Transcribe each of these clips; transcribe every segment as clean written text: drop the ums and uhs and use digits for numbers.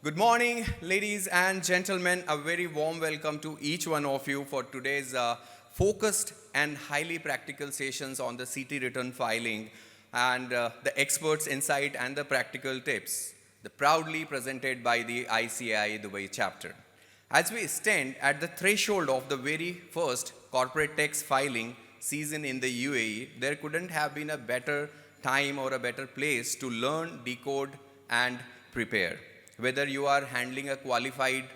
Good morning, ladies and gentlemen. A very warm welcome to each one of you for today's focused and highly practical sessions on the CT return filing and the experts' insight and the practical tips, proudly presented by the ICAI Dubai chapter. As we stand at the threshold of the very first corporate tax filing season in the UAE, there couldn't have been a better time or a better place to learn, decode, and prepare. Whether you are handling a qualified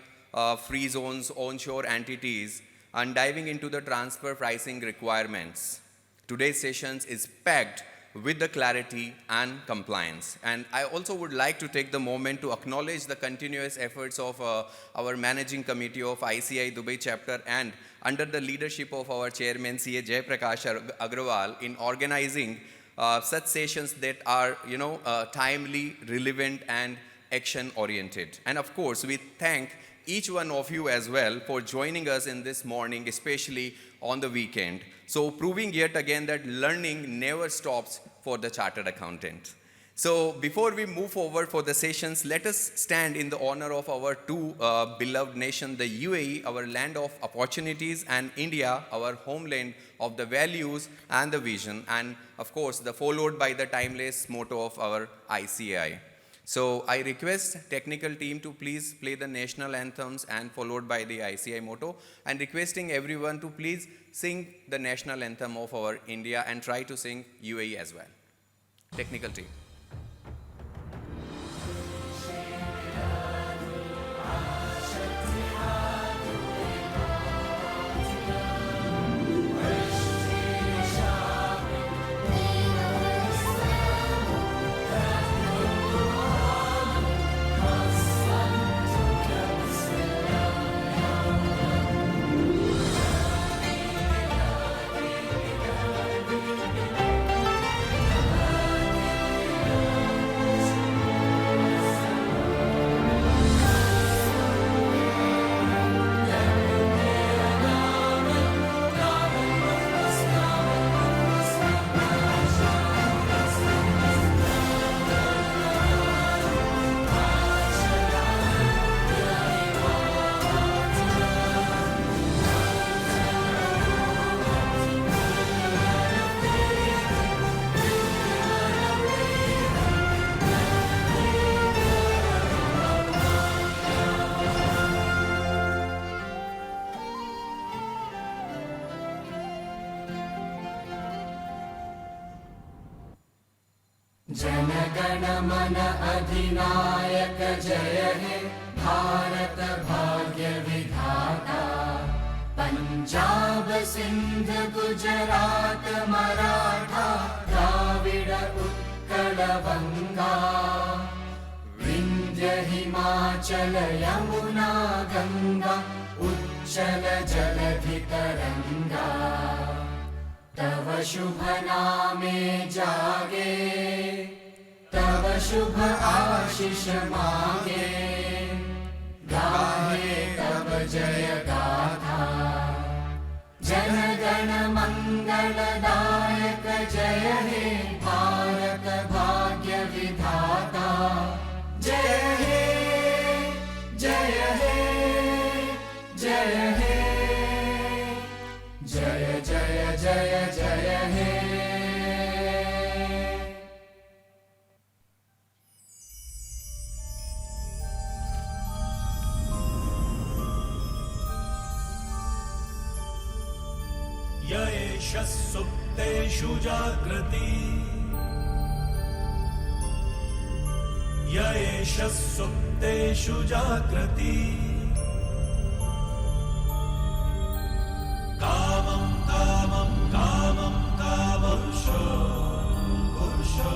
free zones, onshore entities, and diving into the transfer pricing requirements, today's sessions is packed with the clarity and compliance. And I also would like to take the moment to acknowledge the continuous efforts of our managing committee of ICAI Dubai chapter and under the leadership of our chairman CA Jai Prakash Agrawal in organizing such sessions that are timely, relevant, and action oriented. And of course, we thank each one of you as well for joining us in this morning, especially on the weekend. So proving yet again that learning never stops for the chartered accountant. So before we move forward for the sessions, let us stand in the honor of our two beloved nation, the UAE, our land of opportunities, and India, our homeland of the values and the vision, and of course, followed by the timeless motto of our ICAI. So I request technical team to please play the national anthems and followed by the ICAI motto, and requesting everyone to please sing the national anthem of our India and try to sing UAE as well. Technical team. जनगण मन अधिनायक जय हे भारत भाग्य विधाता पंजाब सिंध गुजरात मराठा द्राविड उत्कल बंगा विंध्य हिमाचल यमुना गंगा उच्चल जलधि तरंगा तव शुभ नामे जागे तव शुभ आशीष मांगे गाहे तब जय गाथा जन गण मंगलदायक जय हे भारत भाग्य विधाता जय हे जय हे जय हे जय जय जय जय हे य एष सुप्तेषु जाग्रति य एष सुप्तेषु जाग्रति कामं कामं कामं कामपुरुषो पुरुषो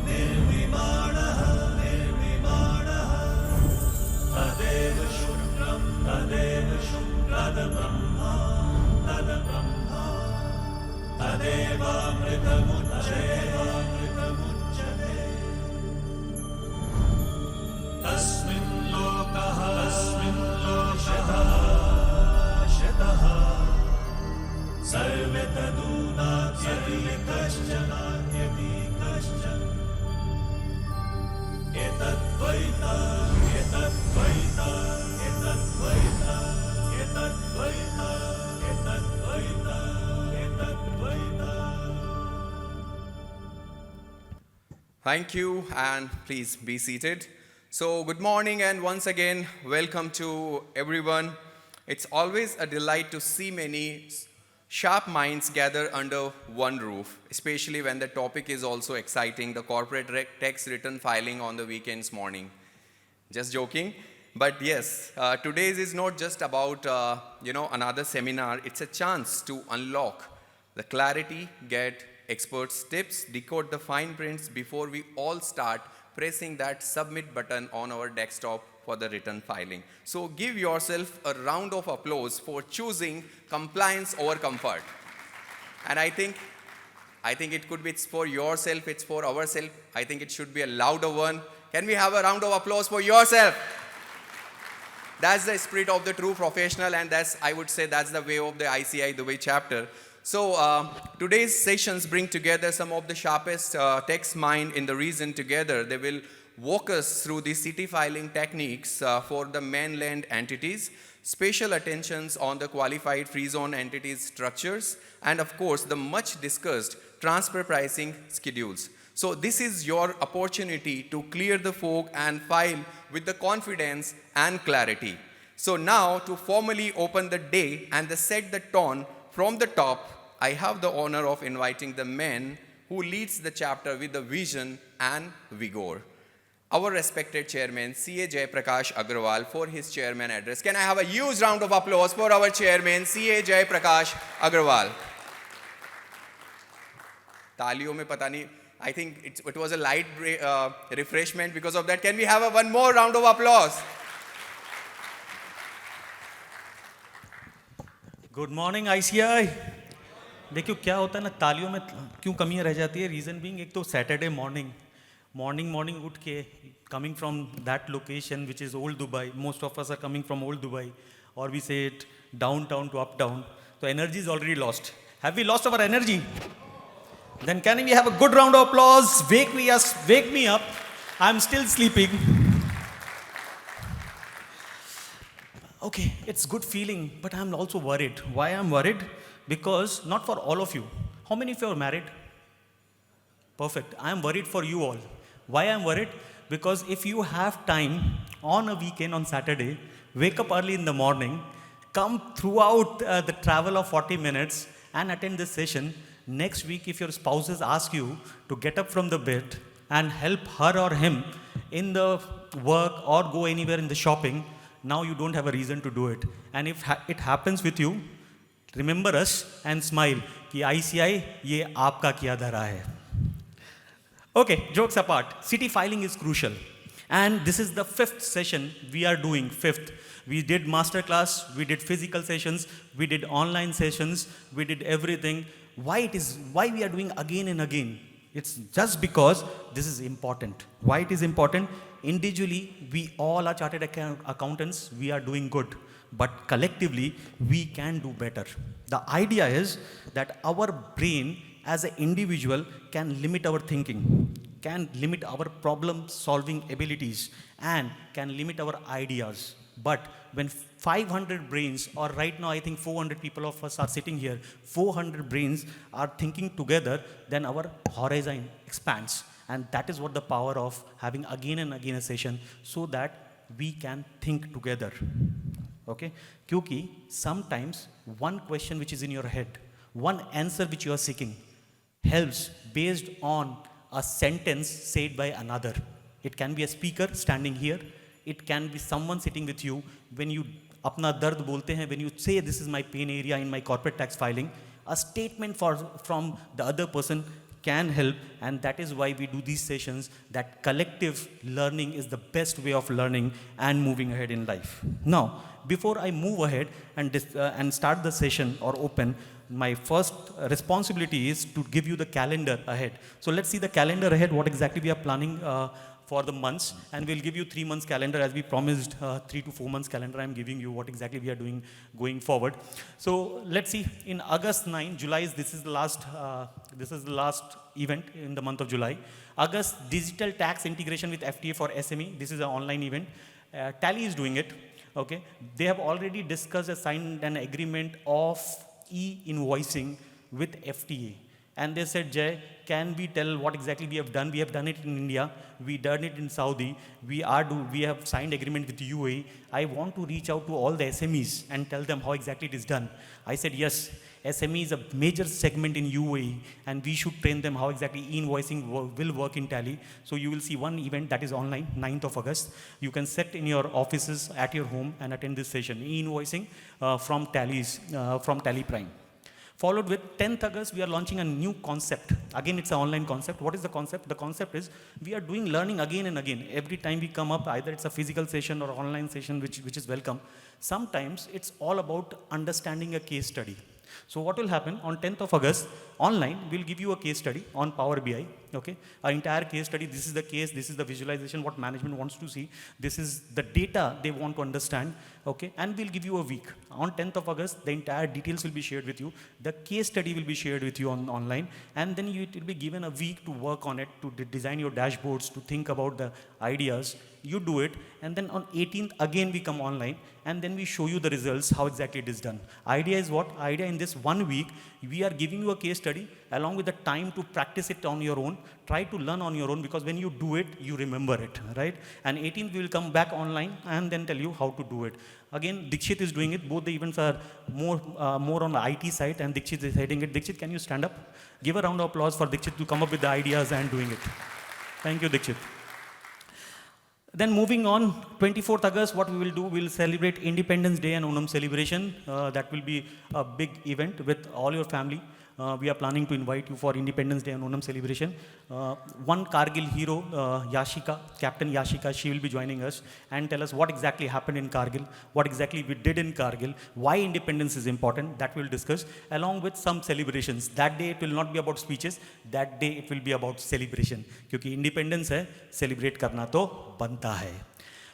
निर्विमाणः निर्विमाणः तदेव शुक्रं तद्ब्रह्मा तद्ब्रह्मा तदेवामृतमुच्यते तस्मिन् लोकः शतः सर्वे तदूनात्यपि कश्चन एतद्वैतम् Thank you, and please be seated. So, good morning, and once again, welcome to everyone. It's always a delight to see many sharp minds gather under one roof, especially when the topic is also exciting, the corporate tax return filing on the weekends morning. Just joking. But yes, today's is not just about another seminar. It's a chance to unlock the clarity, get experts' tips, decode the fine prints before we all start pressing that submit button on our desktop for the return filing. So give yourself a round of applause for choosing compliance over comfort. And I think it could be it's for yourself, it's for ourselves. I think it should be a louder one. Can we have a round of applause for yourself? That's the spirit of the true professional, and I would say, that's the way of the ICI Dubai chapter. So today's sessions bring together some of the sharpest tax mind in the region together. They will walk us through the city filing techniques for the mainland entities, special attentions on the qualified free zone entities structures, and of course the much discussed transfer pricing schedules. So this is your opportunity to clear the fog and file with the confidence and clarity. So now, to formally open the day and set the tone from the top, I have the honor of inviting the man who leads the chapter with the vision and vigor. Our respected chairman, CA Jayaprakash Agrawal, for his chairman address. Can I have a huge round of applause for our chairman, CA Jayaprakash Agrawal? तालियों में पता नहीं, I think it was a light refreshment because of that. Can we have one more round of applause? Good morning ICI. देखियो क्या होता है ना, तालियों में क्यों कमियां रह जाती है। रीज़न बीइंग, एक तो सैटरडे मॉर्निंग उठ के coming from that location which is old Dubai, most of us are coming from old Dubai, और we say it downtown to uptown, तो energy is already lost. Have we lost our energy? Then can we have a good round of applause? Wake me up. I'm still sleeping. Okay, it's good feeling, but I'm also worried. Why I'm worried? Because not for all of you. How many of you are married? Perfect. I'm worried for you all. Why I'm worried? Because if you have time on a weekend on Saturday, wake up early in the morning, come throughout the travel of 40 minutes and attend this session. Next week, if your spouses ask you to get up from the bed and help her or him in the work or go anywhere in the shopping, now you don't have a reason to do it. And if it happens with you, remember us and smile कि ICI ये आपका किया धरा है. Okay, jokes apart, city filing is crucial. And this is the 5th session we are doing, 5th. We did masterclass, we did physical sessions, we did online sessions, we did everything. Why we are doing again and again? It's just because this is important. Why it is important? Individually, we all are chartered accountants, we are doing good. But collectively, we can do better. The idea is that our brain as an individual can limit our thinking, can limit our problem solving abilities, and can limit our ideas. But when 500 brains, or right now I think 400 people of us are sitting here, 400 brains are thinking together, then our horizon expands. And that is what the power of having again and again a session, so that we can think together. Okay? Kyuki sometimes one question which is in your head, one answer which you are seeking, helps based on a sentence said by another. It can be a speaker standing here. It can be someone sitting with you. When you अपना दर्द बोलते हैं, when you say this is my pain area in my corporate tax filing, a statement from the other person can help, and that is why we do these sessions, that collective learning is the best way of learning and moving ahead in life. Now, before I move ahead and start the session or open, my first responsibility is to give you the calendar ahead. So let's see the calendar ahead, what exactly we are planning for the months, and we'll give you 3 months calendar as we promised. 3 to 4 months calendar I'm giving you, what exactly we are doing going forward. So let's see, in August 9, July, this is the last event in the month of July. August, digital tax integration with FTA for SME. This is an online event. Tally is doing it. Okay, they have already discussed and signed an agreement of e-invoicing with FTA. And they said, Jay, can we tell what exactly we have done? We have done it in India. We done it in Saudi. We have signed agreement with UAE. I want to reach out to all the SMEs and tell them how exactly it is done. I said, yes, SME is a major segment in UAE, and we should train them how exactly e-invoicing will work in Tally. So you will see one event that is online, 9th of August. You can sit in your offices at your home and attend this session, e-invoicing from Tally Prime. Followed with 10th August, we are launching a new concept. Again, it's an online concept. What is the concept? The concept is we are doing learning again and again. Every time we come up, either it's a physical session or online session, which is welcome. Sometimes it's all about understanding a case study. So what will happen on 10th of August, online, we'll give you a case study on Power BI, okay? Our entire case study, this is the case, this is the visualization, what management wants to see, this is the data they want to understand, okay? And we'll give you a week. On 10th of August, the entire details will be shared with you. The case study will be shared with you online, and then it will be given a week to work on it, to design your dashboards, to think about the ideas. You do it, and then on 18th, again we come online, and then we show you the results, how exactly it is done. Idea is what? Idea in this 1 week, we are giving you a case study along with the time to practice it on your own. Try to learn on your own, because when you do it, you remember it, right? And 18th, we will come back online and then tell you how to do it. Again, Dikshit is doing it. Both the events are more on the IT side, and Dikshit is heading it. Dikshit, can you stand up? Give a round of applause for Dikshit to come up with the ideas and doing it. Thank you, Dikshit. Then moving on, 24th August, what we will do, we will celebrate Independence Day and Onam celebration. That will be a big event with all your family. We are planning to invite you for Independence Day and Onam celebration. One Kargil hero, Yashika, Captain Yashika, she will be joining us and tell us what exactly happened in Kargil, what exactly we did in Kargil, why independence is important, that we'll discuss, along with some celebrations. That day it will not be about speeches, that day it will be about celebration. Because independence hai, celebrate karna to banta hai.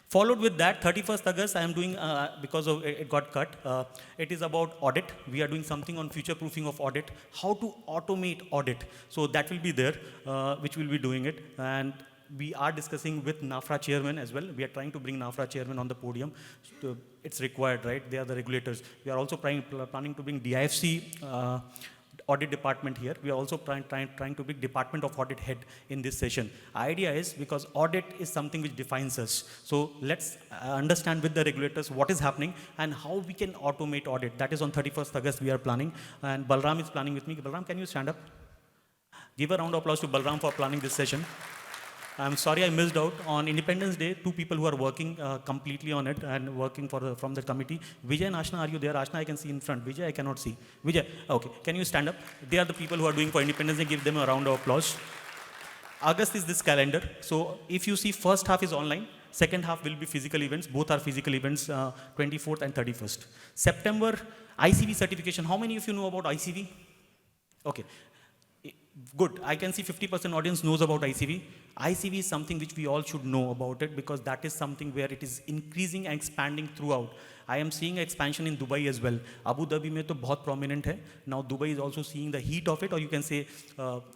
Followed with that, 31st August, I am doing, because of it got cut, it is about audit. We are doing something on future proofing of audit, how to automate audit. So that will be there, which will be doing it. And we are discussing with NAFRA chairman as well. We are trying to bring NAFRA chairman on the podium. So it's required, right? They are the regulators. We are also planning to bring DIFC audit department here. We are also trying to bring Department of Audit head in this session. Idea is because audit is something which defines us. So let's understand with the regulators what is happening and how we can automate audit. That is on 31st August we are planning. And Balram is planning with me. Balram, can you stand up? Give a round of applause to Balram for planning this session. I'm sorry I missed out. On Independence Day, 2 people who are working completely on it and working from the committee. Vijay and Ashna, are you there? Ashna, I can see in front. Vijay, I cannot see. Vijay, okay. Can you stand up? They are the people who are doing for Independence Day. Give them a round of applause. August is this calendar. So if you see, first half is online. Second half will be physical events. Both are physical events, 24th and 31st. September, ICV certification. How many of you know about ICV? Okay. Good. I can see 50% audience knows about ICV. ICV is something which we all should know about it, because that is something where it is increasing and expanding throughout. I am seeing expansion in Dubai as well. Abu Dhabi mein to bahut prominent hai. Now Dubai is also seeing the heat of it, or you can say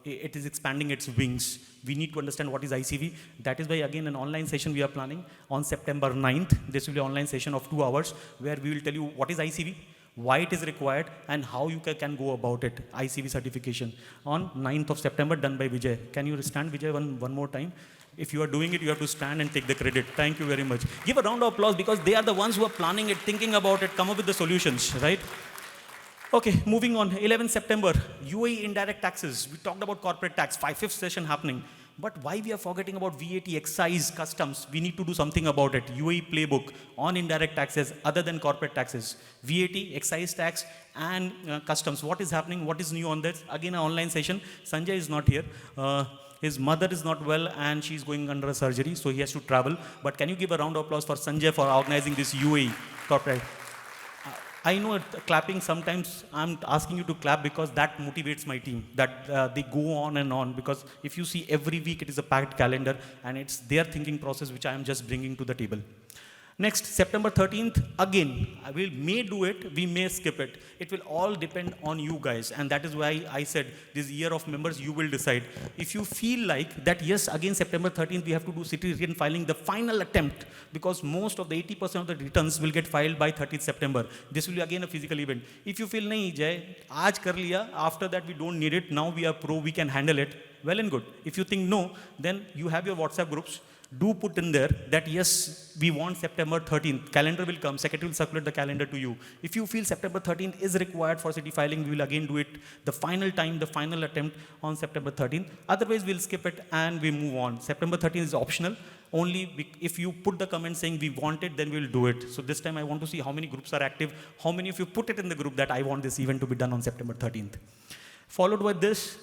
it is expanding its wings. We need to understand what is ICV. That is why again an online session we are planning on September 9th. This will be an online session of 2 hours where we will tell you what is ICV, why it is required, and how you can go about it. ICV certification on 9th of September, done by Vijay. Can you stand, Vijay, one more time? If you are doing it, you have to stand and take the credit. Thank you very much. Give a round of applause, because they are the ones who are planning it, thinking about it, come up with the solutions, right? Okay, moving on. 11th September, UAE indirect taxes. We talked about corporate tax, 5th session happening. But why we are forgetting about VAT, excise, customs? We need to do something about it. UAE playbook on indirect taxes other than corporate taxes. VAT, excise tax, and customs. What is happening? What is new on this? Again, an online session. Sanjay is not here. His mother is not well and she's going under a surgery, so he has to travel. But can you give a round of applause for Sanjay for organizing this UAE corporate? I know clapping, sometimes I'm asking you to clap because that motivates my team, that they go on, because if you see every week it is a packed calendar and it's their thinking process which I am just bringing to the table. Next, September 13th, again, we may do it, we may skip it. It will all depend on you guys. And that is why I said this year of members, you will decide. If you feel like that, yes, again, September 13th, we have to do city return filing, the final attempt, because most of the 80% of the returns will get filed by 30th September. This will be again a physical event. If you feel, nahi, Jay, aaj kar liya, after that we don't need it, now we are pro, we can handle it, well and good. If you think no, then you have your WhatsApp groups. Do put in there that yes, we want September 13th. Calendar will come. Secretary will circulate the calendar to you. If you feel September 13th is required for city filing, we will again do it the final time, the final attempt on September 13th. Otherwise, we'll skip it and we move on. September 13th is optional. Only if you put the comment saying we want it, then we'll do it. So this time I want to see how many groups are active. How many of you put it in the group that I want this event to be done on September 13th. Followed by this,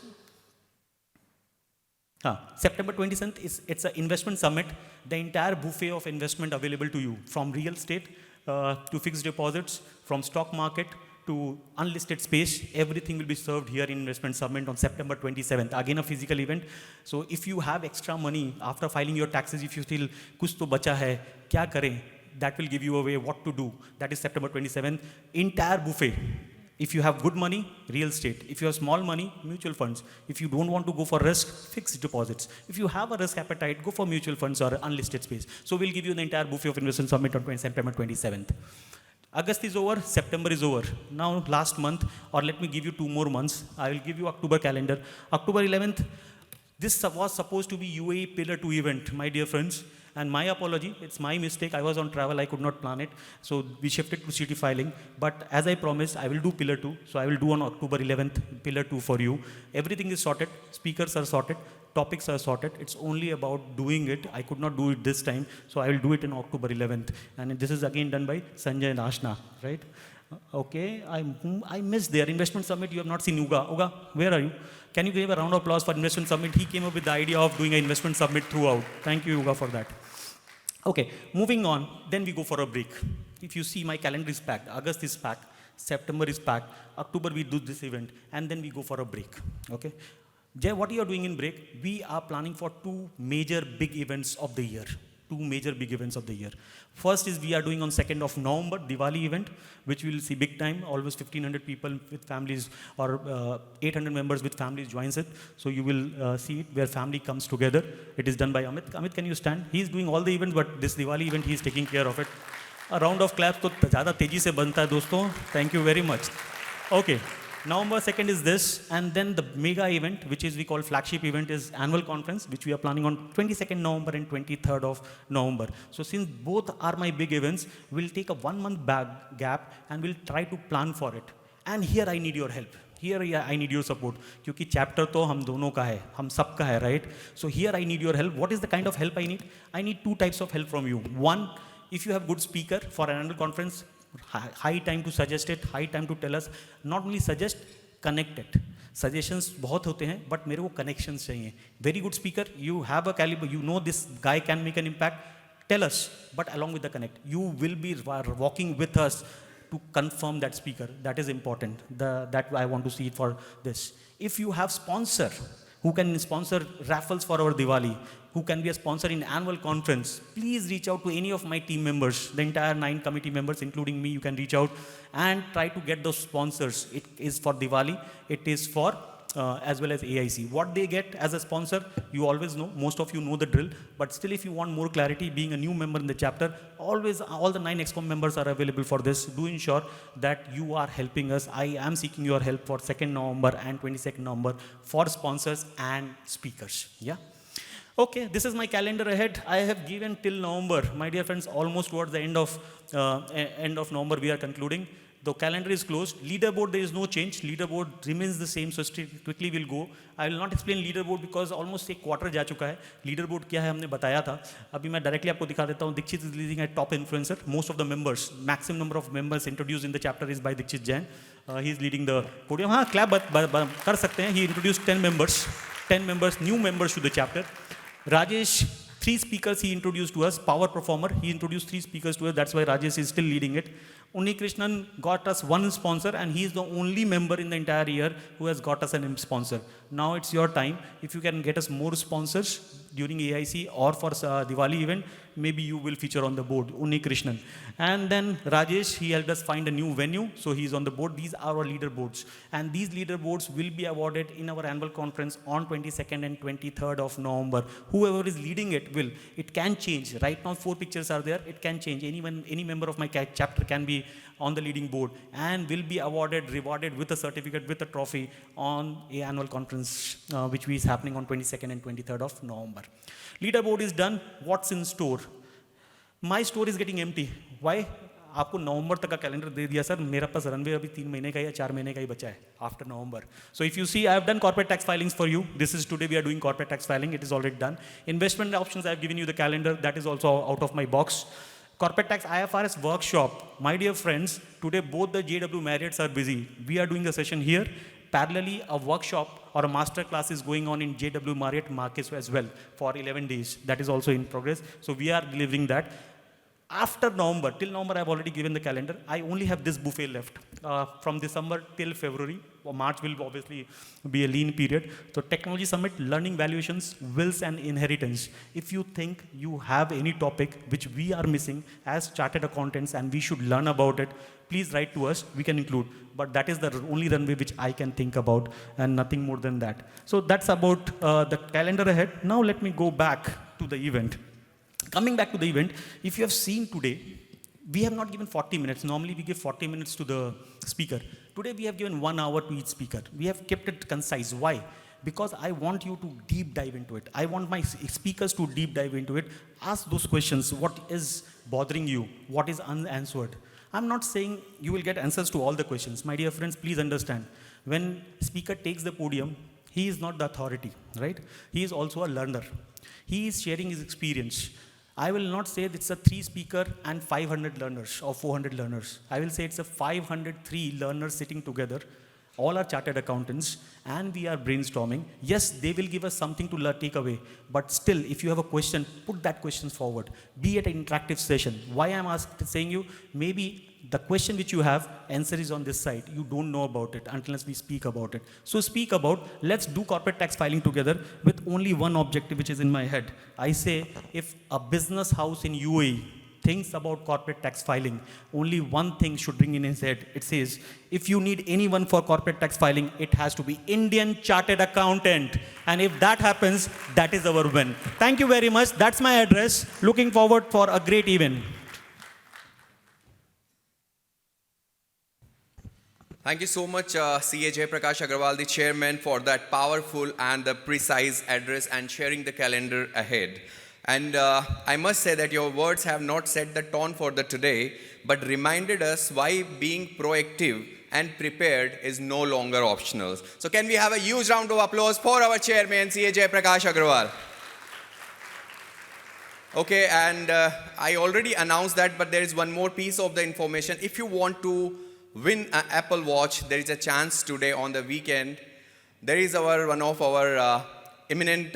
September 27th it's an investment summit. The entire buffet of investment available to you, from real estate to fixed deposits, from stock market to unlisted space, everything will be served here in investment summit on September 27th. Again, a physical event. So if you have extra money after filing your taxes, if you feel kuch to bacha hai, kya kare, that will give you a way what to do. That is September 27th. Entire buffet. If you have good money, real estate. If you have small money, mutual funds. If you don't want to go for risk, fixed deposits. If you have a risk appetite, go for mutual funds or unlisted space. So we'll give you the entire buffet of investment summit on September 27th. August is over, September is over. Now last month, or let me give you 2 more months. I will give you October calendar. October 11th, this was supposed to be UAE Pillar 2 event, my dear friends. And my apology, it's my mistake. I was on travel, I could not plan it. So we shifted to city filing. But as I promised, I will do Pillar 2. So I will do on October 11th, Pillar 2 for you. Everything is sorted. Speakers are sorted. Topics are sorted. It's only about doing it. I could not do it this time. So I will do it in October 11th. And this is again done by Sanjay and Ashna, right? Okay, I missed their investment summit. You have not seen Uga. Uga, where are you? Can you give a round of applause for investment summit? He came up with the idea of doing an investment summit throughout. Thank you, Uga, for that. Okay, moving on. Then we go for a break. If you see, my calendar is packed. August is packed. September is packed. October we do this event, and then we go for a break. Okay. Jay, what you are doing in break? We are planning for 2 major big events of the year. 2 major big events of the year. First is we are doing on 2nd of November, Diwali event, which we will see big time. Almost 1,500 people with families or 800 members with families joins it. So you will see it where family comes together. It is done by Amit. Amit, can you stand? He is doing all the events, but this Diwali event, he is taking care of it. A round of claps to ज़्यादा तेजी से बनता है दोस्तों. Thank you very much. Okay. November 2nd is this, and then the mega event, which is we call flagship event, is annual conference, which we are planning on 22nd November and 23rd of November. So since both are my big events, we'll take a 1-month gap and we'll try to plan for it. And here I need your help. Here I need your support. क्योंकि chapter तो हम दोनों का है, हम सब का है, right? So here I need your help. What is the kind of help I need? I need 2 types of help from you. One, if you have good speaker for an annual conference, high time to suggest it, high time to tell us. Not only suggest, connect it. Suggestions बहुत होते हैं, but मेरे को connections चाहिए. Very good speaker, you have a caliber, you know this guy can make an impact. Tell us, but along with the connect, you will be walking with us to confirm that speaker. That is important. That I want to see it for this. If you have sponsor who can sponsor raffles for our Diwali, who can be a sponsor in annual conference, please reach out to any of my team members, the entire 9 committee members, including me. You can reach out and try to get those sponsors. It is for Diwali. It is for as well as AIC. What they get as a sponsor, you always know. Most of you know the drill. But still, if you want more clarity, being a new member in the chapter, always all the 9 EXCOM members are available for this. Do ensure that you are helping us. I am seeking your help for 2nd November and 22nd November for sponsors and speakers. Yeah. Okay, this is my calendar ahead. I have given till November. My dear friends, almost towards the end of November, we are concluding. The calendar is closed. Leaderboard, there is no change. Leaderboard remains the same, so quickly we'll go. I will not explain leaderboard because almost एक quarter जा चुका है. Leaderboard क्या है हमने बताया था. अभी मैं directly आपको दिखा देता हूँ. Dikshit is leading a top influencer. Most of the members, maximum number of members introduced in the chapter is by Dikshit Jain. He is leading the podium. हाँ, clap कर सकते हैं. He introduced 10 members, new members to the chapter. Rajesh, 3 speakers he introduced to us. Power performer, he introduced 3 speakers to us. That's why Rajesh is still leading it. Krishnan got us 1 sponsor, and he is the only member in the entire year who has got us a sponsor. Now it's your time. If you can get us more sponsors, during AIC or for Diwali event, maybe you will feature on the board, Unni Krishnan. And then Rajesh, he helped us find a new venue, so he's on the board. These are our leaderboards. And these leaderboards will be awarded in our annual conference on 22nd and 23rd of November. Whoever is leading it will. It can change. Right now, 4 pictures are there. It can change. Any member of my chapter can be on the leading board and will be rewarded with a certificate, with a trophy on a annual conference, which is happening on 22nd and 23rd of November. Leaderboard is done. What's in store? My store is getting empty. Why? आपको नवंबर तक का calendar दे दिया sir, मेरा पास runway अभी 3 महीने का या 4 महीने का ही बचा है after November. So if you see, I have done corporate tax filings for you. This is today we are doing corporate tax filing. It is already done. Investment options, I have given you the calendar. That is also out of my box. Corporate tax IFRS workshop. My dear friends, today both the JW Marriotts are busy. We are doing a session here. Parallelly, a workshop or a master class is going on in JW Marriott Marquis as well for 11 days. That is also in progress. So we are delivering that. After November, till November, I've already given the calendar. I only have this buffet left. From December till February, or March will obviously be a lean period. So Technology Summit, Learning Valuations, Wills and Inheritance. If you think you have any topic which we are missing as chartered accountants and we should learn about it, please write to us. We can include. But that is the only runway which I can think about and nothing more than that. So that's about the calendar ahead. Now let me go back to the event. Coming back to the event, if you have seen today, we have not given 40 minutes. Normally we give 40 minutes to the speaker. Today we have given 1 hour to each speaker. We have kept it concise. Why? Because I want you to deep dive into it. I want my speakers to deep dive into it. Ask those questions. What is bothering you? What is unanswered? I'm not saying you will get answers to all the questions. My dear friends, please understand. When speaker takes the podium, he is not the authority, right? He is also a learner. He is sharing his experience. I will not say it's a 3 speaker and 500 learners or 400 learners. I will say it's a 503 learners sitting together. All are chartered accountants and we are brainstorming. Yes, they will give us something to take away. But still, if you have a question, put that question forward. Be it an interactive session. Why I'm saying you, maybe the question which you have, answer is on this side. You don't know about it unless we speak about it. So speak about, let's do corporate tax filing together with only one objective which is in my head. I say, if a business house in UAE thinks about corporate tax filing, only one thing should ring in his head. It says, if you need anyone for corporate tax filing, it has to be Indian chartered accountant. And if that happens, that is our win. Thank you very much. That's my address. Looking forward for a great event. Thank you so much, CA Prakash Agarwal, the chairman, for that powerful and the precise address and sharing the calendar ahead. And I must say that your words have not set the tone for the today, but reminded us why being proactive and prepared is no longer optional. So can we have a huge round of applause for our chairman, CA Prakash Agarwal? Okay, and I already announced that, but there is one more piece of the information. If you want to win an Apple Watch, there is a chance today on the weekend. There is one of our eminent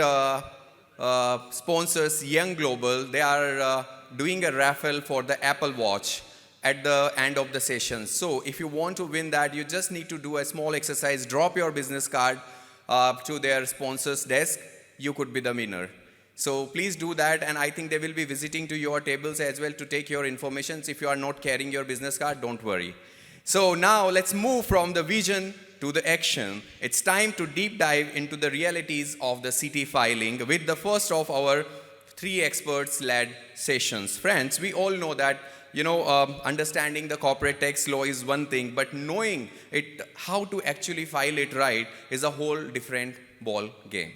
sponsors, Young Global. They are doing a raffle for the Apple Watch at the end of the session. So if you want to win that, you just need to do a small exercise. Drop your business card to their sponsor's desk. You could be the winner. So please do that, and I think they will be visiting to your tables as well to take your information. If you are not carrying your business card, don't worry. So now let's move from the vision to the action. It's time to deep dive into the realities of the CT filing with the first of our 3 experts-led sessions. Friends, we all know that, understanding the corporate tax law is one thing, but knowing how to actually file it right is a whole different ball game.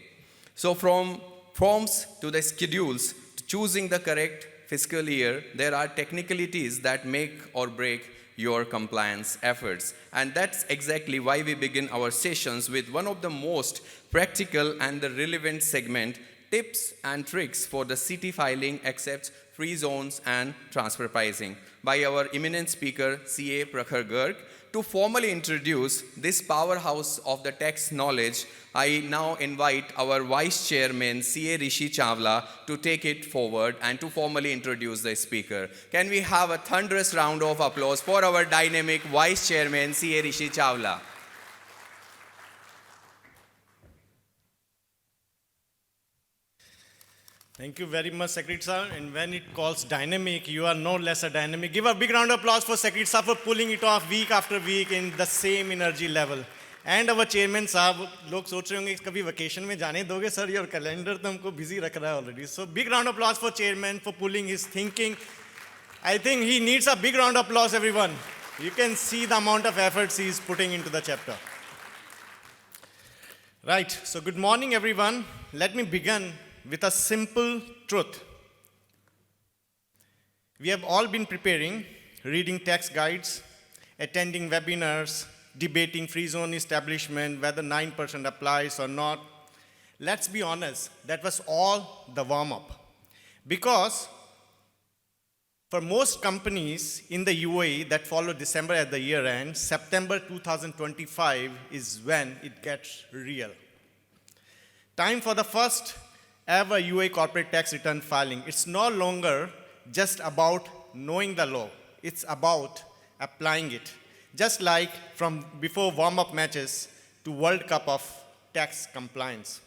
So from forms to the schedules, to choosing the correct fiscal year, there are technicalities that make or break your compliance efforts. And that's exactly why we begin our sessions with one of the most practical and the relevant segment, tips and tricks for the CT filing except free zones and transfer pricing, by our eminent speaker, CA Prakhar Garg. To formally introduce this powerhouse of the tax knowledge, I now invite our Vice Chairman, CA Rishi Chawla, to take it forward and to formally introduce the speaker. Can we have a thunderous round of applause for our dynamic Vice Chairman, CA Rishi Chawla? Thank you very much, Secretary Sir. And when it calls dynamic, you are no less a dynamic. Give a big round of applause for Secretary Sir for pulling it off week after week in the same energy level. And our chairman साहब लोग सोच रहे होंगे कभी vacation में जाने दोगे sir, your calendar तो हमको busy रख रहा है already. So big round of applause for chairman for pulling his thinking. I think he needs a big round of applause, everyone. You can see the amount of efforts he is putting into the chapter. Right, so good morning, everyone. Let me begin with a simple truth. We have all been preparing, reading tax guides, attending webinars, debating free zone establishment, whether 9% applies or not. Let's be honest, that was all the warm-up. Because for most companies in the UAE that follow December at the year end, September 2025 is when it gets real. Time for the first ever UAE corporate tax return filing. It's no longer just about knowing the law. It's about applying it. Just like from before warm-up matches to World Cup of tax compliance.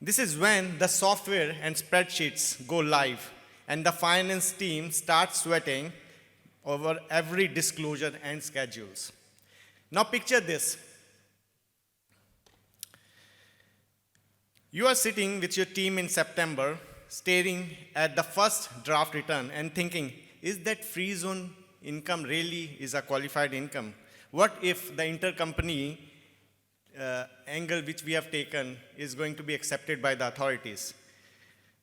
This is when the software and spreadsheets go live and the finance team starts sweating over every disclosure and schedules. Now picture this. You are sitting with your team in September, staring at the first draft return and thinking, is that free zone income really is a qualified income? What if the intercompany angle which we have taken is going to be accepted by the authorities?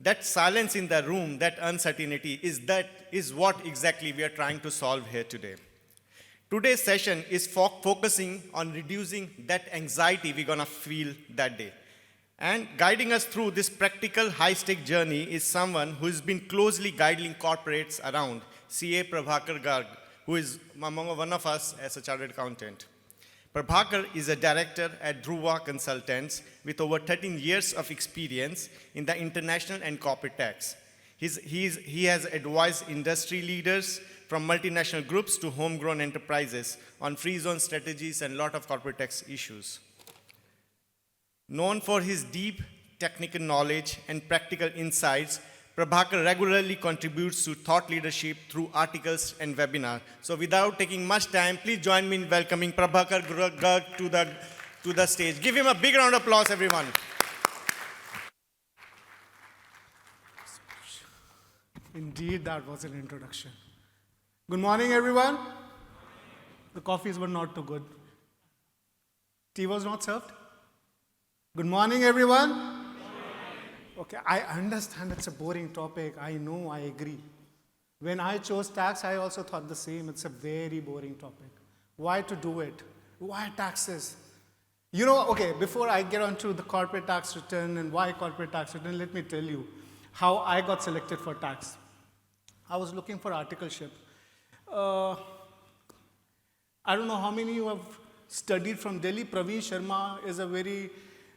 That silence in the room, that uncertainty, is what exactly we are trying to solve here today. Today's session is focusing on reducing that anxiety we're going to feel that day. And guiding us through this practical high-stake journey is someone who has been closely guiding corporates around, CA Prabhakar Garg, who is among one of us as a chartered accountant. Prabhakar is a director at Dhruva Consultants with over 13 years of experience in the international and corporate tax. He has advised industry leaders from multinational groups to homegrown enterprises on free zone strategies and a lot of corporate tax issues. Known for his deep technical knowledge and practical insights, Prabhakar regularly contributes to thought leadership through articles and webinars. So without taking much time, please join me in welcoming Prabhakar Garg to the stage. Give him a big round of applause, everyone. Indeed, that was an introduction. Good morning, everyone. The coffees were not too good. Tea was not served. Good morning, everyone. Okay, I understand it's a boring topic. I know, I agree. When I chose tax, I also thought the same. It's a very boring topic. Why to do it? Why taxes? You know, okay, before I get onto the corporate tax return and why corporate tax return, let me tell you how I got selected for tax. I was looking for articleship. I don't know how many you have studied from Delhi. Praveen Sharma is a very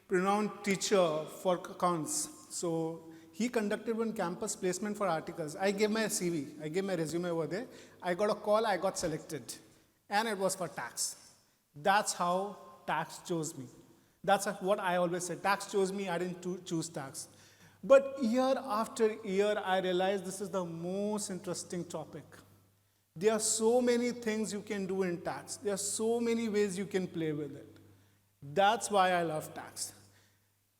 renowned teacher for accounts. So he conducted one campus placement for articles. I gave my CV, I gave my resume over there. I got a call, I got selected. And it was for tax. That's how tax chose me. That's what I always said. Tax chose me, I didn't choose tax. But year after year, I realized this is the most interesting topic. There are so many things you can do in tax. There are so many ways you can play with it. That's why I love tax.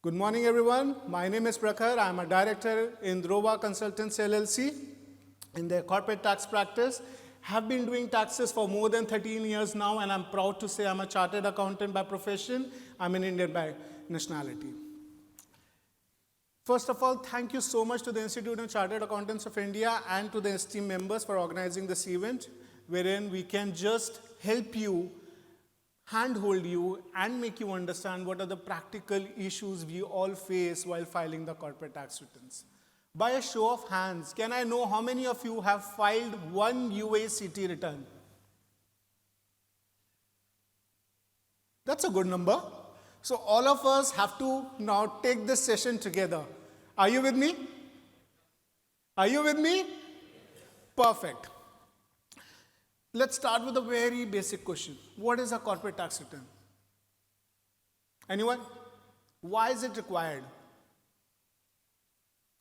Good morning, everyone. My name is Prakhar. I'm a director in Dhruva Consultants LLC in their corporate tax practice. Have been doing taxes for more than 13 years now, and I'm proud to say I'm a chartered accountant by profession. I'm an Indian by nationality. First of all, thank you so much to the Institute of Chartered Accountants of India and to the esteemed members for organizing this event, wherein we can just help you, handhold you, and make you understand what are the practical issues we all face while filing the corporate tax returns. By a show of hands, can I know how many of you have filed one UACT return? That's a good number. So all of us have to now take this session together. Are you with me? Are you with me? Perfect. Let's start with a very basic question. What is a corporate tax return? Anyone? Why is it required?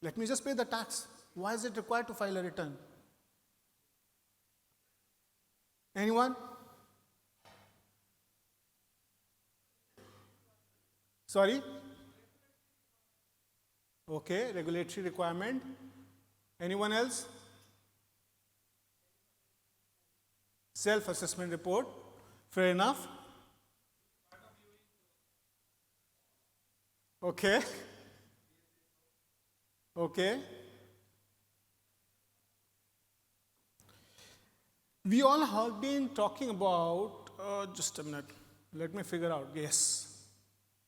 Let me just pay the tax. Why is it required to file a return? Anyone? Sorry? Okay, regulatory requirement. Anyone else? Self-assessment report. Fair enough. Okay. Okay. We all have been talking about, just a minute, let me figure out, yes,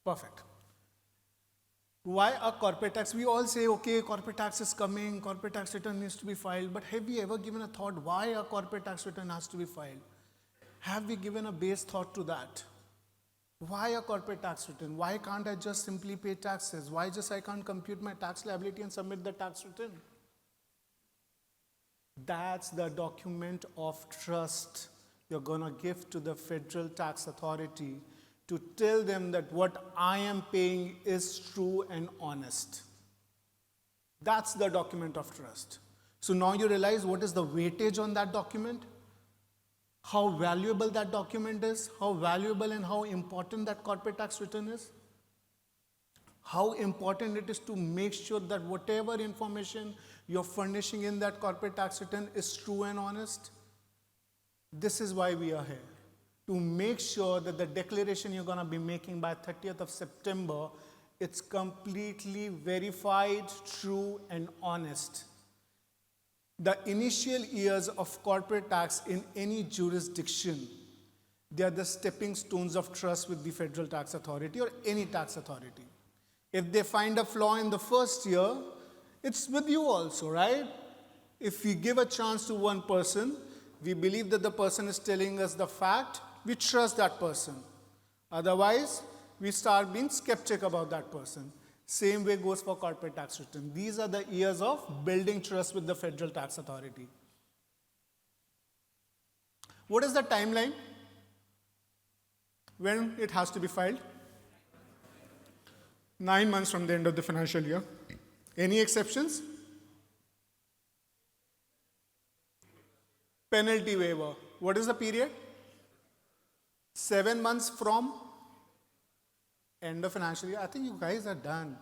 perfect. Why a corporate tax? We all say, okay, corporate tax is coming, corporate tax return needs to be filed, but have we ever given a thought why a corporate tax return has to be filed? Have we given a base thought to that? Why a corporate tax return? Why can't I just simply pay taxes? Why just I can't compute my tax liability and submit the tax return? That's the document of trust you're going to give to the federal tax authority to tell them that what I am paying is true and honest. That's the document of trust. So now you realize what is the weightage on that document, how valuable that document is, how valuable and how important that corporate tax return is, how important it is to make sure that whatever information you're furnishing in that corporate tax return is true and honest. This is why we are here, to make sure that the declaration you're going to be making by 30th of September, it's completely verified, true, and honest. The initial years of corporate tax in any jurisdiction, they are the stepping stones of trust with the federal tax authority or any tax authority. If they find a flaw in the first year, it's with you also, right? If we give a chance to one person, we believe that the person is telling us the fact, we trust that person. Otherwise, we start being skeptic about that person. Same way goes for corporate tax return. These are the years of building trust with the federal tax authority. What is the timeline when it has to be filed? 9 months from the end of the financial year. Any exceptions? Penalty waiver. What is the period? 7 months from end of financial year. I think you guys are done.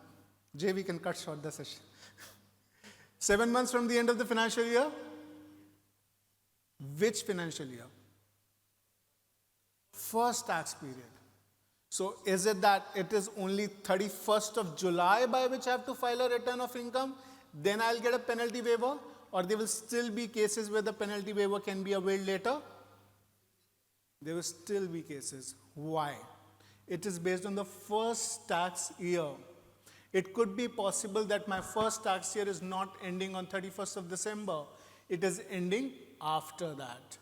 Jay, we can cut short the session. 7 months from the end of the financial year? Which financial year? First tax period. So is it that it is only 31st of July by which I have to file a return of income? Then I'll get a penalty waiver? Or there will still be cases where the penalty waiver can be availed later? There will still be cases. Why? It is based on the first tax year. It could be possible that my first tax year is not ending on 31st of December. It is ending after that.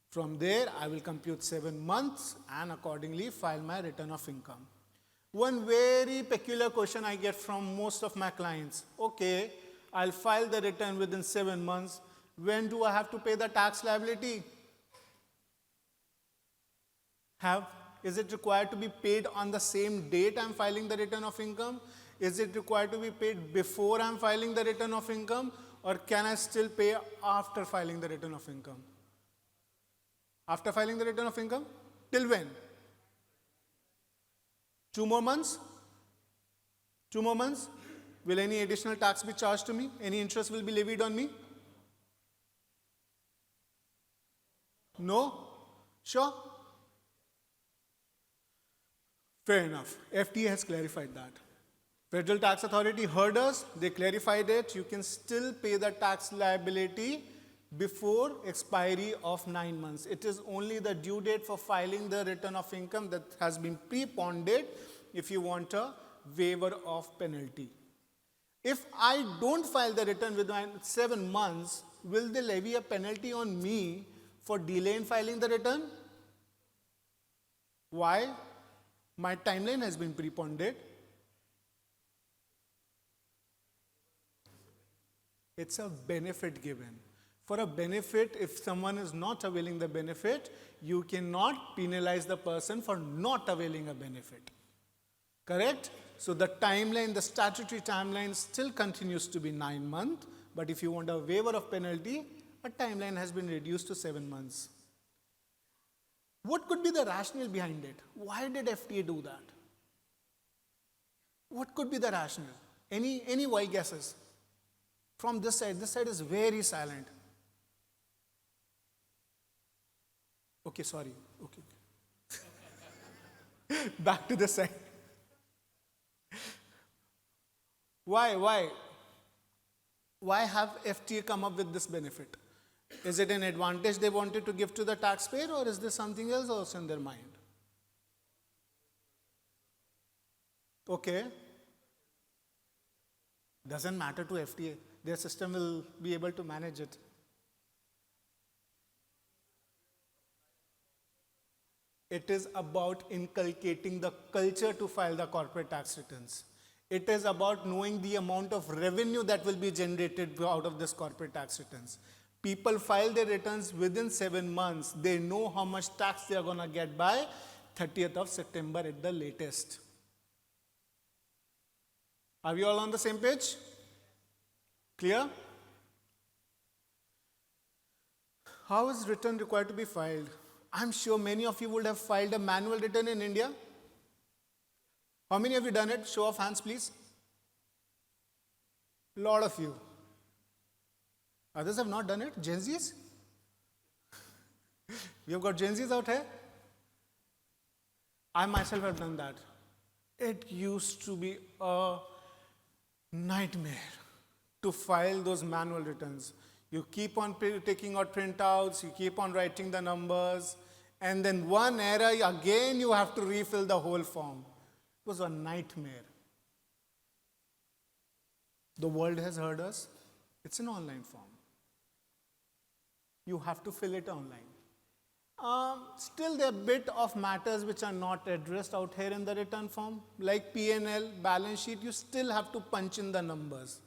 From there, I will compute 7 months and accordingly file my return of income. One very peculiar question I get from most of my clients. Okay, I'll file the return within 7 months. When do I have to pay the tax liability? Is it required to be paid on the same date I'm filing the return of income? Is it required to be paid before I'm filing the return of income? Or can I still pay after filing the return of income? After filing the return of income? Till when? 2 more months? 2 more months? Will any additional tax be charged to me? Any interest will be levied on me? No? Sure? Fair enough. FTA has clarified that. Federal Tax Authority heard us, they clarified it. You can still pay the tax liability before expiry of 9 months. It is only the due date for filing the return of income that has been preponed if you want a waiver of penalty. If I don't file the return within 7 months, will they levy a penalty on me for delay in filing the return? Why? My timeline has been preponed. It's a benefit given. For a benefit, if someone is not availing the benefit, you cannot penalize the person for not availing a benefit. Correct? So the timeline, the statutory timeline still continues to be 9 months, but if you want a waiver of penalty, a timeline has been reduced to 7 months. What could be the rationale behind it? Why did FTA do that? What could be the rationale? Any wild guesses? From this side is very silent. Okay, sorry. Okay. Back to this side. Why? Why have FTA come up with this benefit? Is it an advantage they wanted to give to the taxpayer, or is there something else also in their mind? Okay. Doesn't matter to FTA. Their system will be able to manage it. It is about inculcating the culture to file the corporate tax returns. It is about knowing the amount of revenue that will be generated out of this corporate tax returns. People file their returns within 7 months. They know how much tax they are going to get by 30th of September at the latest. Are we all on the same page? Clear? How is return required to be filed? I'm sure many of you would have filed a manual return in India. How many have you done it? Show of hands, please. A lot of you. Others have not done it. Gen Zs? We have got Gen Zs out here. I myself have done that. It used to be a nightmare to file those manual returns. You keep on taking out printouts, you keep on writing the numbers, and then one error, again you have to refill the whole form. It was a nightmare. The world has heard us. It's an online form. You have to fill it online. Still, there are a bit of matters which are not addressed out here in the return form, like P&L, balance sheet. You still have to punch in the numbers,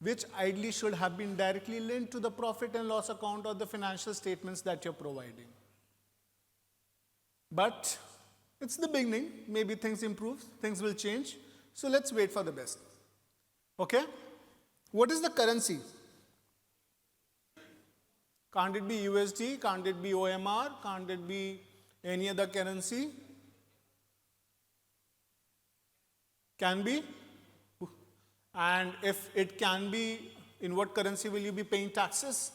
which ideally should have been directly linked to the profit and loss account or the financial statements that you're providing. But it's the beginning. Maybe things improve, things will change. So let's wait for the best. Okay? What is the currency? Can't it be USD? Can't it be OMR? Can't it be any other currency? Can be. And if it can be, in what currency will you be paying taxes?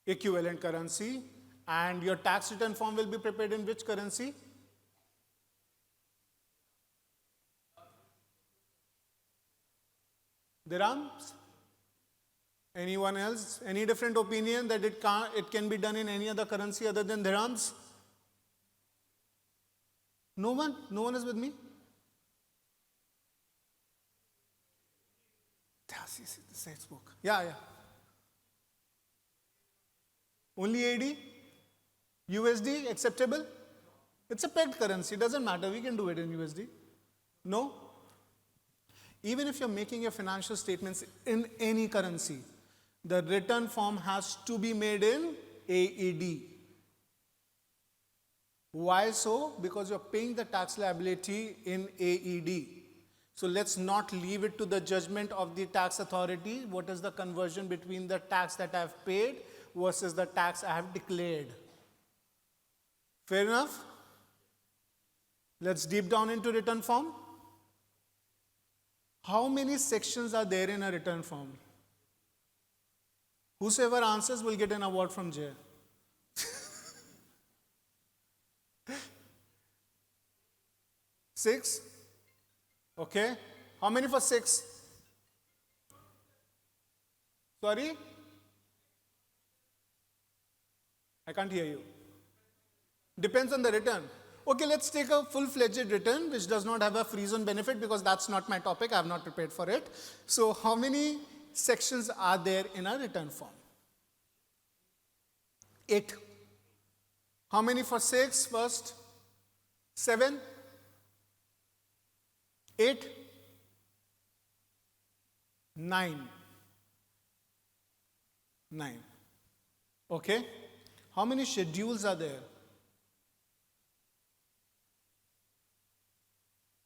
Equivalent currency. And your tax return form will be prepared in which currency? Dirhams? Anyone else? Any different opinion that it can be done in any other currency other than dirhams? No one? No one is with me? See, the textbook. Yeah. Only AD? USD acceptable? It's a pegged currency. Doesn't matter. We can do it in USD. No? Even if you're making your financial statements in any currency, the return form has to be made in AED. Why so? Because you're paying the tax liability in AED. So let's not leave it to the judgment of the tax authority. What is the conversion between the tax that I've paid versus the tax I have declared? Fair enough? Let's deep down into return form. How many sections are there in a return form? Whosoever answers will get an award from Jay. 6? Okay. How many for 6? Sorry? I can't hear you. Depends on the return. Okay, let's take a full-fledged return which does not have a free zone benefit because that's not my topic. I have not prepared for it. So how many sections are there in a return form? 8. How many for 6 first? 7? 8? 9. 9. Okay. How many schedules are there?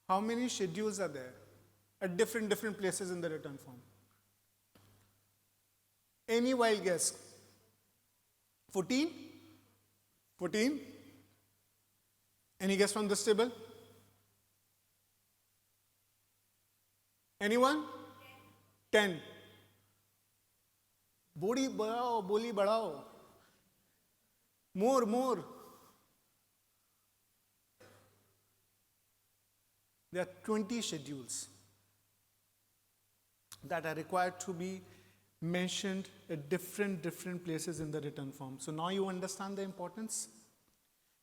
How many schedules are there at different places in the return form? Any wild guess? 14? 14? Any guess from this table? Anyone? 10. Bodi badao, boli badao. More. There are 20 schedules that are required to be mentioned at different places in the return form. So now you understand the importance.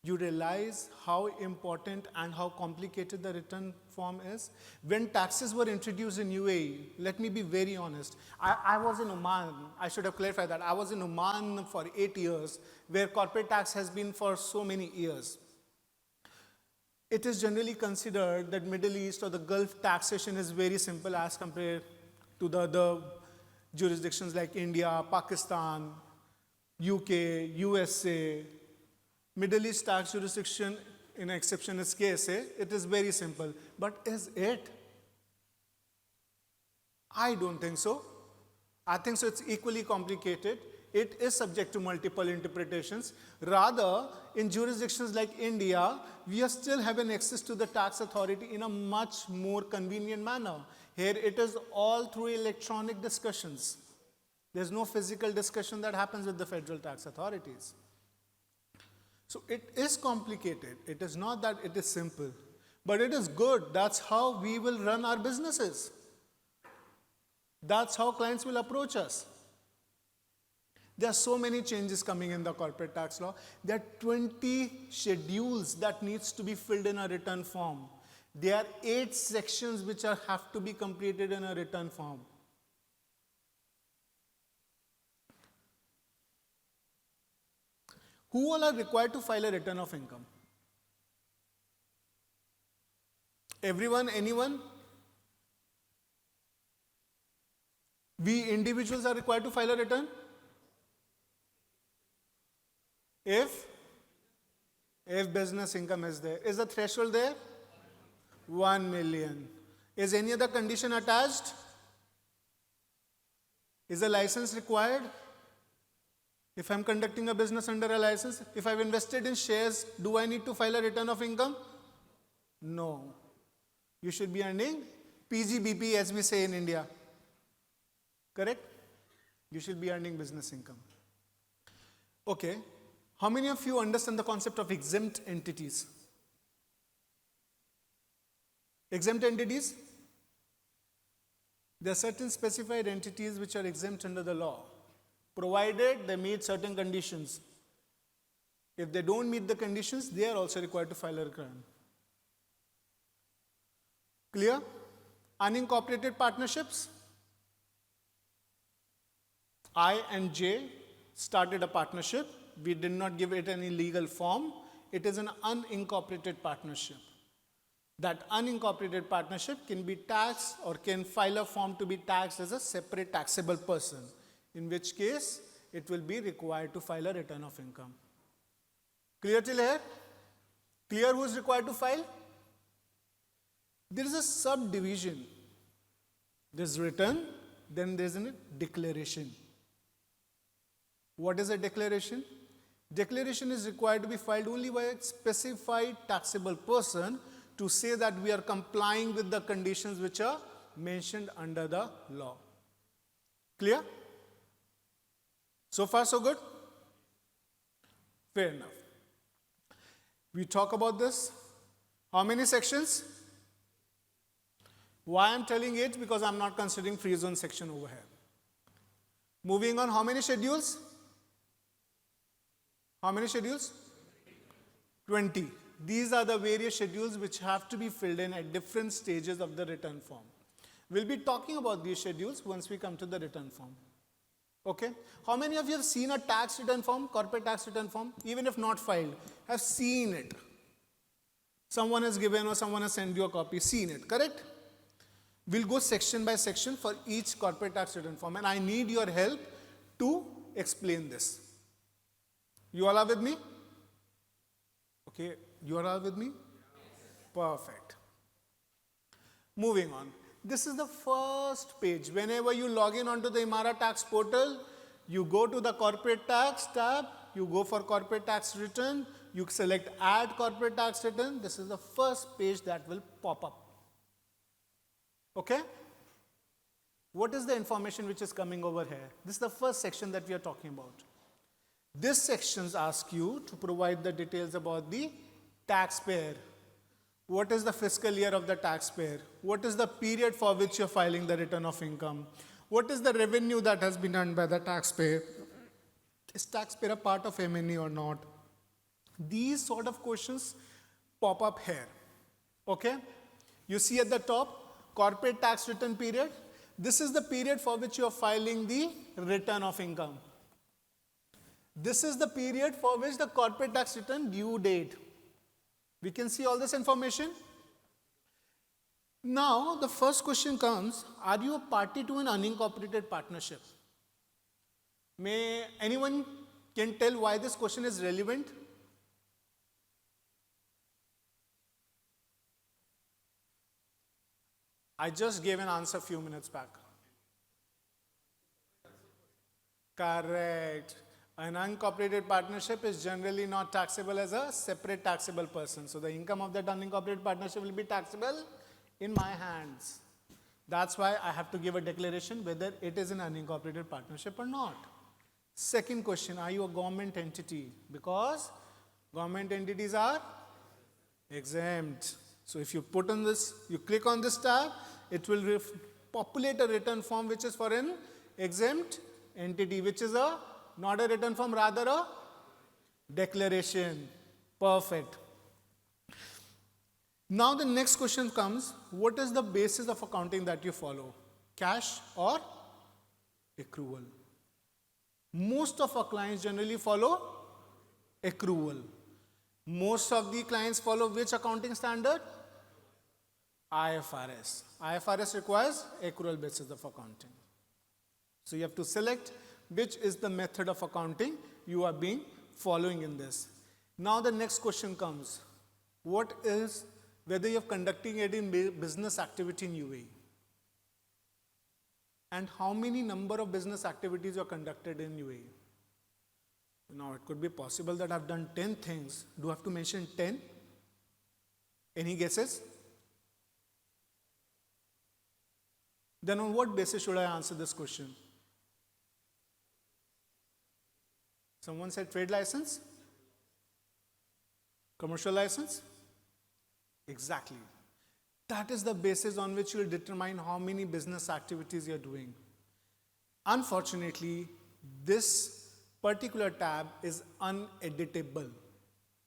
You realize how important and how complicated the return form is. When taxes were introduced in UAE, let me be very honest. I was in Oman. I should have clarified that. I was in Oman for 8 years, where corporate tax has been for so many years. It is generally considered that Middle East or the Gulf taxation is very simple as compared to the other jurisdictions like India, Pakistan, UK, USA. Middle East tax jurisdiction, in an exceptionist case, it is very simple. But is it? I don't think so. I think so it's equally complicated. It is subject to multiple interpretations. Rather, in jurisdictions like India, we are still having access to the tax authority in a much more convenient manner. Here it is all through electronic discussions. There's no physical discussion that happens with the federal tax authorities. So it is complicated. It is not that it is simple. But it is good. That's how we will run our businesses. That's how clients will approach us. There are so many changes coming in the corporate tax law. There are 20 schedules that needs to be filled in a return form. There are 8 sections which have to be completed in a return form. Who all are required to file a return of income? Everyone, anyone? We individuals are required to file a return? If business income is there. Is the threshold there? 1 million. Is any other condition attached? Is a license required? If I'm conducting a business under a license, if I've invested in shares, do I need to file a return of income? No. You should be earning PGBP, as we say in India. Correct? You should be earning business income. Okay. How many of you understand the concept of exempt entities? Exempt entities? There are certain specified entities which are exempt under the law, provided they meet certain conditions. If they don't meet the conditions, they are also required to file a return. Clear? Unincorporated partnerships. I and J started a partnership. We did not give it any legal form. It is an unincorporated partnership. That unincorporated partnership can be taxed or can file a form to be taxed as a separate taxable person, in which case it will be required to file a return of income. Clear till here? Clear who is required to file? There is a subdivision. There's return, then there's a declaration. What is a declaration? Declaration is required to be filed only by a specified taxable person to say that we are complying with the conditions which are mentioned under the law. Clear? So far, so good? Fair enough. We talk about this. How many sections? Why I'm telling it? Because I'm not considering free zone section over here. Moving on, how many schedules? How many schedules? 20. These are the various schedules which have to be filled in at different stages of the return form. We'll be talking about these schedules once we come to the return form. Okay? How many of you have seen a tax return form, corporate tax return form, even if not filed, have seen it? Someone has given or someone has sent you a copy, seen it, correct? We'll go section by section for each corporate tax return form, and I need your help to explain this. You all are with me? Okay, you all are with me? Perfect. Moving on. This is the first page. Whenever you log in onto the Imara tax portal, you go to the corporate tax tab, you go for corporate tax return, you select add corporate tax return. This is the first page that will pop up. Okay? What is the information which is coming over here? This is the first section that we are talking about. This section asks you to provide the details about the taxpayer. What is the fiscal year of the taxpayer? What is the period for which you're filing the return of income? What is the revenue that has been earned by the taxpayer? Is taxpayer a part of M&E or not? These sort of questions pop up here. Okay? You see at the top, corporate tax return period. This is the period for which you are filing the return of income. This is the period for which the corporate tax return due date. We can see all this information. Now, the first question comes, are you a party to an unincorporated partnership? May anyone can tell why this question is relevant? I just gave an answer a few minutes back. Correct. An unincorporated partnership is generally not taxable as a separate taxable person. So the income of that unincorporated partnership will be taxable in my hands. That's why I have to give a declaration whether it is an unincorporated partnership or not. Second question, are you a government entity? Because government entities are exempt. So if you put on this, you click on this tab, it will populate a return form which is for an exempt entity, which is not a return form, rather a declaration. Perfect. Now the next question comes, what is the basis of accounting that you follow? Cash or accrual? Most of our clients generally follow accrual. Most of the clients follow which accounting standard? IFRS. IFRS requires accrual basis of accounting. So you have to select which is the method of accounting you are being following in this. Now the next question comes, what is whether you are conducting any business activity in UAE? And how many number of business activities you are conducted in UAE? Now it could be possible that I have done 10 things. Do I have to mention 10? Any guesses? Then on what basis should I answer this question? Someone said trade license? Commercial license? Exactly. That is the basis on which you will determine how many business activities you are doing. Unfortunately, this particular tab is uneditable.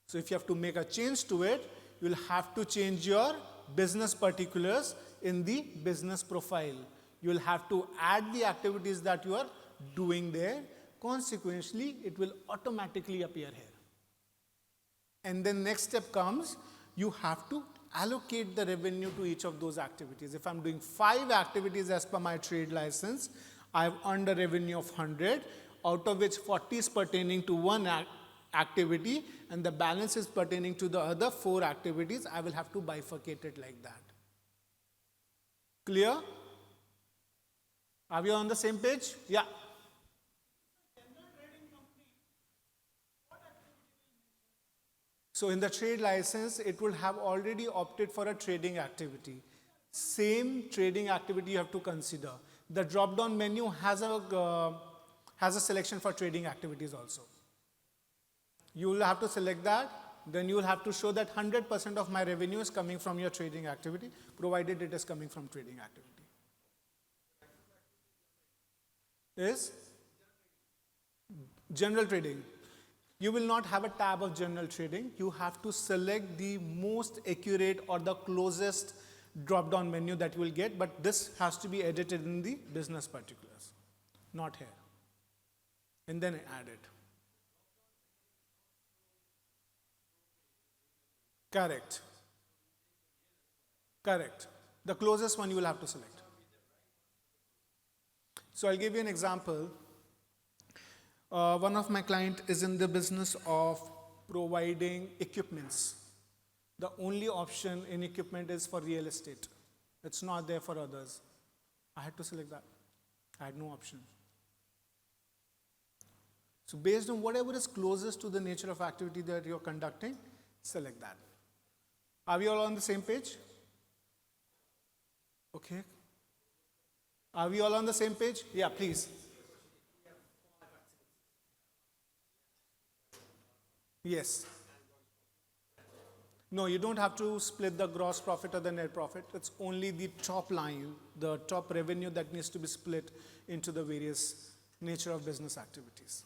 So if you have to make a change to it, you will have to change your business particulars in the business profile. You will have to add the activities that you are doing there. Consequently, it will automatically appear here. And then next step comes, you have to allocate the revenue to each of those activities. If I'm doing 5 activities as per my trade license, I've earned a revenue of 100, out of which 40 is pertaining to one activity and the balance is pertaining to the other 4 activities. I will have to bifurcate it like that. Clear? Are we on the same page? Yeah. So in the trade license, it will have already opted for a trading activity. Same trading activity you have to consider. The drop-down menu has a selection for trading activities also. You will have to select that. Then you will have to show that 100% of my revenue is coming from your trading activity, provided it is coming from trading activity. Is general trading. You will not have a tab of general trading. You have to select the most accurate or the closest drop-down menu that you will get, but this has to be edited in the business particulars, not here. And then add it. Correct. Correct. The closest one you will have to select. So I'll give you an example. One of my client is in the business of providing equipments. The only option in equipment is for real estate. It's not there for others. I had to select that. I had no option. So based on whatever is closest to the nature of activity that you're conducting, select that. Are we all on the same page? Okay. Are we all on the same page? Yeah, please. Yes. No, you don't have to split the gross profit or the net profit. It's only the top line, the top revenue that needs to be split into the various nature of business activities.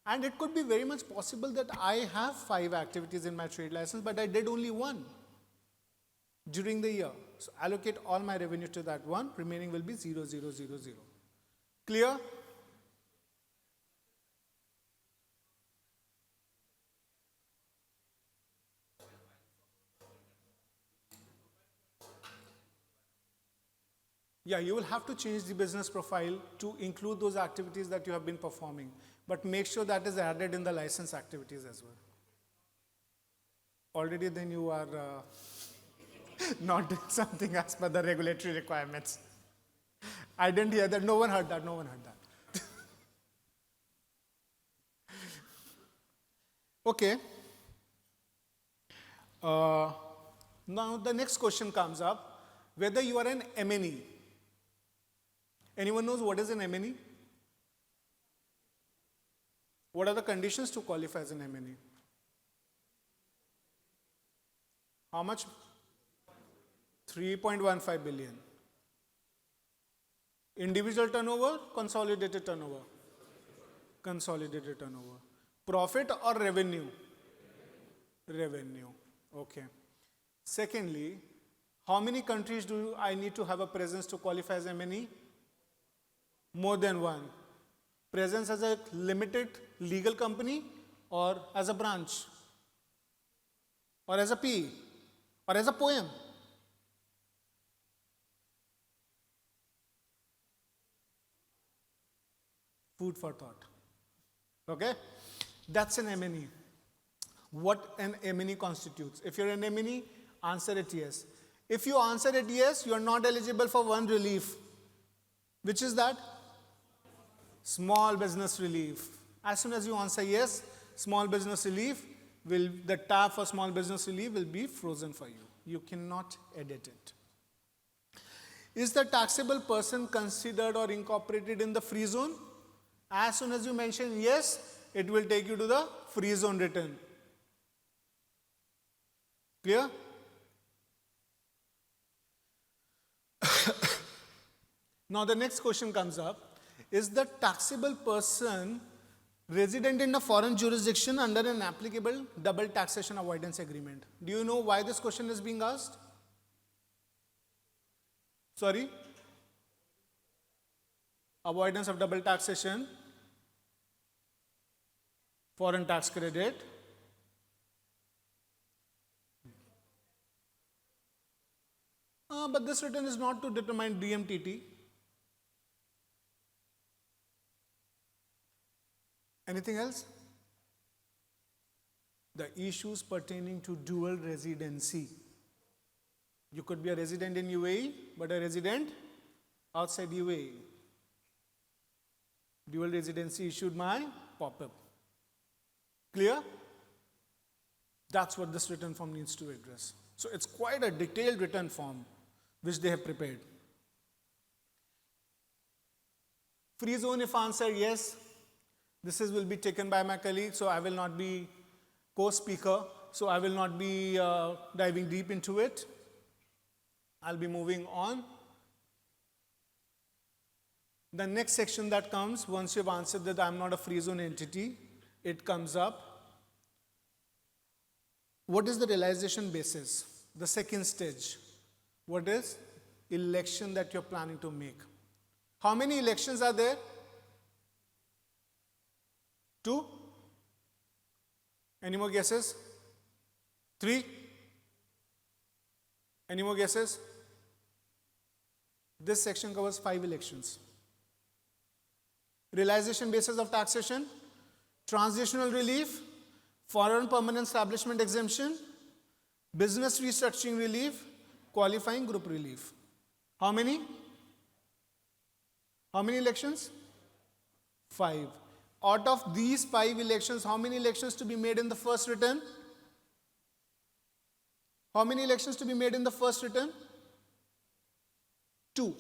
And it could be very much possible that I have 5 activities in my trade license, but I did only 1 during the year. So allocate all my revenue to that one, remaining will be 0, 0, 0, 0. Clear? Yeah, you will have to change the business profile to include those activities that you have been performing, but make sure that is added in the license activities as well. Already then you are not doing something as per the regulatory requirements. I didn't hear that. No one heard that. No one heard that. Okay. Now the next question comes up, whether you are an MNE. Anyone knows what is an MNE? What are the conditions to qualify as an MNE? How much? 3.15 billion. Individual turnover, consolidated turnover? Consolidated turnover. Profit or revenue? Revenue. Okay. Secondly, how many countries do I need to have a presence to qualify as MNE? More than 1. Presence as a limited legal company or as a branch? Or as a P? Or as a poem? Food for thought. Okay? That's an MNE. What an MNE constitutes. If you're an MNE, answer it yes. If you answer it yes, you are not eligible for one relief. Which is that? Small business relief. As soon as you answer yes, small business relief the tab for small business relief will be frozen for you. You cannot edit it. Is the taxable person considered or incorporated in the free zone? As soon as you mention yes, it will take you to the free zone return. Clear? Now the next question comes up. Is the taxable person resident in a foreign jurisdiction under an applicable double taxation avoidance agreement? Do you know why this question is being asked? Sorry? Avoidance of double taxation, foreign tax credit. But this return is not to determine DMTT. Anything else? The issues pertaining to dual residency. You could be a resident in UAE, but a resident outside UAE. Dual residency issued my pop-up. Clear? That's what this return form needs to address. So it's quite a detailed return form which they have prepared. Free zone, if answer yes, this will be taken by my colleague, so I will not be co-speaker, so I will not be diving deep into it. I'll be moving on. The next section that comes, once you've answered that I'm not a free zone entity, it comes up. What is the realization basis? The second stage. What is? Election that you're planning to make. How many elections are there? 2? Any more guesses? 3? Any more guesses? This section covers 5 elections. Realization basis of taxation, transitional relief, foreign permanent establishment exemption, business restructuring relief, qualifying group relief. How many? How many elections? 5. Out of these 5 elections, how many elections to be made in the first return? How many elections to be made in the first return? 2.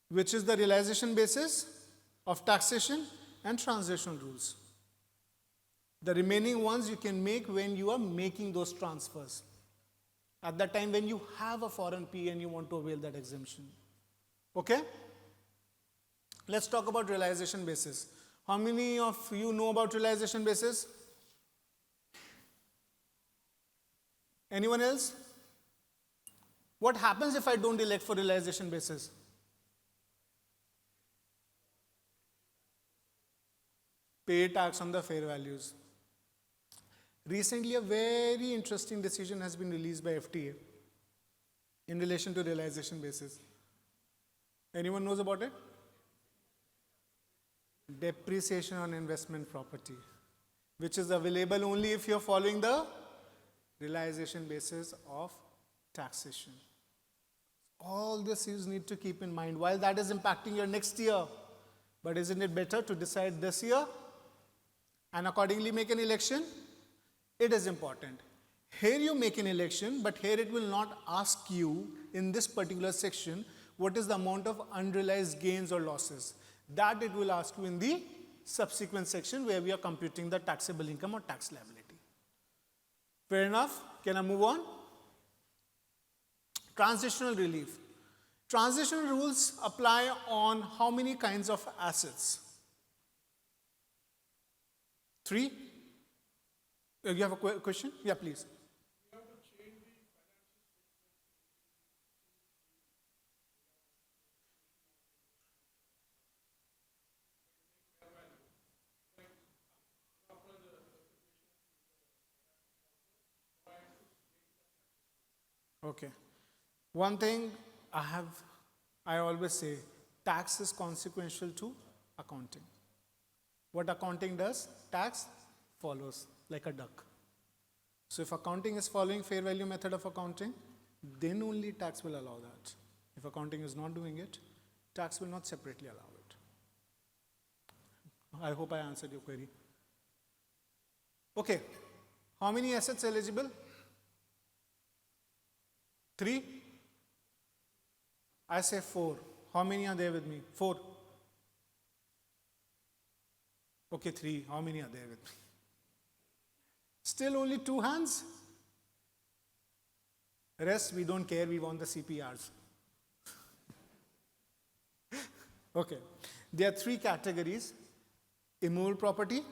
Which is the realization basis of taxation and transitional rules. The remaining ones you can make when you are making those transfers. At that time when you have a foreign P and you want to avail that exemption. Okay? Let's talk about realization basis. How many of you know about realization basis? Anyone else? What happens if I don't elect for realization basis? Pay tax on the fair values. Recently, a very interesting decision has been released by FTA in relation to realization basis. Anyone knows about it? Depreciation on investment property, which is available only if you're following the realization basis of taxation. All this you need to keep in mind while that is impacting your next year. But isn't it better to decide this year and accordingly make an election? It is important. Here you make an election, but here it will not ask you in this particular section what is the amount of unrealized gains or losses. That it will ask you in the subsequent section where we are computing the taxable income or tax liability. Fair enough? Can I move on? Transitional relief. Transitional rules apply on how many kinds of assets? 3? You have a question? Yeah, please. Okay. One thing I always say, tax is consequential to accounting. What accounting does? Tax follows like a duck. So if accounting is following fair value method of accounting, then only tax will allow that. If accounting is not doing it, tax will not separately allow it. I hope I answered your query. Okay. How many assets eligible? 3? I say 4. How many are there with me? 4. Okay, 3. How many are there with me? Still only 2 hands? Rest, we don't care. We want the CPRs. Okay. There are 3 categories. Immovable property,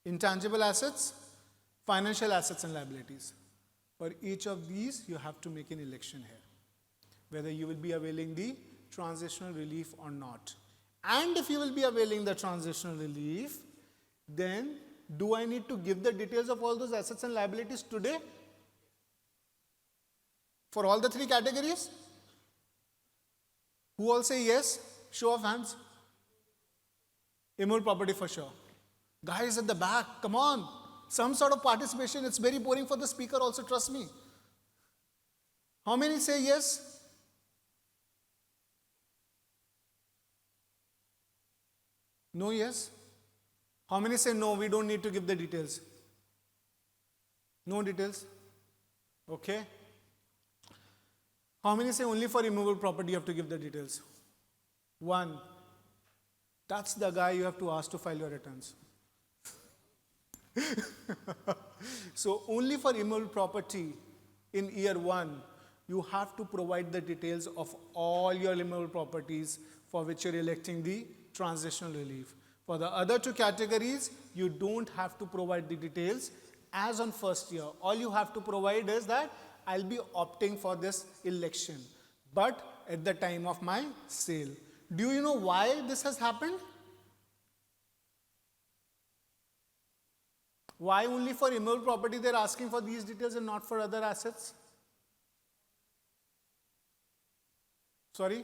intangible assets, financial assets and liabilities. For each of these, you have to make an election here, whether you will be availing the transitional relief or not. And if you will be availing the transitional relief, then do I need to give the details of all those assets and liabilities today? For all the 3 categories? Who all say yes? Show of hands. Immovable property for sure. Guys at the back, come on. Some sort of participation. It's very boring for the speaker also, trust me. How many say yes? No yes? How many say no, we don't need to give the details? No details? Okay. How many say only for immovable property you have to give the details? 1. That's the guy you have to ask to file your returns. So only for immovable property in year 1, you have to provide the details of all your immovable properties for which you're electing the transitional relief. For the other 2 categories, you don't have to provide the details as on first year. All you have to provide is that I'll be opting for this election, but at the time of my sale. Do you know why this has happened? Why only for immovable property they're asking for these details and not for other assets? Sorry?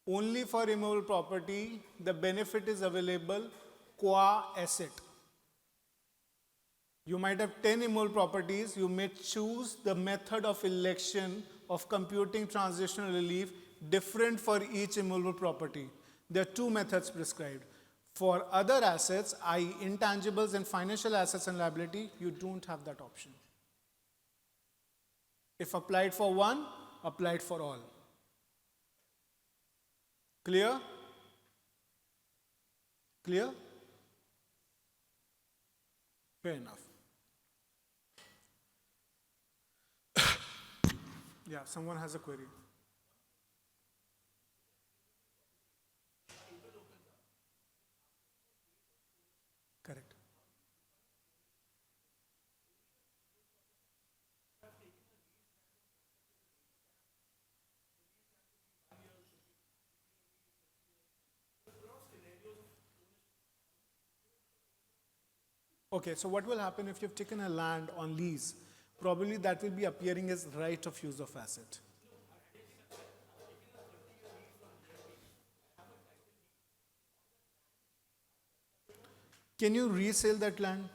Only for immovable property, the benefit is available qua asset. You might have 10 immovable properties. You may choose the method of election of computing transitional relief different for each immovable property. There are two methods prescribed. For other assets, i.e. intangibles and financial assets and liability, you don't have that option. If applied for one, applied for all. Clear? Clear? Fair enough. Yeah, someone has a query. Correct. Okay, so what will happen if you've taken a land on lease? Probably that will be appearing as right of use of asset. Can you resell that land?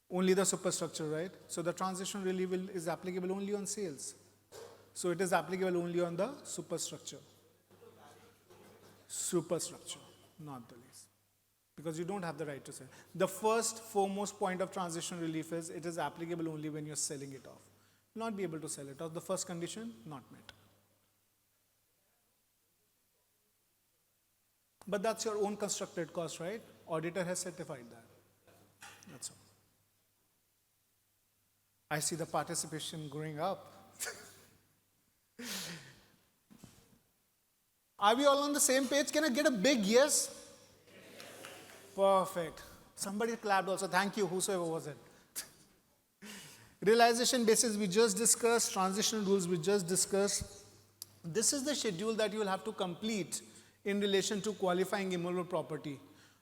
Only the superstructure, right? So the transition relief is applicable only on sales. So it is applicable only on the superstructure. Superstructure, not the lease. Because you don't have the right to sell. The first foremost point of transition relief is it is applicable only when you're selling it off. Not be able to sell it off. The first condition, not met. But that's your own constructed cost, right? Auditor has certified that. That's all. I see the participation growing up. Are we all on the same page? Can I get a big yes? Perfect. Somebody clapped also. Thank you, whosoever was it. Realization basis we just discussed. Transitional rules we just discussed. This is the schedule that you will have to complete in relation to qualifying immovable property.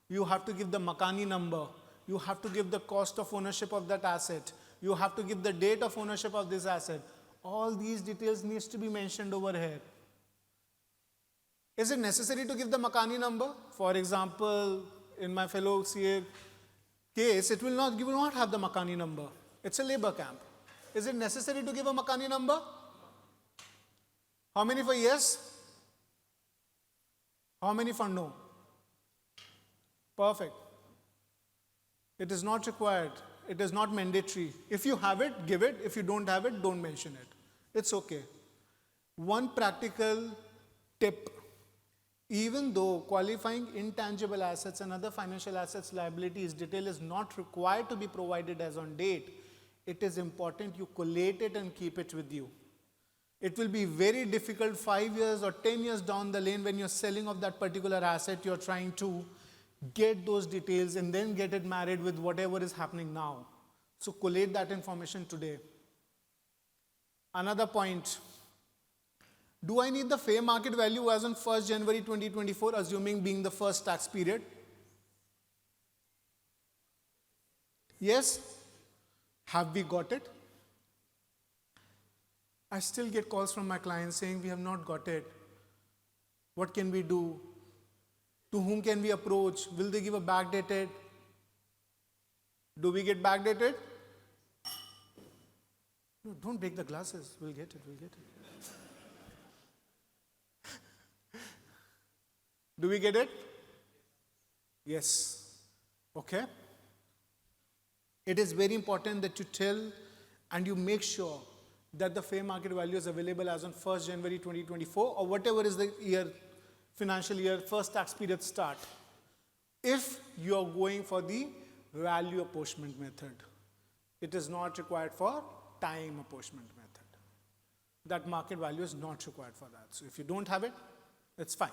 You have to give the Makani number. You have to give the cost of ownership of that asset. You have to give the date of ownership of this asset. All these details needs to be mentioned over here. Is it necessary to give the Makani number? For example, in my fellow CA case, you will not have the Makani number. It's a labor camp. Is it necessary to give a Makani number? How many for yes? How many for no? Perfect. It is not required. It is not mandatory. If you have it, give it. If you don't have it, don't mention it. It's okay. One practical tip. Even though qualifying intangible assets and other financial assets liabilities detail is not required to be provided as on date, it is important you collate it and keep it with you. It will be very difficult 5 years or 10 years down the lane when you're selling off that particular asset, you're trying to get those details and then get it married with whatever is happening now. So collate that information today. Another point. Do I need the fair market value as on 1st January 2024, assuming being the first tax period? Yes? Have we got it? I still get calls from my clients saying we have not got it. What can we do? To whom can we approach? Will they give a backdated? Do we get backdated? No, don't break the glasses. We'll get it. Do we get it? Yes. Okay. It is very important that you tell and you make sure that the fair market value is available as on 1st January 2024 or whatever is the year, financial year, first tax period start. If you are going for the value apportionment method, it is not required for time apportionment method. That market value is not required for that. So if you don't have it, it's fine.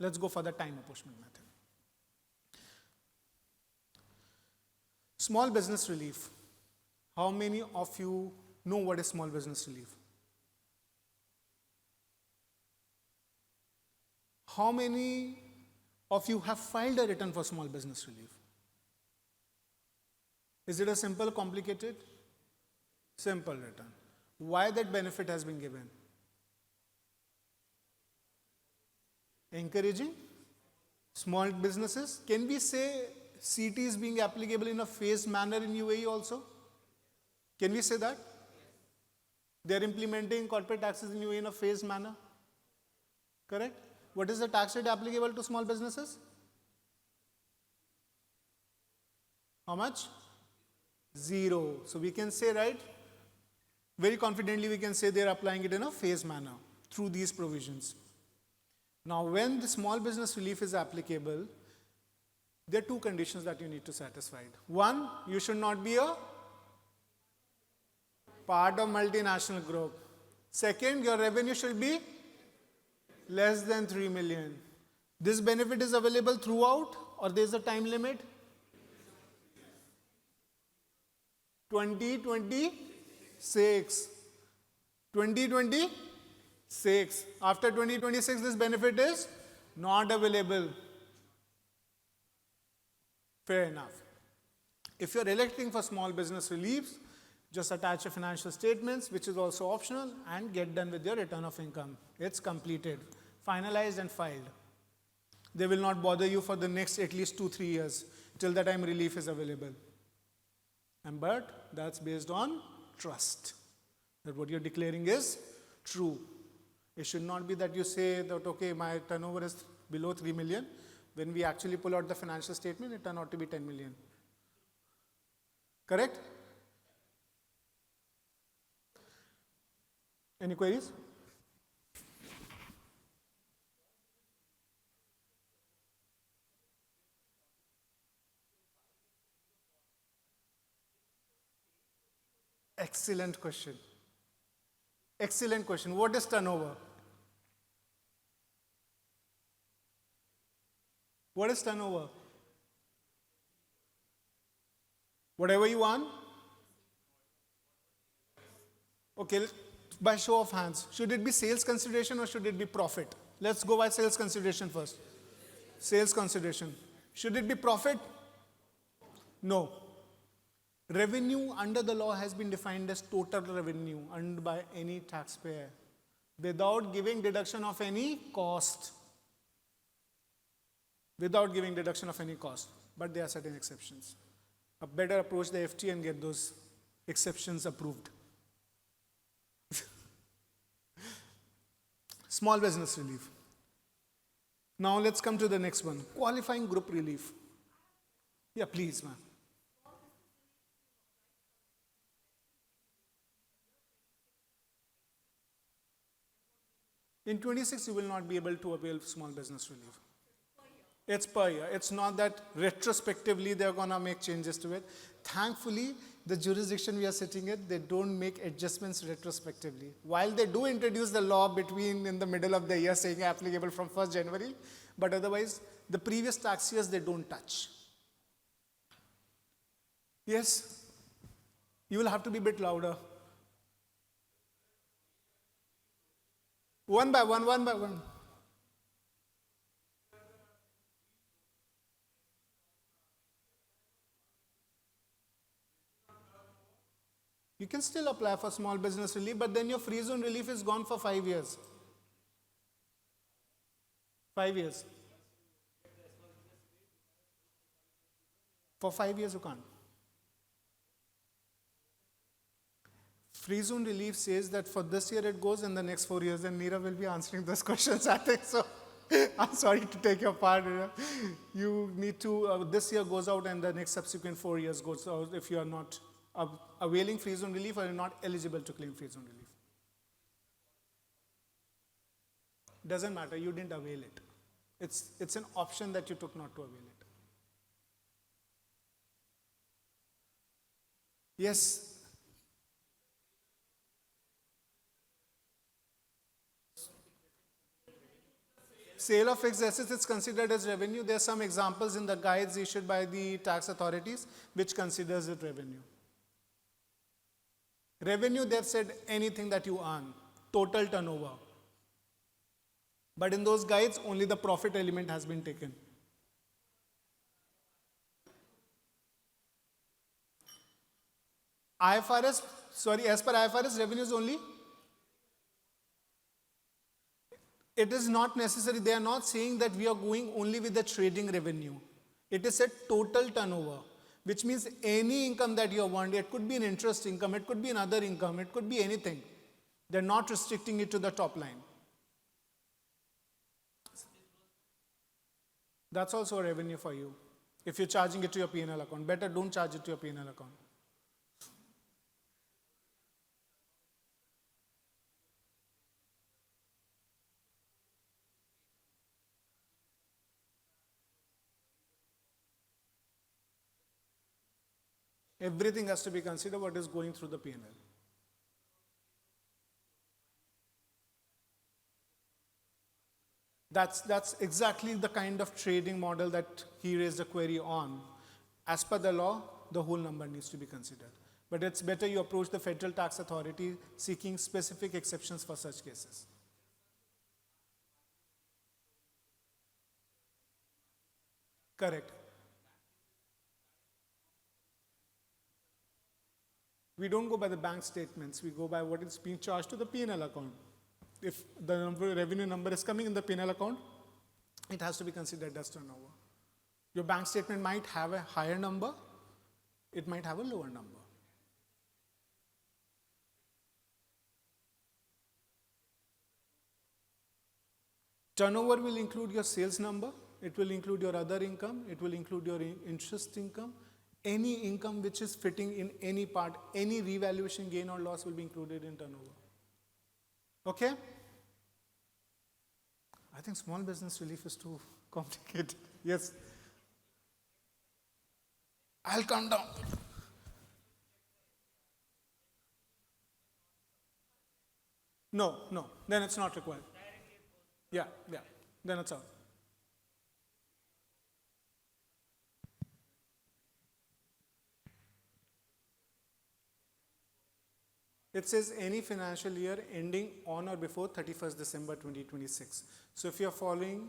Let's go for the time apportionment method. Small business relief. How many of you know what is small business relief? How many of you have filed a return for small business relief? Is it a simple, complicated? Simple return. Why that benefit has been given? Encouraging small businesses. Can we say CT is being applicable in a phased manner in UAE also? Can we say that? They are implementing corporate taxes in UAE in a phased manner. Correct? What is the tax rate applicable to small businesses? How much? 0. So we can say, right? Very confidently we can say they are applying it in a phased manner through these provisions. Now when the small business relief is applicable, there are two conditions that you need to satisfy. One, you should not be a part of multinational group. Second, your revenue should be less than 3 million. This benefit is available throughout or there is a time limit? 2026. 2026. After 2026, this benefit is not available. Fair enough. If you're electing for small business reliefs, just attach your financial statements, which is also optional, and get done with your return of income. It's completed, finalized and filed. They will not bother you for the next at least 2-3 years till the time relief is available. But that's based on trust, that what you're declaring is true. It should not be that you say that, okay, my turnover is below 3 million. When we actually pull out the financial statement, it turned out to be 10 million. Correct? Any queries? Excellent question. Excellent question. What is turnover? What is turnover? Whatever you earn? Okay, by show of hands, should it be sales consideration or should it be profit? Let's go by sales consideration first. Sales consideration. Should it be profit? No. Revenue under the law has been defined as total revenue earned by any taxpayer without giving deduction of any cost. Without giving deduction of any cost. But there are certain exceptions. A better approach the FT and get those exceptions approved. Small business relief. Now let's come to the next one. Qualifying group relief. Yeah, please, ma'am. In 26, you will not be able to avail small business relief. It's per year. It's not that retrospectively they're going to make changes to it. Thankfully, the jurisdiction we are sitting at, they don't make adjustments retrospectively. While they do introduce the law in the middle of the year saying applicable from 1st January, but otherwise, the previous tax years they don't touch. Yes, you will have to be a bit louder. One by one, one by one. You can still apply for small business relief, but then your free zone relief is gone for 5 years. 5 years. For 5 years you can't. Free zone relief says that for this year it goes and the next 4 years, and Meera will be answering those questions, I think so. I'm sorry to take your part. You need to, this year goes out and the next subsequent 4 years goes out if you are not availing free zone relief or you're not eligible to claim free zone relief. Doesn't matter, you didn't avail it. It's an option that you took not to avail it. Yes. Sale of fixed assets is considered as revenue. There are some examples in the guides issued by the tax authorities which considers it revenue. Revenue, they've said anything that you earn, total turnover. But in those guides, only the profit element has been taken. As per IFRS, revenue is only. It is not necessary. They are not saying that we are going only with the trading revenue. It is said total turnover, which means any income that you want. It could be an interest income, it could be another income, it could be anything. They're not restricting it to the top line. That's also a revenue for you. If you're charging it to your P&L account, better don't charge it to your P&L account. Everything has to be considered what is going through the P&L. That's exactly the kind of trading model that he raised a query on. As per the law, the whole number needs to be considered. But it's better you approach the Federal Tax Authority seeking specific exceptions for such cases. Correct. We don't go by the bank statements, we go by what is being charged to the P&L account. If the revenue number is coming in the P&L account, it has to be considered as turnover. Your bank statement might have a higher number, it might have a lower number. Turnover will include your sales number, it will include your other income, it will include your interest income. Any income which is fitting in any part, any revaluation gain or loss will be included in turnover. Okay? I think small business relief is too complicated. Yes. I'll come down. No, then it's not required. Yeah, then it's out. It says any financial year ending on or before 31st December 2026. So if you're following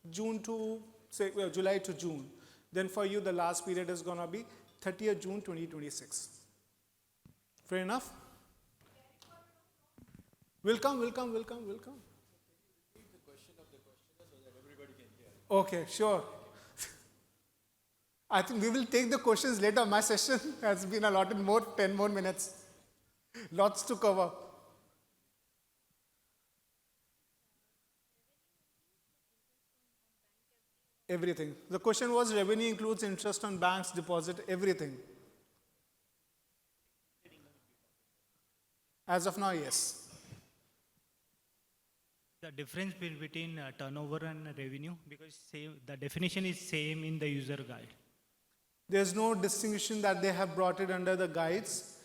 July to June, then for you the last period is going to be 30th June 2026. Fair enough? We'll come. Okay, sure. I think we will take the questions later. My session has been allotted 10 more minutes. Lots to cover. Everything. The question was revenue includes interest on banks, deposit, everything. As of now, yes. The difference between turnover and revenue, because the definition is same in the user guide. There's no distinction that they have brought it under the guides,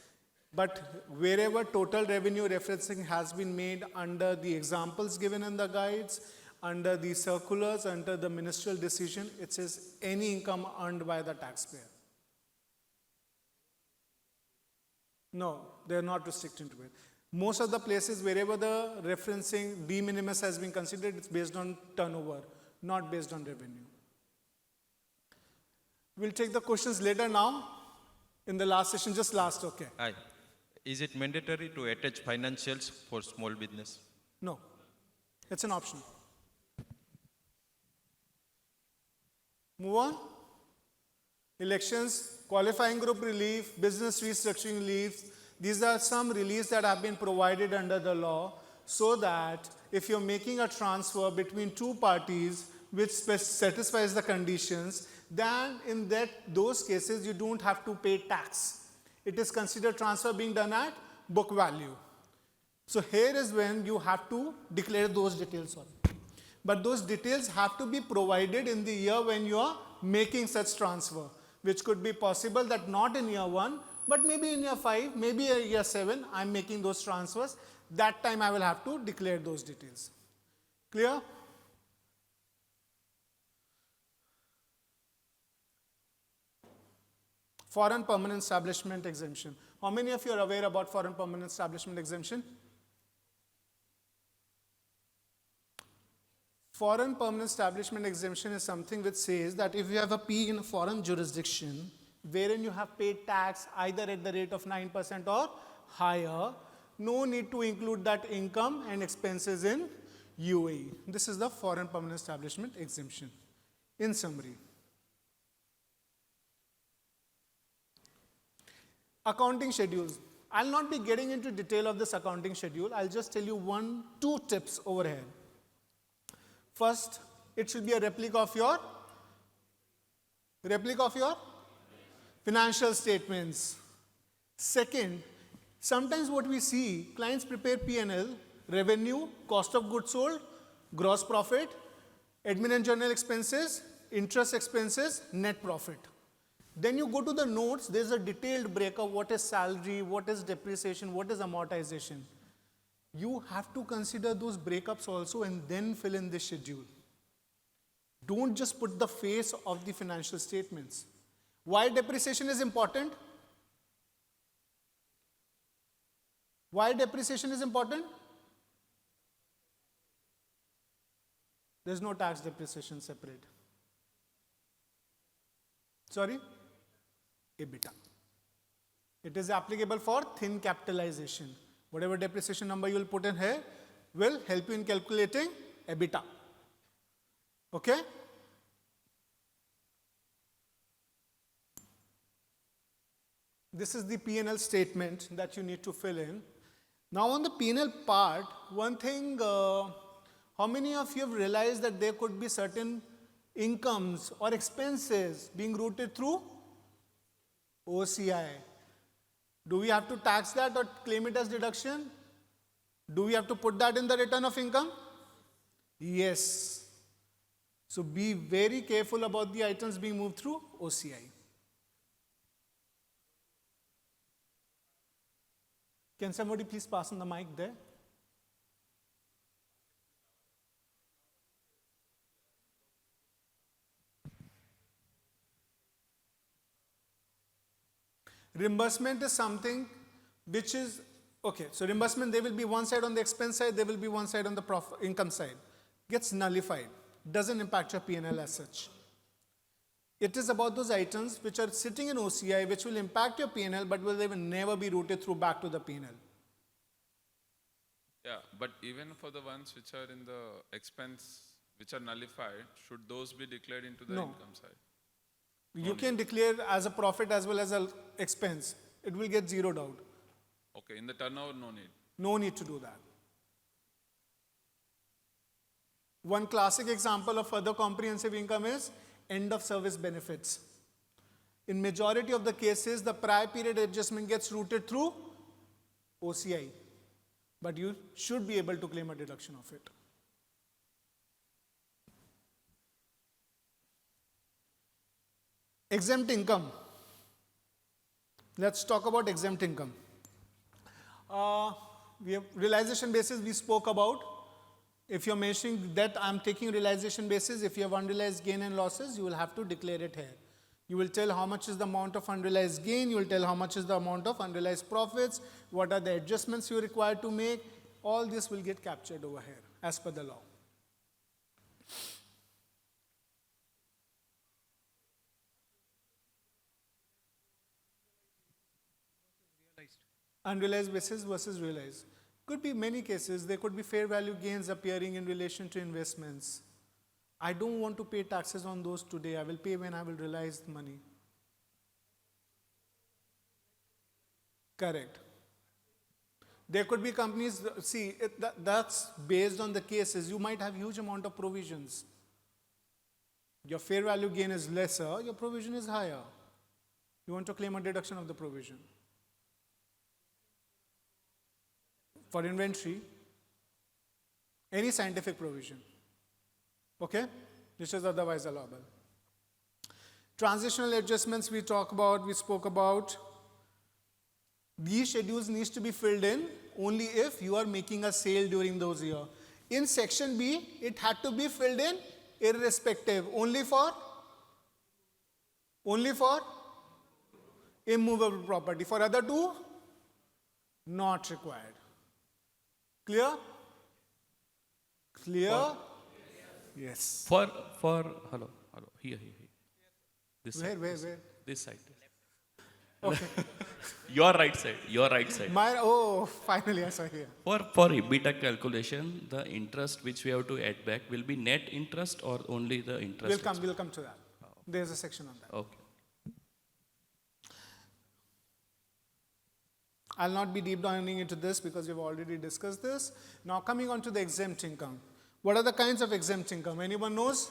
but wherever total revenue referencing has been made under the examples given in the guides, under the circulars, under the ministerial decision, it says any income earned by the taxpayer. No, they're not restricted to it. Most of the places wherever the referencing de minimis has been considered, it's based on turnover, not based on revenue. We'll take the questions later now. In the last session, just last, okay. Hi. Is it mandatory to attach financials for small business? No, it's an option. Move on. Elections, qualifying group relief, business restructuring reliefs. These are some reliefs that have been provided under the law so that if you're making a transfer between two parties which satisfies the conditions, then in those cases you don't have to pay tax. It is considered transfer being done at book value. So here is when you have to declare those details. But those details have to be provided in the year when you are making such transfer, which could be possible that not in year 1, but maybe in year 5, maybe in year 7, I'm making those transfers. That time I will have to declare those details. Clear? Foreign permanent establishment exemption. How many of you are aware about foreign permanent establishment exemption? Foreign permanent establishment exemption is something which says that if you have a P in a foreign jurisdiction, wherein you have paid tax either at the rate of 9% or higher, no need to include that income and expenses in UAE. This is the foreign permanent establishment exemption. In summary, Accounting schedules. I'll not be getting into detail of this accounting schedule. I'll just tell you two tips over here. First, it should be a replica of your financial statements. Second, sometimes what we see, clients prepare P&L, revenue, cost of goods sold, gross profit, admin and general expenses, interest expenses, net profit. Then you go to the notes, there's a detailed breakup, what is salary, what is depreciation, what is amortization. You have to consider those breakups also and then fill in the schedule. Don't just put the face of the financial statements. Why depreciation is important? Why depreciation is important? There's no tax depreciation separate. Sorry? EBITDA. It is applicable for thin capitalization. Whatever depreciation number you will put in here will help you in calculating EBITDA. Okay? This is the P&L statement that you need to fill in. Now on the P&L part, one thing, how many of you have realized that there could be certain incomes or expenses being routed through OCI? Do we have to tax that or claim it as deduction? Do we have to put that in the return of income? Yes. So be very careful about the items being moved through OCI. Can somebody please pass on the mic there? Reimbursement is something which is, okay, so reimbursement, there will be one side on the expense side, there will be one side on the income side. Gets nullified, doesn't impact your P&L as such. It is about those items which are sitting in OCI, which will impact your P&L, but will never be routed through back to the P&L. Yeah, but even for the ones which are in the expense, which are nullified, should those be declared into the income side? You can declare as a profit as well as an expense. It will get zeroed out. Okay, in the turnover, no need. No need to do that. One classic example of other comprehensive income is end of service benefits. In majority of the cases, the prior period adjustment gets routed through OCI. But you should be able to claim a deduction of it. Exempt income. Let's talk about exempt income. We have realization basis we spoke about. If you're mentioning that I'm taking realization basis, if you have unrealized gain and losses, you will have to declare it here. You will tell how much is the amount of unrealized gain, you will tell how much is the amount of unrealized profits, what are the adjustments you are required to make. All this will get captured over here as per the law. Unrealized basis versus realized. Could be many cases. There could be fair value gains appearing in relation to investments. I don't want to pay taxes on those today. I will pay when I will realize the money. Correct. There could be companies, see, that's based on the cases. You might have huge amount of provisions. Your fair value gain is lesser, your provision is higher. You want to claim a deduction of the provision. For inventory, any scientific provision, okay, which is otherwise allowable. Transitional adjustments we spoke about. These schedules needs to be filled in only if you are making a sale during those years. In section B, it had to be filled in irrespective, only for immovable property. For other two, not required. Clear? Clear? Yes. For hello, here. This Where? This side. Okay. Your right side. Finally I saw here. For EBITDA calculation, the interest which we have to add back will be net interest or only the interest? We'll come to that. There's a section on that. Okay. I'll not be deep diving into this because we've already discussed this. Now coming on to the exempt income. What are the kinds of exempt income? Anyone knows?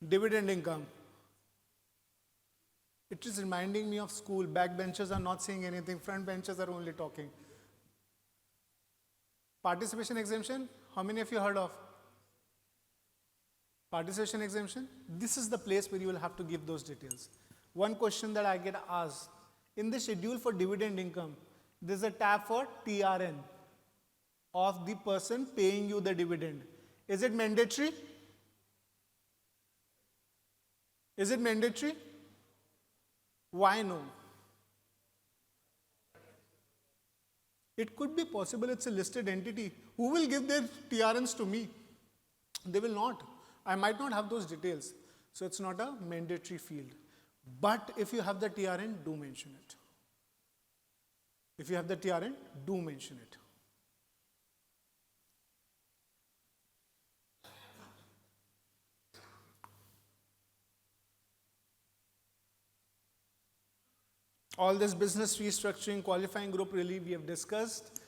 Dividend income. It is reminding me of school. Back benchers are not saying anything. Front benchers are only talking. Participation exemption. How many of you heard of? Participation exemption. This is the place where you will have to give those details. One question that I get asked. In the schedule for dividend income, there is a tab for TRN of the person paying you the dividend. Is it mandatory? Is it mandatory? Why no? It could be possible it's a listed entity. Who will give their TRNs to me? They will not. I might not have those details. So it's not a mandatory field. But if you have the TRN, do mention it. If you have the TRN, do mention it. All this business restructuring, qualifying group relief we have discussed.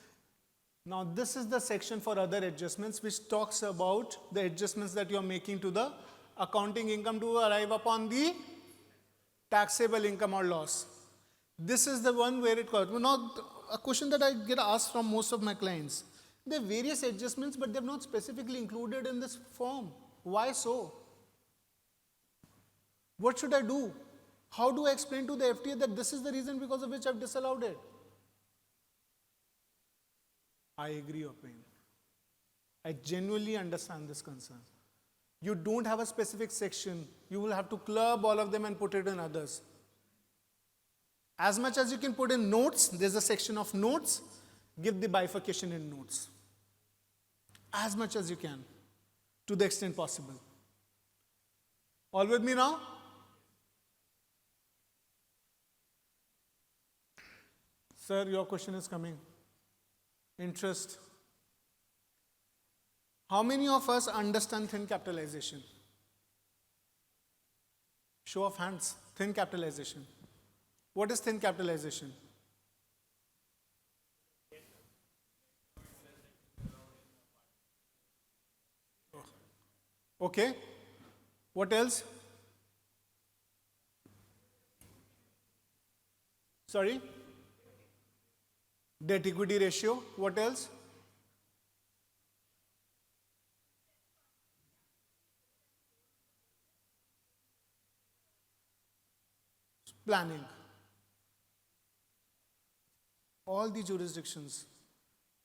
Now this is the section for other adjustments which talks about the adjustments that you are making to the accounting income to arrive upon the taxable income or loss. This is the one where it comes. Now a question that I get asked from most of my clients. There are various adjustments but they are not specifically included in this form. Why so? What should I do? How do I explain to the FTA that this is the reason because of which I've disallowed it? I agree your pain. I genuinely understand this concern. You don't have a specific section. You will have to club all of them and put it in others. As much as you can put in notes, there's a section of notes, give the bifurcation in notes. As much as you can, to the extent possible. All with me now? Sir, your question is coming. Interest. How many of us understand thin capitalization? Show of hands. Thin capitalization. What is thin capitalization? Okay. What else? Sorry? Debt equity ratio. What else? Planning. All the jurisdictions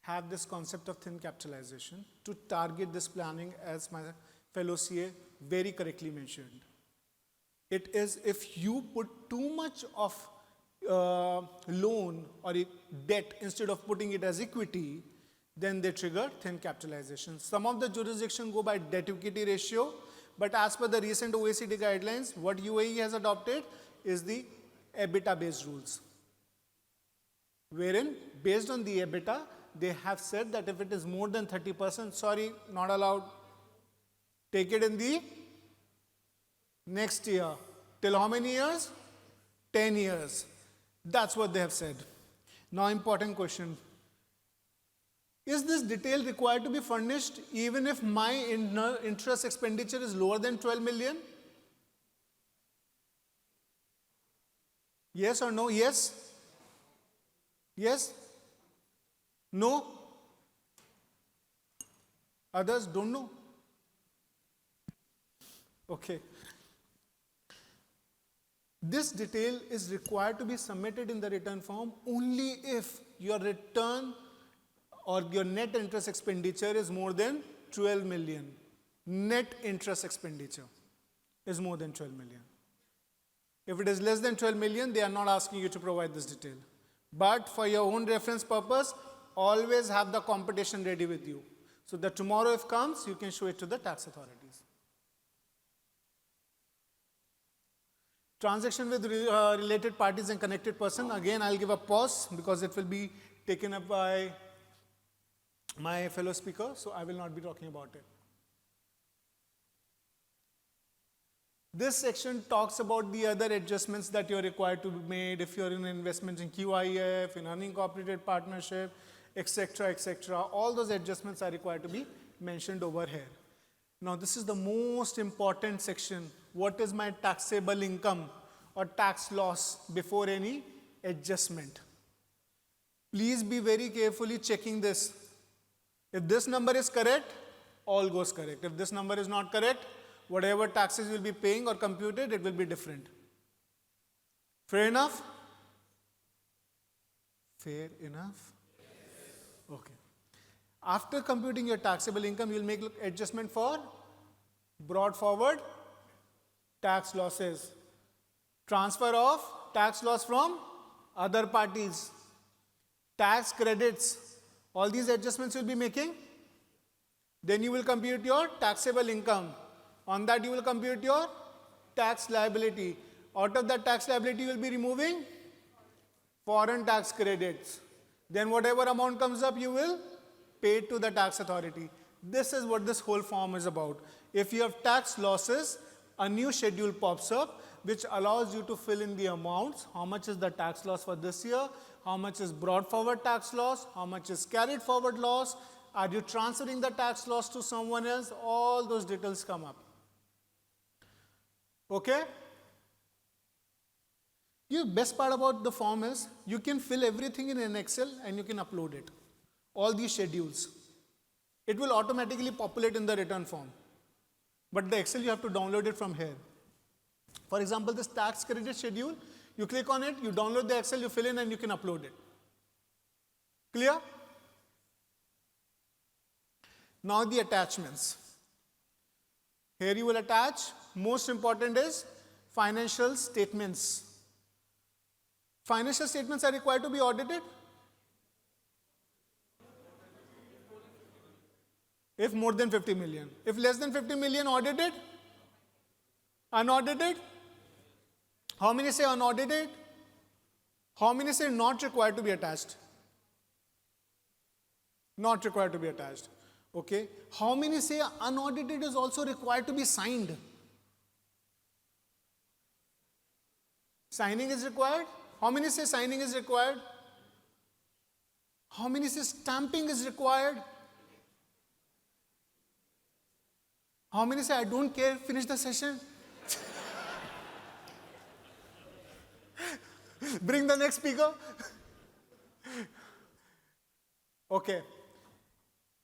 have this concept of thin capitalization to target this planning, as my fellow CA very correctly mentioned. It is if you put too much of loan or debt instead of putting it as equity, then they trigger thin capitalization. Some of the jurisdictions go by debt equity ratio, but as per the recent OECD guidelines, what UAE has adopted is the EBITDA based rules. Wherein, based on the EBITDA, they have said that if it is more than 30%, sorry, not allowed. Take it in the next year. Till how many years? 10 years. That's what they have said. Now, important question. Is this detail required to be furnished even if my interest expenditure is lower than 12 million? Yes or no? Yes? Yes? No? Others don't know? Okay. This detail is required to be submitted in the return form only if your return or your net interest expenditure is more than 12 million. Net interest expenditure is more than 12 million. If it is less than 12 million, they are not asking you to provide this detail. But for your own reference purpose, always have the computation ready with you. So that tomorrow if comes, you can show it to the tax authorities. Transaction with related parties and connected person. Again, I'll give a pause because it will be taken up by my fellow speaker, so I will not be talking about it. This section talks about the other adjustments that you're required to be made if you're in investment in QIF, in unincorporated partnership, etc., etc. All those adjustments are required to be mentioned over here. Now, this is the most important section. What is my taxable income or tax loss before any adjustment? Please be very carefully checking this. If this number is correct, all goes correct. If this number is not correct, whatever taxes you will be paying or computed, it will be different. Fair enough? Fair enough? Okay. After computing your taxable income, you will make adjustment for brought forward tax losses, transfer of tax loss from other parties, tax credits. All these adjustments you will be making. Then you will compute your taxable income. On that you will compute your tax liability. Out of that tax liability you will be removing foreign tax credits. Then whatever amount comes up you will pay it to the tax authority. This is what this whole form is about. If you have tax losses, a new schedule pops up which allows you to fill in the amounts. How much is the tax loss for this year? How much is brought forward tax loss? How much is carried forward loss? Are you transferring the tax loss to someone else? All those details come up. Okay? The best part about the form is you can fill everything in an Excel and you can upload it. All these schedules. It will automatically populate in the return form. But the Excel you have to download it from here. For example, this tax credit schedule, you click on it, you download the Excel, you fill in and you can upload it. Clear? Now the attachments. Here you will attach, most important is financial statements. Financial statements are required to be audited. If more than 50 million. If less than 50 million, audited? Unaudited? How many say unaudited? How many say not required to be attached? Not required to be attached. Okay. How many say unaudited is also required to be signed? Signing is required? How many say signing is required? How many say stamping is required? How many say I don't care, finish the session? Bring the next speaker. Okay.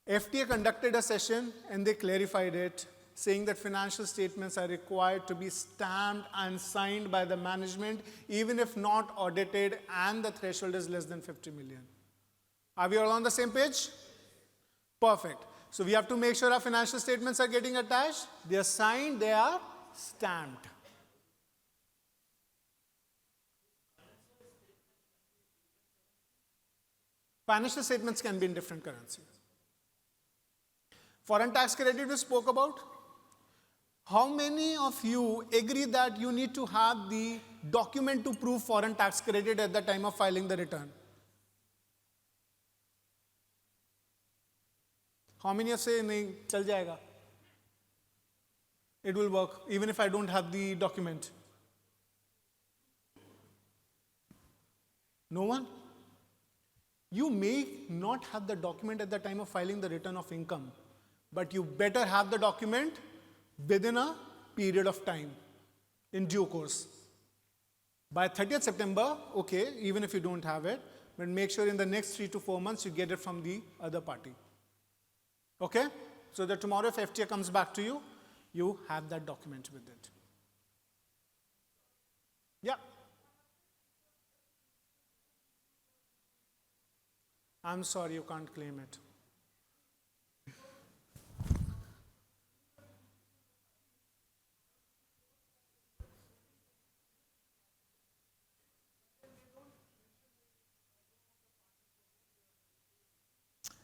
FTA conducted a session and they clarified it, saying that financial statements are required to be stamped and signed by the management, even if not audited and the threshold is less than 50 million. Are we all on the same page? Perfect. So we have to make sure our financial statements are getting attached. They are signed, they are stamped. Financial statements can be in different currencies. Foreign tax credit we spoke about. How many of you agree that you need to have the document to prove foreign tax credit at the time of filing the return? How many of say, nahi, chal jayega? It will work, even if I don't have the document. No one? You may not have the document at the time of filing the return of income, but you better have the document within a period of time, in due course. By 30th September, okay, even if you don't have it, but make sure in the next 3 to 4 months you get it from the other party. Okay? So that tomorrow if FTA comes back to you, you have that document with it. Yeah. I'm sorry, you can't claim it.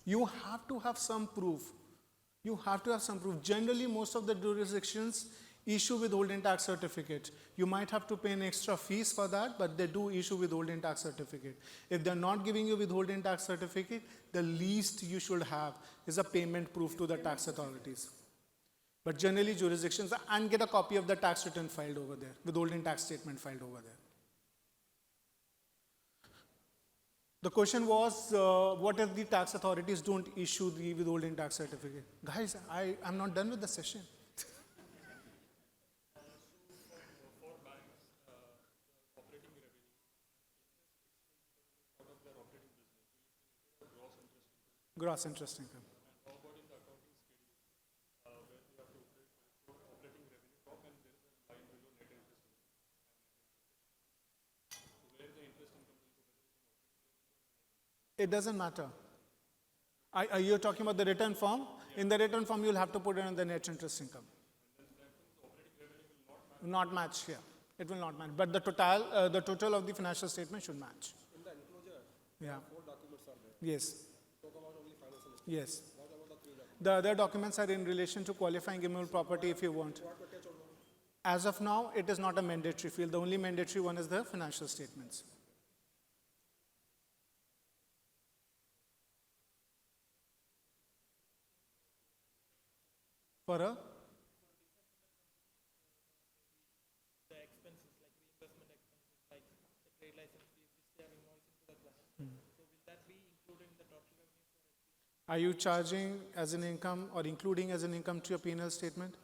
You have to have some proof. You have to have some proof. Generally, most of the jurisdictions issue withholding tax certificate. You might have to pay an extra fees for that, but they do issue withholding tax certificate. If they're not giving you withholding tax certificate, the least you should have is a payment proof to the tax authorities. But generally jurisdictions, and get a copy of the tax return filed over there, withholding tax statement filed over there. The question was, what if the tax authorities don't issue the withholding tax certificate? Guys, I'm not done with the session. Gross interest income. It doesn't matter. You're talking about the return form? In the return form, you'll have to put it in the net interest income. Not match here. It will not match. But the total of the financial statement should match. In the enclosure, yeah. 4 documents are there. Yes. Talk about only financial statement. Yes. What about the 3 documents? The other documents are in relation to qualifying immovable property if you want. As of now, it is not a mandatory field. The only mandatory one is the financial statements. For a? The expenses, like reimbursement expenses, like the trade license fees, which they are invoicing to the client. So will that be included in the total revenue for FTA? Are you charging as an income or including as an income to your P&L statement?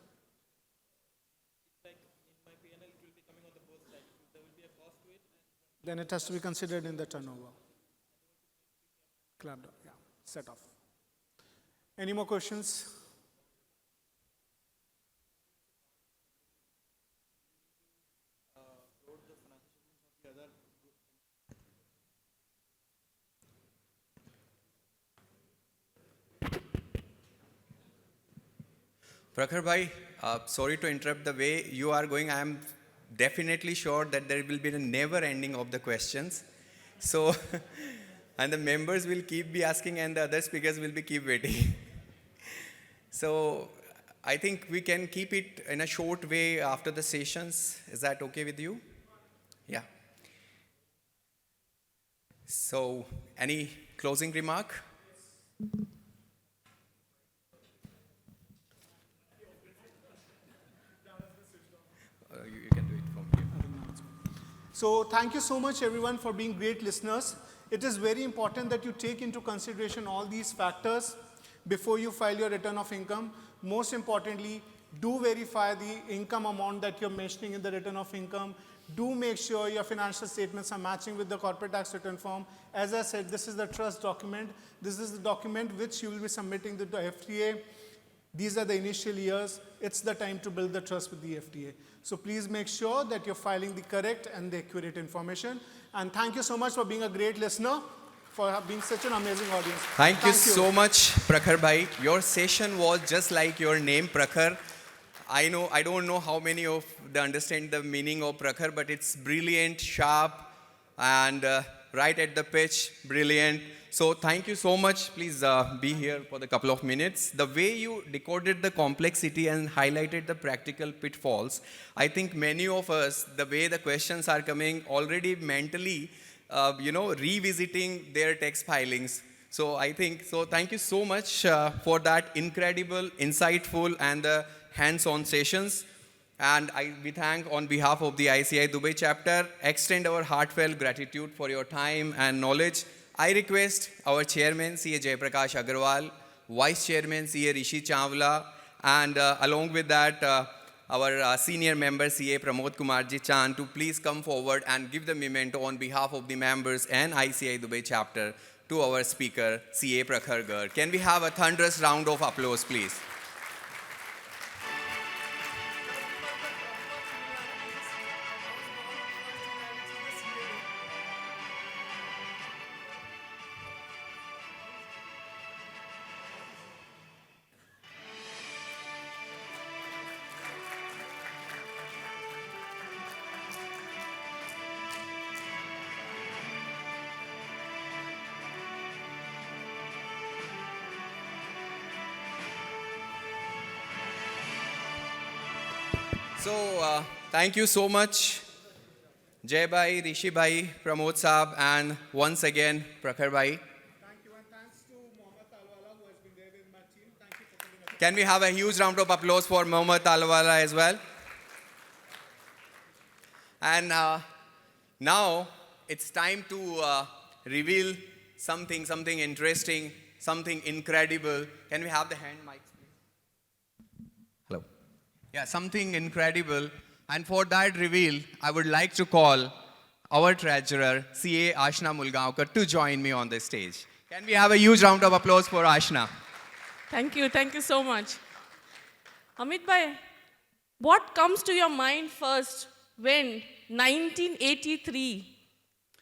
It's like in my P&L, it will be coming on the both sides. There will be a cost to it. Then it has to be considered in the turnover. Clapped up, yeah. Set off. Any more questions? Prakhar bhai, sorry to interrupt. The way you are going, I am definitely sure that there will be a never ending of the questions. So, and the members will keep be asking and the other speakers will be keep waiting. So, I think we can keep it in a short way after the sessions. Is that okay with you? Yeah. So, any closing remark? You can do it from here. So thank you so much everyone for being great listeners. It is very important that you take into consideration all these factors before you file your return of income. Most importantly, do verify the income amount that you're mentioning in the return of income. Do make sure your financial statements are matching with the corporate tax return form. As I said, this is the trust document. This is the document which you will be submitting to the FTA. These are the initial years. It's the time to build the trust with the FTA. So please make sure that you're filing the correct and the accurate information. And thank you so much for being a great listener, for being such an amazing audience. Thank you so much, Prakhar bhai. Your session was just like your name, Prakhar. I don't know how many of them understand the meaning of Prakhar, but it's brilliant, sharp, and right at the pitch, brilliant. So thank you so much. Please be here for the couple of minutes. The way you decoded the complexity and highlighted the practical pitfalls, I think many of us, the way the questions are coming, already mentally, revisiting their tax filings. So thank you so much for that incredible, insightful, and hands-on sessions. And we thank on behalf of the ICI Dubai chapter, extend our heartfelt gratitude for your time and knowledge. I request our chairman, CA Jayaprakash Agarwal, vice chairman, CA Rishi Chawla, and along with that, our senior member, CA Pramod Kumarji Chand, to please come forward and give the memento on behalf of the members and ICI Dubai chapter to our speaker, CA Prakhar Garg. Can we have a thunderous round of applause, please? So, thank you so much, Jai Bhai, Rishi Bhai, Pramod Saab, and once again, Prakhar Bhai. Thank you, and thanks to Mohammed Talwala, who has been there with my team. Thank you for coming. Can we have a huge round of applause for Mohammad Talwala as well? And now it's time to reveal something interesting, something incredible. Can we have the hand mics, please? Hello. Yeah, something incredible. And for that reveal, I would like to call our treasurer, CA Ashna Mulgaonkar, to join me on the stage. Can we have a huge round of applause for Ashna? Thank you so much. Amit bhai, what comes to your mind first when 1983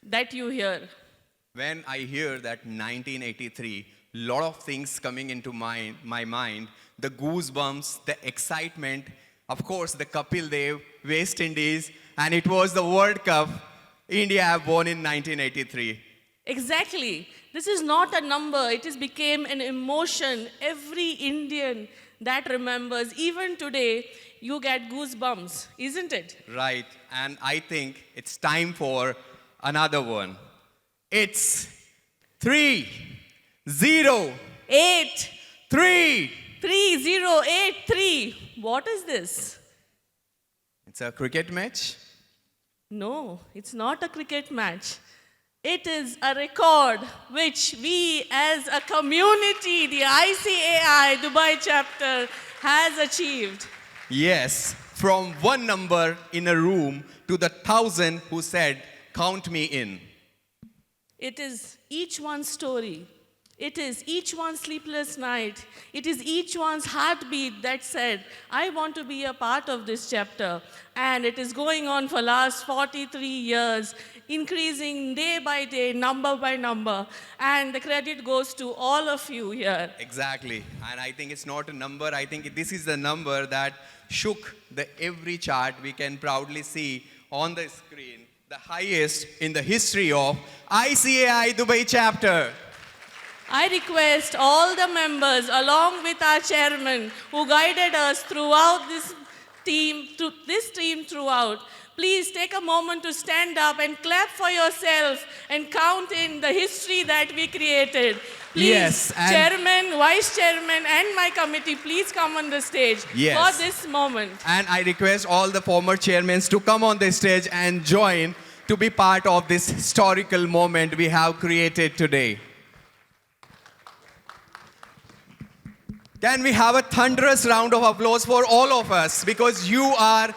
that you hear? When I hear that 1983, lot of things coming into my mind, the goosebumps, the excitement, of course the Kapil Dev, West Indies, and it was the World Cup India have won in 1983. Exactly. This is not a number. It has become an emotion. Every Indian that remembers, even today, you get goosebumps, isn't it? Right, and I think it's time for another one. It's 3, 0, 8, 3. 3083. What is this? It's a cricket match. No, it's not a cricket match. It is a record which we as a community, the ICAI Dubai chapter, has achieved. Yes, from one number in a room to the 1,000 who said, "Count me in." It is each one's story. It is each one's sleepless night. It is each one's heartbeat that said, I want to be a part of this chapter. And it is going on for last 43 years, increasing day by day, number by number. And the credit goes to all of you here. Exactly, and I think it's not a number. I think this is the number that shook the every chart. We can proudly see on the screen the highest in the history of ICAI Dubai chapter. I request all the members, along with our chairman, who guided us throughout this team throughout, please take a moment to stand up and clap for yourself and count in the history that we created. Please, Yes, and- chairman, vice chairman, and my committee, please come on the stage Yes. for this moment. And I request all the former chairmen to come on the stage and join to be part of this historical moment we have created today. Can we have a thunderous round of applause for all of us, because you are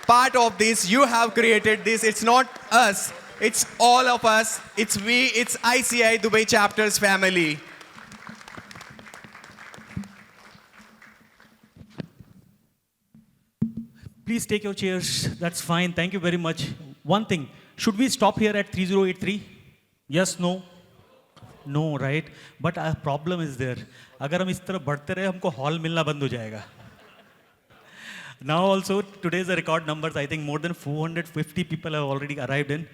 part of this, you have created this. It's not us, it's all of us, it's we, it's ICI Dubai chapter's family. Please take your chairs. That's fine. Thank you very much. One thing, should we stop here at 3083? Yes, no? No, right? But a problem is there. अगर हम इस तरह बढ़ते रहे हमको hall मिलना बंद हो जाएगा. Now also, today's the record numbers. I think more than 450 people have already arrived in.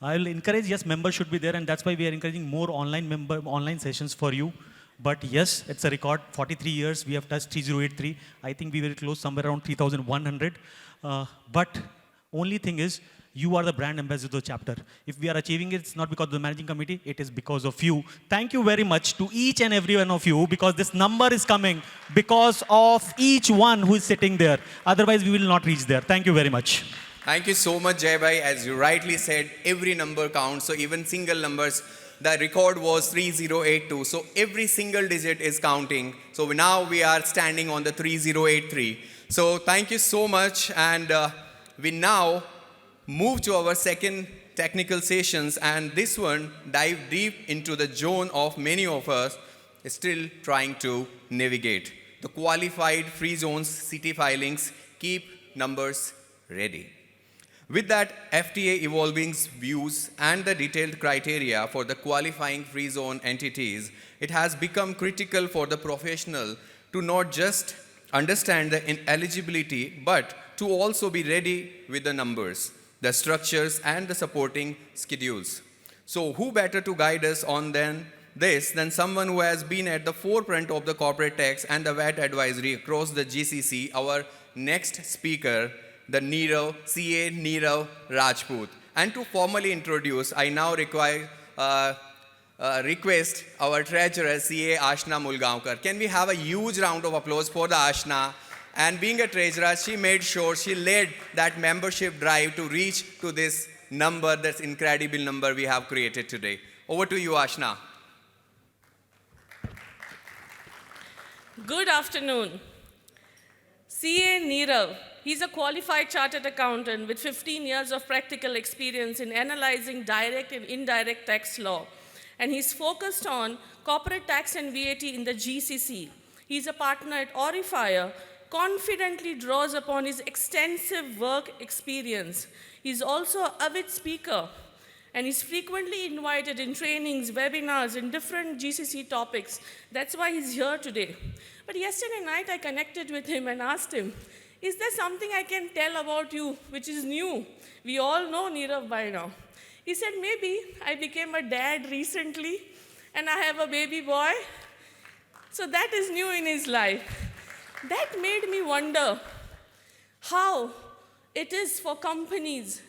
I'll encourage, yes, members should be there, and that's why we are encouraging more online sessions for you. But yes, it's a record, 43 years, we have touched 3083. I think we will close somewhere around 3,100. But only thing is, you are the brand ambassador of the chapter. If we are achieving it, it's not because of the managing committee, it is because of you. Thank you very much to each and every one of you, because this number is coming because of each one who is sitting there. Otherwise, we will not reach there. Thank you very much. Thank you so much, Jai Bhai. As you rightly said, every number counts. So even single numbers, the record was 3082. So every single digit is counting. So now we are standing on the 3083. So thank you so much. And we now move to our second technical sessions. And this one dive deep into the zone of many of us still trying to navigate. The qualified free zones city filings keep numbers ready. With that FTA evolving views and the detailed criteria for the qualifying free zone entities, it has become critical for the professional to not just understand the eligibility, but to also be ready with the numbers, the structures, and the supporting schedules. So who better to guide us on than someone who has been at the forefront of the corporate tax and the VAT advisory across the GCC, our next speaker, the Neerav Rajput. And to formally introduce, I now require request our treasurer, CA Ashna Mulgaonkar. Can we have a huge round of applause for the Ashna? And being a treasurer, she made sure she led that membership drive to reach to this number, this incredible number we have created today. Over to you, Ashna. Good afternoon. CA Nirav, he's a qualified chartered accountant with 15 years of practical experience in analyzing direct and indirect tax law. And he's focused on corporate tax and VAT in the GCC. He's a partner at Orifier, confidently draws upon his extensive work experience. He's also an avid speaker, and he's frequently invited in trainings, webinars, in different GCC topics. That's why he's here today. But yesterday night, I connected with him and asked him, is there something I can tell about you which is new? We all know Nirav by now. He said, maybe I became a dad recently, and I have a baby boy. So that is new in his life. That made me wonder how it is for companies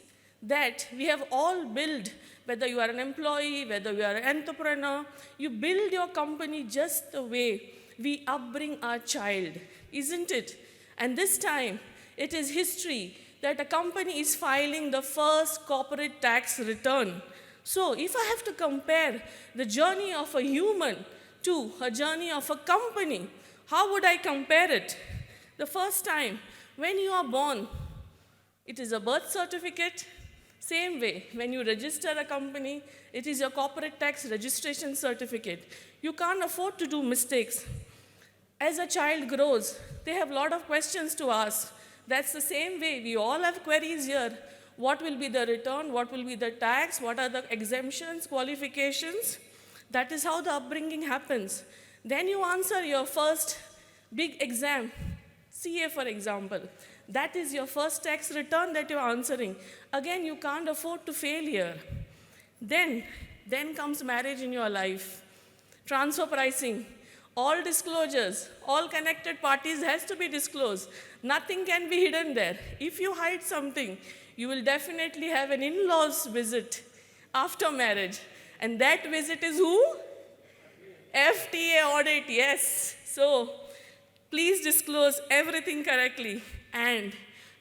that we have all built, whether you are an employee, whether you are an entrepreneur, you build your company just the way we upbring our child, isn't it? And this time, it is history that a company is filing the first corporate tax return. So if I have to compare the journey of a human to a journey of a company, how would I compare it? The first time, when you are born, it is a birth certificate. Same way, when you register a company, it is your corporate tax registration certificate. You can't afford to do mistakes. As a child grows, they have a lot of questions to ask. That's the same way. We all have queries here. What will be the return? What will be the tax? What are the exemptions, qualifications? That is how the upbringing happens. Then you answer your first big exam, CA for example. That is your first tax return that you're answering. Again, you can't afford to fail here. Then comes marriage in your life. Transfer pricing, all disclosures, all connected parties has to be disclosed. Nothing can be hidden there. If you hide something, you will definitely have an in-laws visit after marriage. And that visit is who? FTA audit, yes. So please disclose everything correctly. And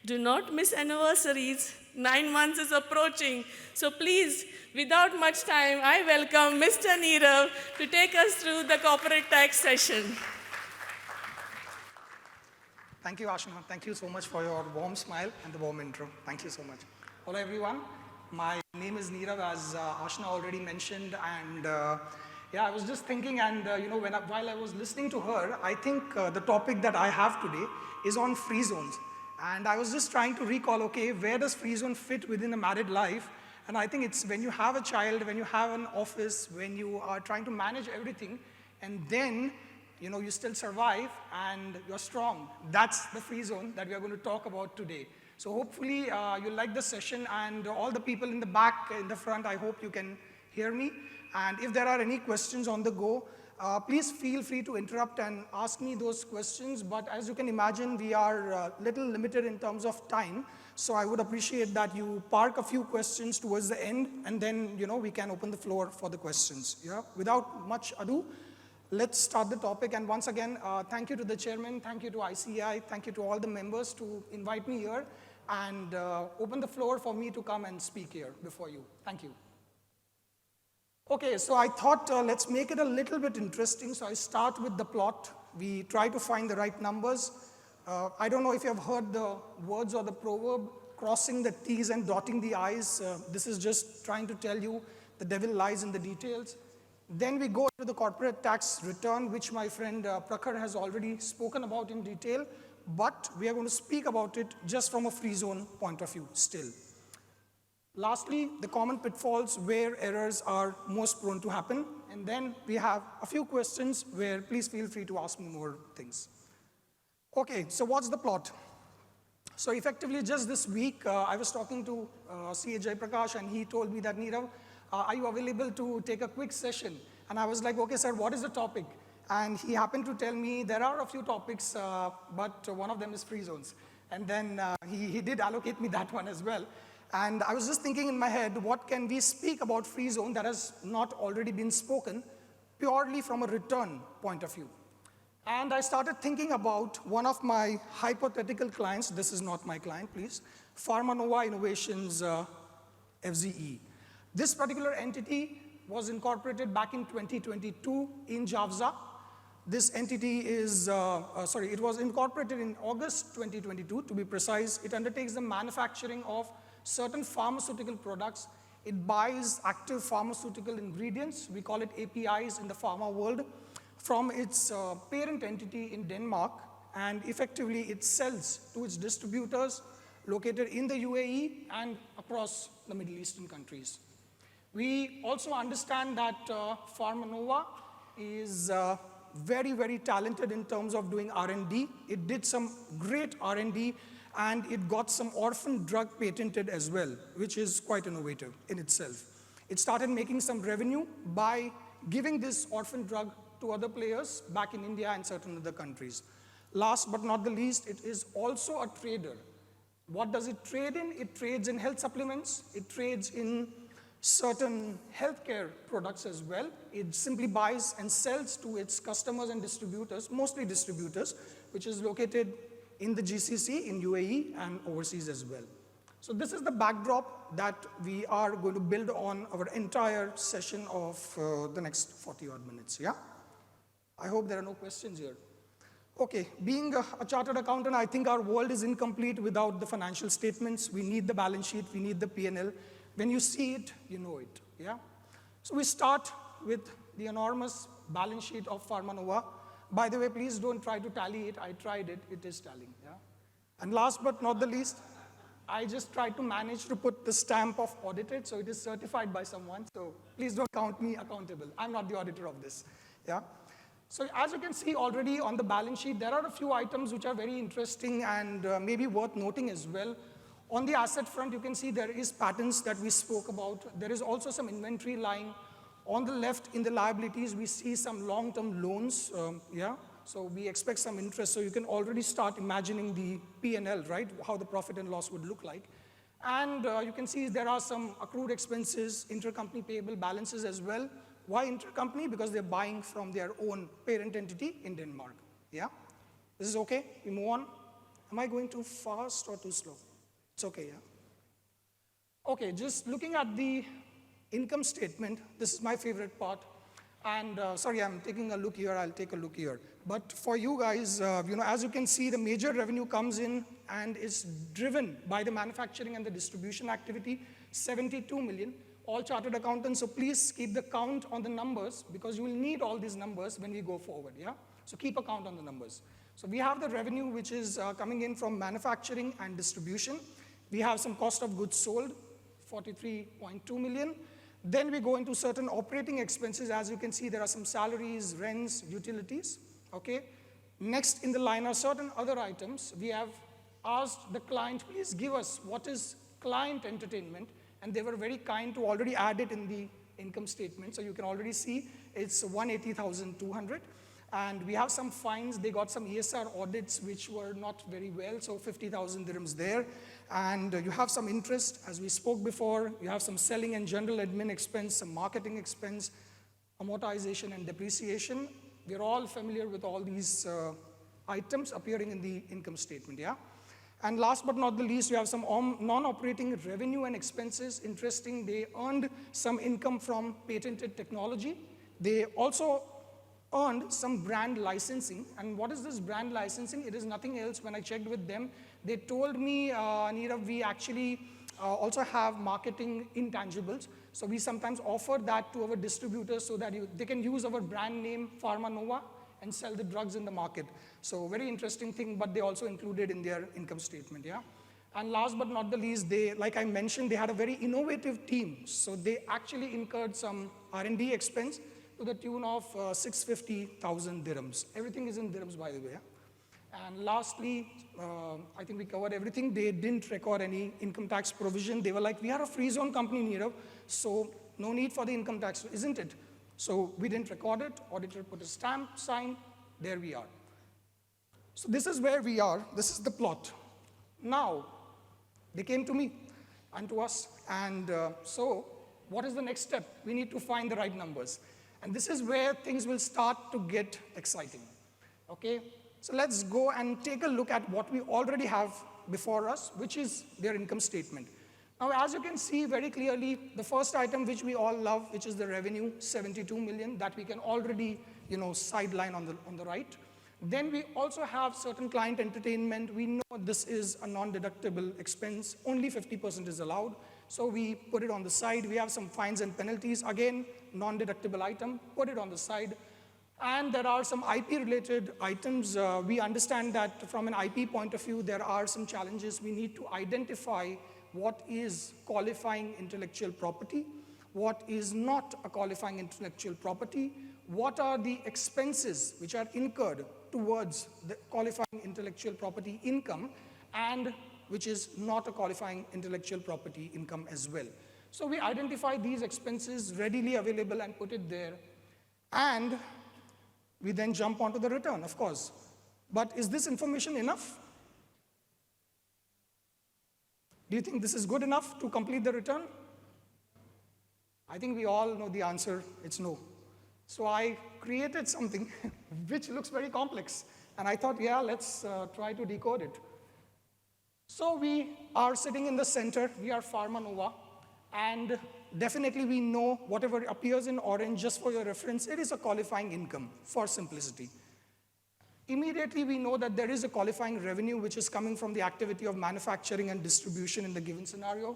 do not miss anniversaries. 9 months is approaching. So please, without much time, I welcome Mr. Nirav to take us through the corporate tax session. Thank you, Ashna. Thank you so much for your warm smile and the warm intro. Thank you so much. Hello, everyone. My name is Nirav, as Ashna already mentioned. And yeah, I was just thinking, and while I was listening to her, I think the topic that I have today is on free zones. And I was just trying to recall, okay, where does free zone fit within a married life? And I think it's when you have a child, when you have an office, when you are trying to manage everything, and then you still survive and you're strong. That's the free zone that we are going to talk about today. So hopefully you'll like the session, and all the people in the back, in the front, I hope you can hear me. And if there are any questions on the go, please feel free to interrupt and ask me those questions. But as you can imagine, we are a little limited in terms of time. So I would appreciate that you park a few questions towards the end, and then we can open the floor for the questions. Yeah? Without much ado, let's start the topic. And once again, thank you to the chairman, thank you to ICI, thank you to all the members to invite me here and open the floor for me to come and speak here before you. Thank you. Okay, so I thought let's make it a little bit interesting. So I start with the plot. We try to find the right numbers. I don't know if you have heard the words or the proverb, crossing the T's and dotting the I's. This is just trying to tell you the devil lies in the details. Then we go to the corporate tax return, which my friend Prakhar has already spoken about in detail. But we are going to speak about it just from a free zone point of view still. Lastly, the common pitfalls where errors are most prone to happen. And then we have a few questions where please feel free to ask me more things. Okay, so what's the plot? So effectively, just this week, I was talking to CA Jaiprakash, and he told me that, Nirav, are you available to take a quick session? And I was like, okay, sir, what is the topic? And he happened to tell me there are a few topics, but one of them is free zones. And then he did allocate me that one as well. And I was just thinking in my head, what can we speak about free zone that has not already been spoken purely from a return point of view? And I started thinking about one of my hypothetical clients. This is not my client, please. Pharmanova Innovations FZE. This particular entity was incorporated back in 2022 in Javza. This entity is, it was incorporated in August 2022, to be precise. It undertakes the manufacturing of certain pharmaceutical products. It buys active pharmaceutical ingredients, we call it APIs in the pharma world, from its parent entity in Denmark, and effectively it sells to its distributors located in the UAE and across the Middle Eastern countries. We also understand that Pharmanova is very, very talented in terms of doing R&D. It did some great R&D, and it got some orphan drug patented as well, which is quite innovative in itself. It started making some revenue by giving this orphan drug to other players back in India and certain other countries. Last but not the least, it is also a trader. What does it trade in? It trades in health supplements. It trades in certain healthcare products as well. It simply buys and sells to its customers and distributors, mostly distributors, which is located in the GCC, in UAE, and overseas as well. So this is the backdrop that we are going to build on our entire session of the next 40-odd minutes, yeah? I hope there are no questions here. Okay, being a chartered accountant, I think our world is incomplete without the financial statements. We need the balance sheet, we need the P&L. When you see it, you know it, yeah? So we start with the enormous balance sheet of Pharmanova. By the way, please don't try to tally it. I tried it, it is tallying, yeah? And last but not the least, I just tried to manage to put the stamp of audited, so it is certified by someone, so please don't count me accountable. I'm not the auditor of this, yeah? So as you can see already on the balance sheet, there are a few items which are very interesting and maybe worth noting as well. On the asset front, you can see there is patents that we spoke about. There is also some inventory lying. On the left, in the liabilities, we see some long-term loans, yeah? So we expect some interest, so you can already start imagining the P&L, right? How the profit and loss would look like. And you can see there are some accrued expenses, intercompany payable balances as well. Why intercompany? Because they're buying from their own parent entity in Denmark, yeah? This is okay? We move on. Am I going too fast or too slow? It's okay, yeah? Okay, just looking at the income statement, this is my favorite part. And sorry, I'm taking a look here, I'll take a look here. But for you guys, as you can see, the major revenue comes in and is driven by the manufacturing and the distribution activity, 72 million. All chartered accountants, so please keep the count on the numbers because you will need all these numbers when we go forward, yeah? So keep a count on the numbers. So we have the revenue which is coming in from manufacturing and distribution. We have some cost of goods sold, 43.2 million. Then we go into certain operating expenses. As you can see, there are some salaries, rents, utilities, okay? Next in the line are certain other items. We have asked the client, please give us what is client entertainment, and they were very kind to already add it in the income statement. So you can already see it's 180,200. And we have some fines. They got some ESR audits which were not very well, so 50,000 dirhams there. And you have some interest, as we spoke before. You have some selling and general admin expense, some marketing expense, amortization and depreciation. We're all familiar with all these items appearing in the income statement, yeah? And last but not the least, you have some non-operating revenue and expenses. Interesting, they earned some income from patented technology. They also earned some brand licensing. And what is this brand licensing? It is nothing else. When I checked with them, they told me, Nirav, we actually also have marketing intangibles. So we sometimes offer that to our distributors so that they can use our brand name, Pharmanova, and sell the drugs in the market. So very interesting thing, but they also included in their income statement, yeah? And last but not the least, they, like I mentioned, they had a very innovative team. So they actually incurred some R&D expense to the tune of 650,000 dirhams. Everything is in dirhams, by the way, yeah? And lastly, I think we covered everything. They didn't record any income tax provision. They were like, we are a free zone company, Nirav, so no need for the income tax, isn't it? So we didn't record it. Auditor put a stamp, sign, there we are. So this is where we are. This is the plot. Now, they came to me. unto us. And so what is the next step? We need to find the right numbers. And this is where things will start to get exciting. Okay? So let's go and take a look at what we already have before us, which is their income statement. Now, as you can see very clearly, the first item which we all love, which is the revenue, 72 million, that we can already, sideline on the right. Then we also have certain client entertainment. We know this is a non-deductible expense. Only 50% is allowed. So we put it on the side. We have some fines and penalties. Again, non-deductible item, put it on the side. And there are some IP-related items. We understand that from an IP point of view, there are some challenges. We need to identify what is qualifying intellectual property, what is not a qualifying intellectual property, what are the expenses which are incurred towards the qualifying intellectual property income, and which is not a qualifying intellectual property income as well. So we identify these expenses readily available and put it there, and we then jump onto the return, of course. But is this information enough? Do you think this is good enough to complete the return? I think we all know the answer, it's no. So I created something which looks very complex. And I thought, yeah, let's try to decode it. So we are sitting in the center, we are Pharma Nova, and definitely we know whatever appears in orange, just for your reference, it is a qualifying income for simplicity. Immediately we know that there is a qualifying revenue which is coming from the activity of manufacturing and distribution in the given scenario.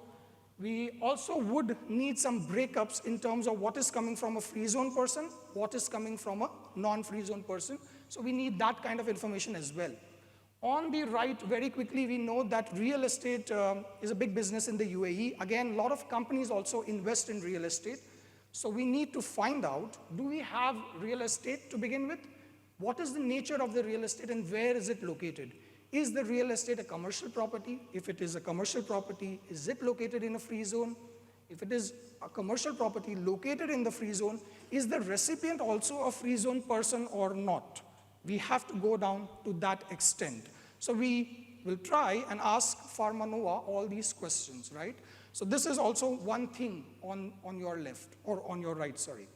We also would need some breakups in terms of what is coming from a free zone person, what is coming from a non-free zone person. So we need that kind of information as well. On the right, very quickly, we know that real estate is a big business in the UAE. Again, a lot of companies also invest in real estate. So we need to find out, do we have real estate to begin with? What is the nature of the real estate and where is it located? Is the real estate a commercial property? If it is a commercial property, is it located in a free zone? If it is a commercial property located in the free zone, is the recipient also a free zone person or not? We have to go down to that extent. So we will try and ask Pharma Nova all these questions, right? So this is also one thing on your left, or on your right, sorry.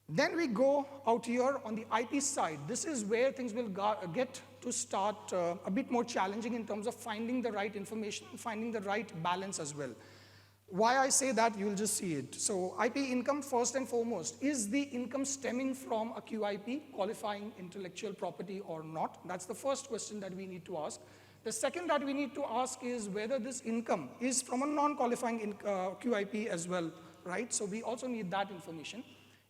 Then we go out here on the IP side. This is where things will get to start a bit more challenging in terms of finding the right information, finding the right balance as well. Why I say that, you'll just see it. So IP income, first and foremost, is the income stemming from a QIP, qualifying intellectual property, or not? That's the first question that we need to ask. The second that we need to ask is whether this income is from a non-qualifying QIP as well, right? So we also need that information.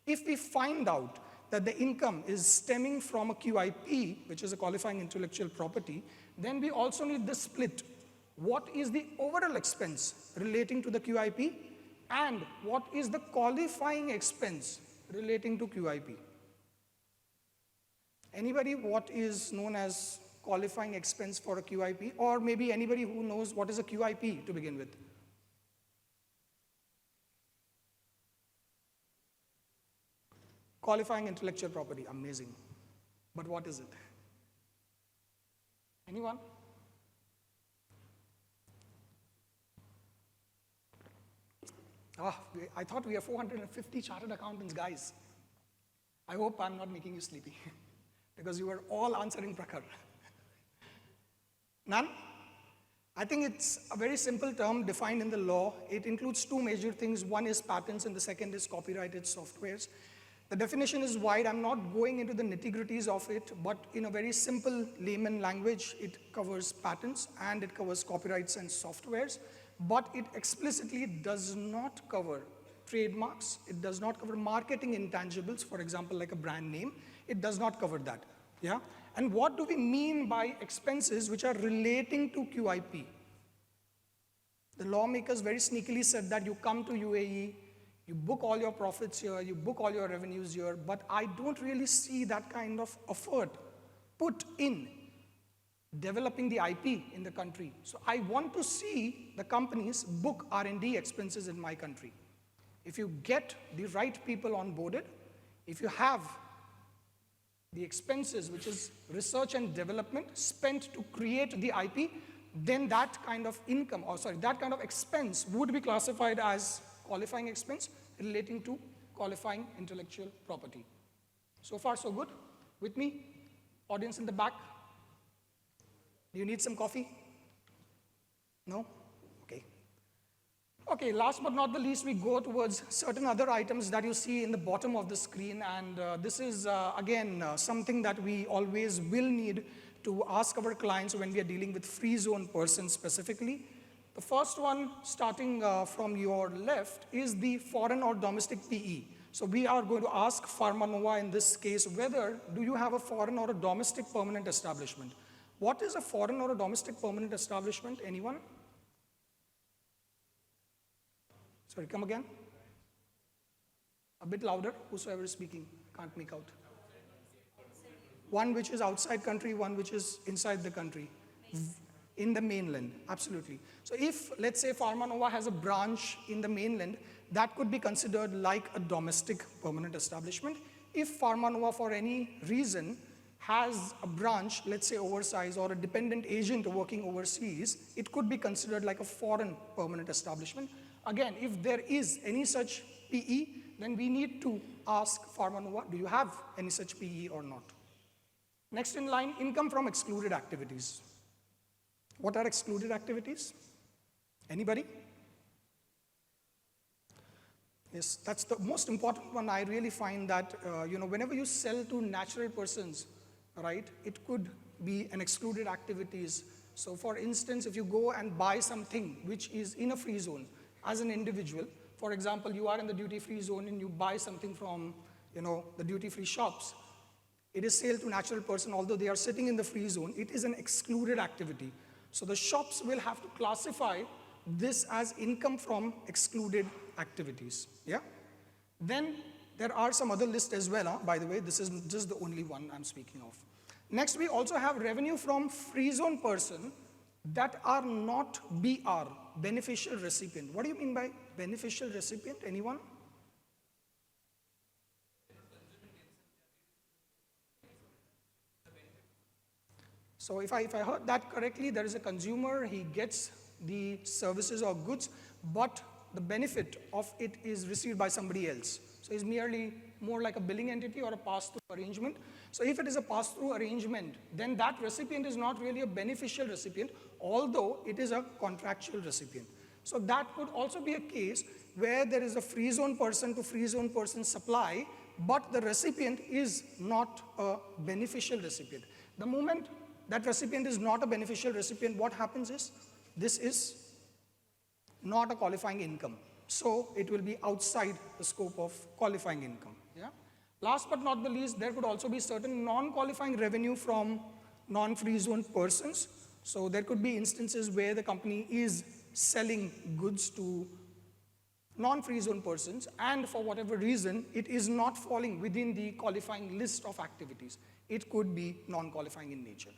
If we find out that the income is stemming from a QIP, which is a qualifying intellectual property, then we also need the split. What is the overall expense relating to the QIP, and what is the qualifying expense relating to QIP? Anybody, what is known as qualifying expense for a QIP? Or maybe anybody who knows what is a QIP to begin with? Qualifying intellectual property, amazing. But what is it? Anyone? I thought we are 450 chartered accountants, guys. I hope I'm not making you sleepy because you were all answering Prakhar. None? I think it's a very simple term defined in the law. It includes two major things. One is patents and the second is copyrighted softwares. The definition is wide. I'm not going into the nitty-gritties of it, but in a very simple layman language, it covers patents and it covers copyrights and softwares, but it explicitly does not cover trademarks. It does not cover marketing intangibles, for example, like a brand name. It does not cover that, yeah? And what do we mean by expenses which are relating to QIP? The lawmakers very sneakily said that you come to UAE, you book all your profits here, you book all your revenues here, but I don't really see that kind of effort put in developing the IP in the country. So I want to see the companies book R&D expenses in my country. If you get the right people onboarded, if you have the expenses, which is research and development, spent to create the IP, then that kind of income, or sorry, that kind of expense would be classified as qualifying expense relating to qualifying intellectual property. So far, so good? With me? Audience in the back? Do you need some coffee? No? Okay. Okay, last but not the least, we go towards certain other items that you see in the bottom of the screen, and this is, again, something that we always will need to ask our clients when we are dealing with free zone persons specifically. The first one, starting from your left, is the foreign or domestic PE. So we are going to ask Pharma Nova in this case whether do you have a foreign or a domestic permanent establishment. What is a foreign or a domestic permanent establishment? Anyone? Sorry, come again. A bit louder, whosoever is speaking. Can't make out. One which is outside country, one which is inside the country. In the mainland, absolutely. So if, let's say, Pharma Nova has a branch in the mainland, that could be considered like a domestic permanent establishment. If Pharma Nova, for any reason, has a branch, let's say overseas, or a dependent agent working overseas, it could be considered like a foreign permanent establishment. Again, if there is any such PE, then we need to ask Pharma Nova, do you have any such PE or not? Next in line, income from excluded activities. What are excluded activities? Anybody? Yes, that's the most important one. I really find that, whenever you sell to natural persons, right, it could be an excluded activities. So for instance, if you go and buy something which is in a free zone as an individual, for example, you are in the duty-free zone and you buy something from, the duty-free shops, it is sale to natural person, although they are sitting in the free zone, it is an excluded activity. So the shops will have to classify this as income from excluded activities, yeah? Then there are some other lists as well, by the way, this is just the only one I'm speaking of. Next, we also have revenue from free zone person that are not BR, beneficial recipient. What do you mean by beneficial recipient? Anyone? So if I heard that correctly, there is a consumer, he gets the services or goods, but the benefit of it is received by somebody else. So it's merely more like a billing entity or a pass-through arrangement. So if it is a pass-through arrangement, then that recipient is not really a beneficial recipient, although it is a contractual recipient. So that could also be a case where there is a free zone person to free zone person supply, but the recipient is not a beneficial recipient. The moment that recipient is not a beneficial recipient, what happens is, this is not a qualifying income. So it will be outside the scope of qualifying income. Yeah? Last but not the least, there could also be certain non-qualifying revenue from non-free zone persons. So there could be instances where the company is selling goods to non-free zone persons, and for whatever reason, it is not falling within the qualifying list of activities. It could be non-qualifying in nature.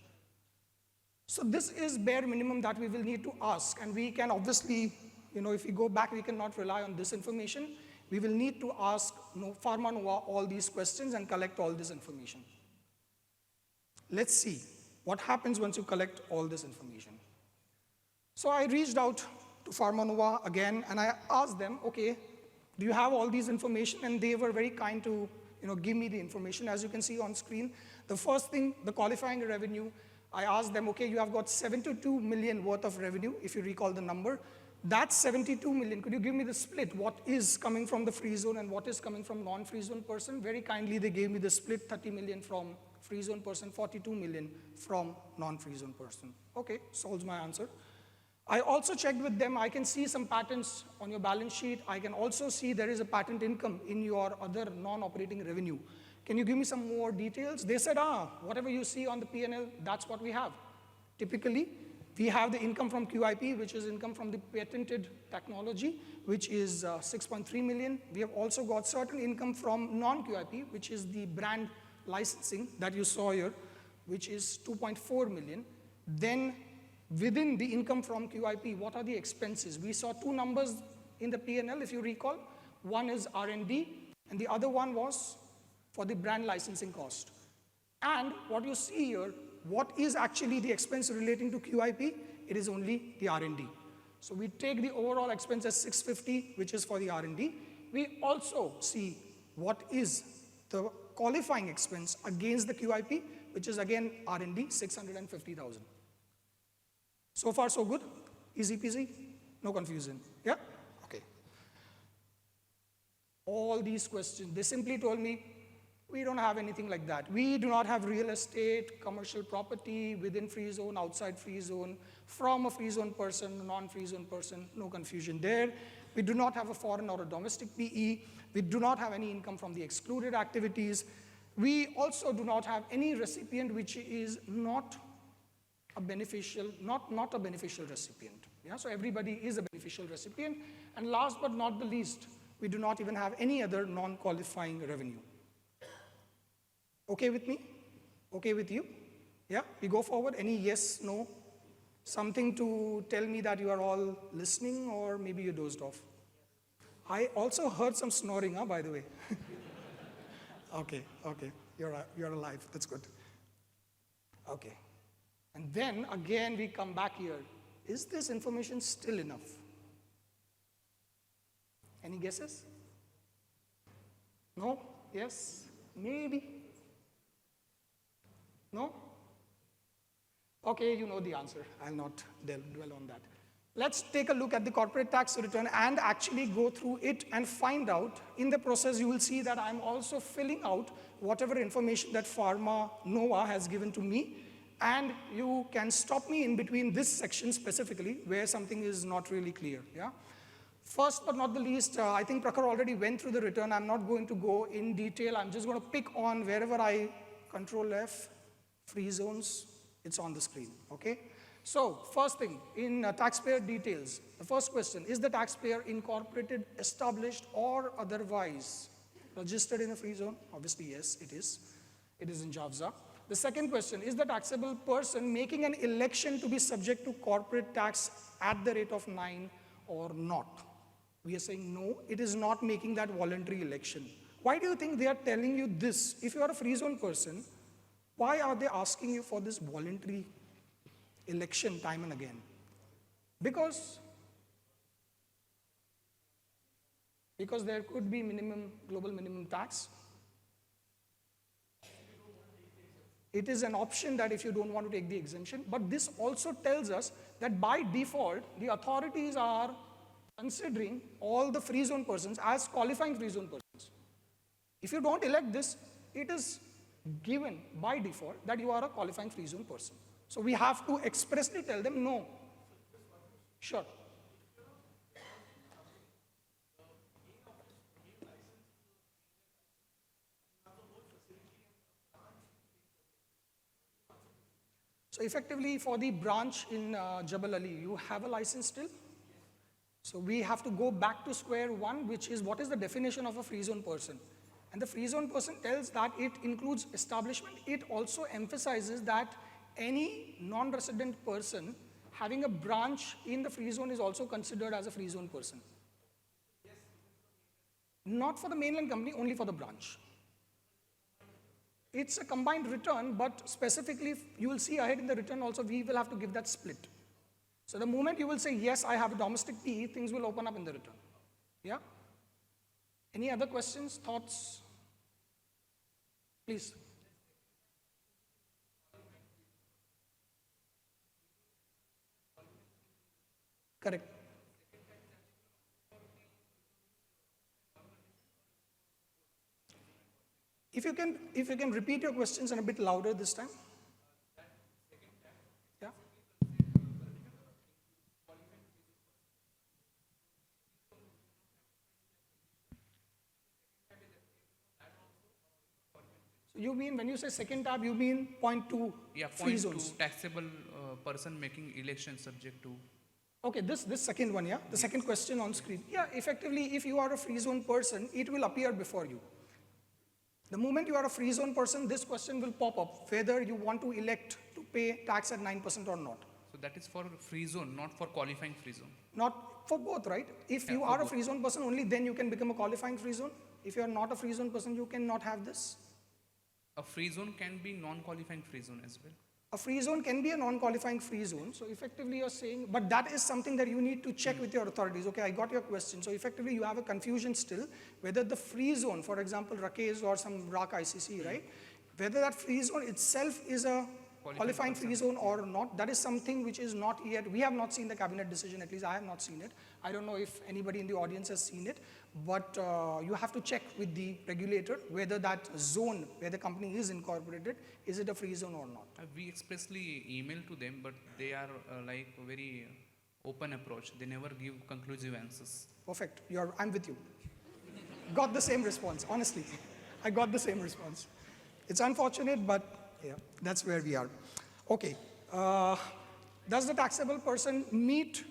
So this is bare minimum that we will need to ask, and we can obviously, if we go back, we cannot rely on this information. We will need to ask Pharma Nova all these questions and collect all this information. Let's see what happens once you collect all this information. So I reached out to Pharma Nova again, and I asked them, okay, do you have all these information? And they were very kind to give me the information. As you can see on screen, the first thing, the qualifying revenue, I asked them, okay, you have got 72 million worth of revenue, if you recall the number. That's 72 million. Could you give me the split? What is coming from the free zone and what is coming from non-free zone person? Very kindly, they gave me the split, 30 million from free zone person, 42 million from non-free zone person. Okay, solves my answer. I also checked with them. I can see some patents on your balance sheet. I can also see there is a patent income in your other non-operating revenue. Can you give me some more details? They said, whatever you see on the P&L, that's what we have. Typically, we have the income from QIP, which is income from the patented technology, which is 6.3 million. We have also got certain income from non-QIP, which is the brand licensing that you saw here, which is 2.4 million. Then within the income from QIP, what are the expenses? We saw two numbers in the P&L, if you recall. One is R&D, and the other one was for the brand licensing cost. And what you see here, what is actually the expense relating to QIP it is only the R&D. So we take the overall expense as 650, which is for the R&D. We also see what is the qualifying expense against the QIP, which is again R&D, 650,000. So far, so good? Easy peasy? No confusion? Yeah? Okay. All these questions, they simply told me, we don't have anything like that. We do not have real estate, commercial property, within free zone, outside free zone, from a free zone person, non-free zone person, no confusion there. We do not have a foreign or a domestic PE. We do not have any income from the excluded activities. We also do not have any recipient which is not a beneficial recipient. Yeah? So everybody is a beneficial recipient. And last but not the least, we do not even have any other non-qualifying revenue. Okay with me? Okay with you? Yeah? We go forward? Any yes, no? Something to tell me that you are all listening, or maybe you dozed off? I also heard some snoring, by the way. Okay, you're alive, that's good. Okay. And then again we come back here. Is this information still enough? Any guesses? No? Yes? Maybe? No? Okay, you know the answer. I'll not dwell on that. Let's take a look at the corporate tax return and actually go through it and find out. In the process, you will see that I'm also filling out whatever information that Pharma Nova has given to me. And you can stop me in between this section specifically where something is not really clear. Yeah? First but not the least, I think Prakhar already went through the return. I'm not going to go in detail. I'm just going to pick on wherever I Control F, free zones, it's on the screen, okay? So, first thing, in taxpayer details, the first question, is the taxpayer incorporated, established, or otherwise registered in a free zone? Obviously, yes, it is. It is in Javza. The second question, is the taxable person making an election to be subject to corporate tax at the rate of 9 or not? We are saying no, it is not making that voluntary election. Why do you think they are telling you this? If you are a free zone person, why are they asking you for this voluntary election time and again? Because there could be global minimum tax. It is an option that if you don't want to take the exemption, but this also tells us that by default, the authorities are considering all the free zone persons as qualifying free zone persons. If you don't elect this, it is given by default that you are a qualifying free zone person. So we have to expressly tell them no. Sure. So effectively for the branch in Jabal Ali, you have a license still? So we have to go back to square one, which is what is the definition of a free zone person? And the free zone person tells that it includes establishment. It also emphasizes that any non-resident person having a branch in the free zone is also considered as a free zone person. Not for the mainland company, only for the branch. It's a combined return, but specifically, you will see ahead in the return also, we will have to give that split. So the moment you will say, yes, I have a domestic PE, things will open up in the return. Yeah? Any other questions, thoughts? Please. Correct. If you can repeat your questions and a bit louder this time. Yeah. So you mean when you say second tab, you mean point 2 free zones? Taxable person making election subject to. Okay, this second one, yeah? The second question on screen. Yeah, effectively, if you are a free zone person, it will appear before you. The moment you are a free zone person, this question will pop up, whether you want to elect to pay tax at 9% or not. So that is for free zone, not for qualifying free zone. Not for both, right? If you are a free zone person, only then you can become a qualifying free zone. If you are not a free zone person, you cannot have this. A free zone can be non-qualifying free zone as well. A free zone can be a non-qualifying free zone. So effectively you're saying, but that is something that you need to check with your authorities. Okay, I got your question. So effectively you have a confusion still, whether the free zone, for example, Rakesh or some RAK ICC, right? Whether that free zone itself is a qualifying free zone or not, that is something which is not yet, we have not seen the cabinet decision, at least I have not seen it. I don't know if anybody in the audience has seen it, but you have to check with the regulator whether that zone where the company is incorporated, is it a free zone or not. We expressly email to them, but they are like very open approach. They never give conclusive answers. Perfect, I'm with you. Got the same response, honestly. I got the same response. It's unfortunate, but yeah, that's where we are. Okay, does the taxable person meet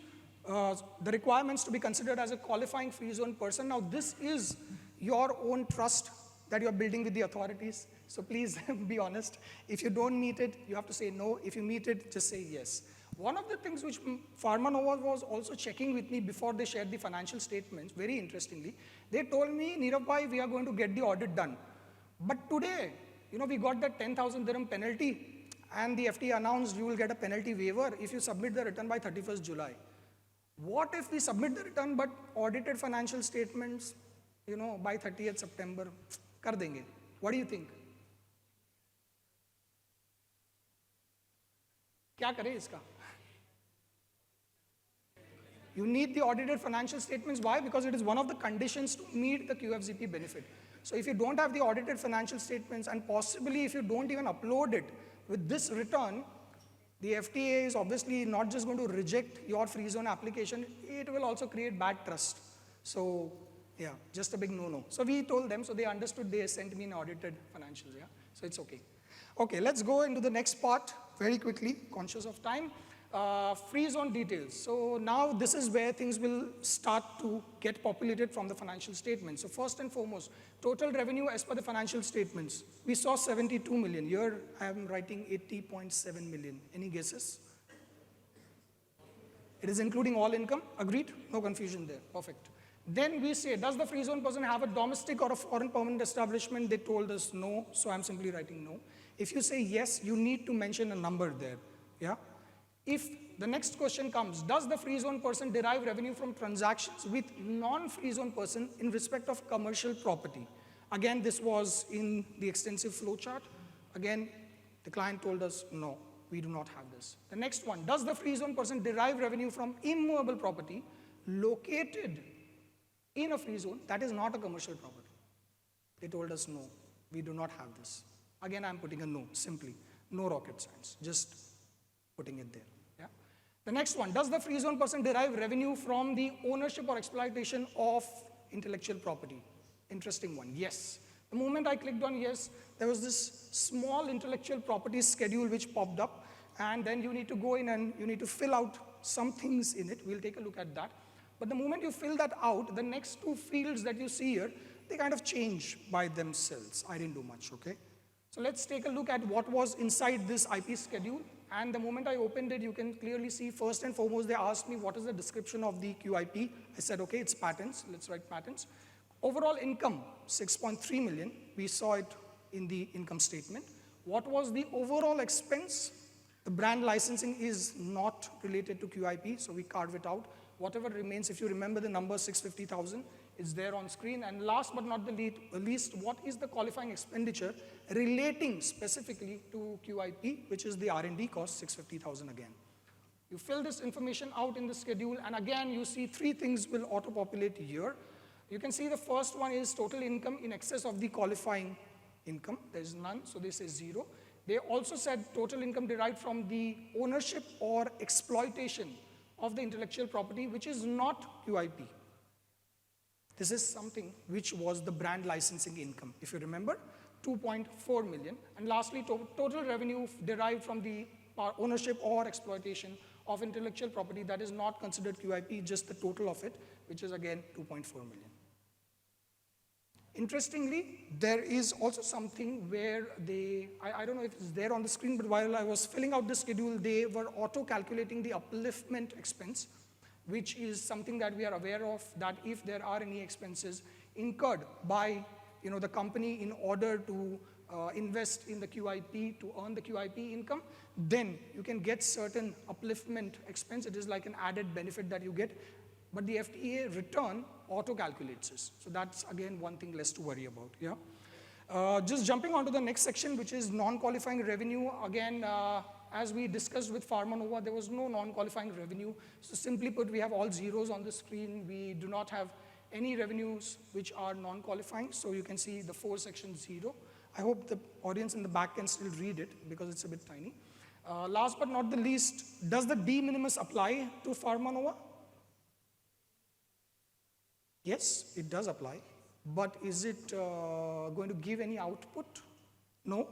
the requirements to be considered as a qualifying free zone person? Now this is your own trust that you're building with the authorities. So please be honest. If you don't meet it, you have to say no. If you meet it, just say yes. One of the things which Pharma Nova was also checking with me before they shared the financial statements, very interestingly, they told me, Nirav bhai, we are going to get the audit done. But today, we got that 10,000 dirham penalty, and the FT announced you will get a penalty waiver if you submit the return by 31st July. What if we submit the return but audited financial statements, by 30th September? Kar denge. What do you think? Kya kare iska? You need the audited financial statements. Why? Because it is one of the conditions to meet the QFZP benefit. So if you don't have the audited financial statements, and possibly if you don't even upload it with this return, the FTA is obviously not just going to reject your free zone application, it will also create bad trust. So yeah, just a big no-no. So we told them, so they understood, they sent me an audited financials, yeah? So it's okay. Okay, let's go into the next part very quickly, conscious of time. Free zone details. So now this is where things will start to get populated from the financial statements. So first and foremost, total revenue as per the financial statements. We saw 72 million. Here I am writing 80.7 million. Any guesses? It is including all income. Agreed? No confusion there. Perfect. Then we say, does the free zone person have a domestic or a foreign permanent establishment? They told us no, so I'm simply writing no. If you say yes, you need to mention a number there. Yeah? If the next question comes, does the free zone person derive revenue from transactions with non-free zone person in respect of commercial property? Again, this was in the extensive flow chart. Again, the client told us, no, we do not have this. The next one, does the free zone person derive revenue from immovable property located in a free zone that is not a commercial property? They told us, no, we do not have this. Again, I'm putting a no, simply. No rocket science, just putting it there. Yeah? The next one, does the free zone person derive revenue from the ownership or exploitation of intellectual property? Interesting one, yes. The moment I clicked on yes, there was this small intellectual property schedule which popped up, and then you need to go in and you need to fill out some things in it. We'll take a look at that. But the moment you fill that out, the next two fields that you see here, they kind of change by themselves. I didn't do much, okay? So let's take a look at what was inside this IP schedule. And the moment I opened it, you can clearly see, first and foremost, they asked me what is the description of the QIP. I said, okay, it's patents. Let's write patents. Overall income, 6.3 million. We saw it in the income statement. What was the overall expense? The brand licensing is not related to QIP, so we carve it out. Whatever remains, if you remember the number 650,000, is there on screen. And last but not the least, what is the qualifying expenditure relating specifically to QIP, which is the R&D cost, 650,000 again. You fill this information out in the schedule, and again, you see three things will auto-populate here. You can see the first one is total income in excess of the qualifying income. There is none, so they say 0. They also said total income derived from the ownership or exploitation of the intellectual property, which is not QIP. This is something which was the brand licensing income. If you remember, 2.4 million. And lastly, total revenue derived from the ownership or exploitation of intellectual property that is not considered QIP, just the total of it, which is again 2.4 million. Interestingly, there is also something where I don't know if it's there on the screen, but while I was filling out the schedule, they were auto-calculating the upliftment expense, which is something that we are aware of, that if there are any expenses incurred by the company in order to invest in the QIP to earn the QIP income, then you can get certain upliftment expense. It is like an added benefit that you get. But the FTA return auto-calculates this. So that's, again, one thing less to worry about. Yeah. Just jumping on to the next section, which is non-qualifying revenue. Again, as we discussed with Pharmanova, there was no non-qualifying revenue. So simply put, we have all zeros on the screen. We do not have any revenues which are non-qualifying. So you can see the 4 sections 0. I hope the audience in the back can still read it because it's a bit tiny. Last but not the least, does the de minimis apply to Pharmanova? Yes, it does apply. But is it going to give any output? No.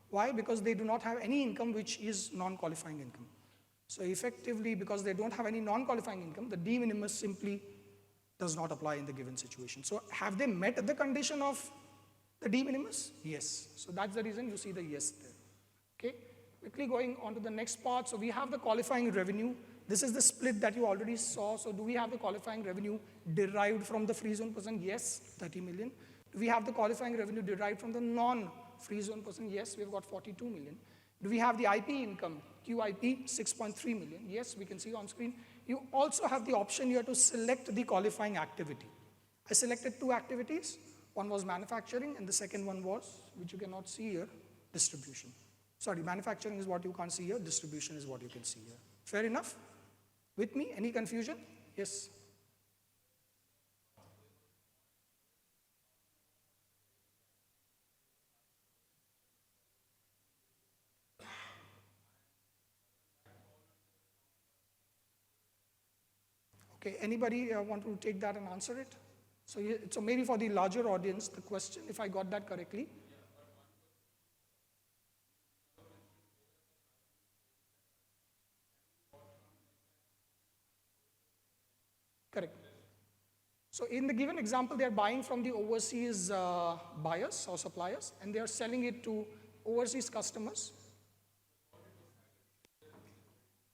Why? Because they do not have any income which is non-qualifying income. So effectively, because they don't have any non-qualifying income, the de minimis simply does not apply in the given situation. So have they met the condition of the de minimis? Yes. So that's the reason you see the yes there. Okay. Quickly going on to the next part. So we have the qualifying revenue. This is the split that you already saw. So do we have the qualifying revenue derived from the free zone person? Yes, 30 million. Do we have the qualifying revenue derived from the non-free zone person? Yes, we've got 42 million. Do we have the IP income, QIP, 6.3 million? Yes, we can see on screen. You also have the option here to select the qualifying activity. I selected 2 activities. One was manufacturing, and the second one was, which you cannot see here, distribution. Sorry, manufacturing is what you can't see here, distribution is what you can see here. Fair enough? With me? Any confusion? Yes? Okay, anybody want to take that and answer it? So maybe for the larger audience, the question, if I got that correctly. Correct. So in the given example, they are buying from the overseas buyers or suppliers, and they are selling it to overseas customers.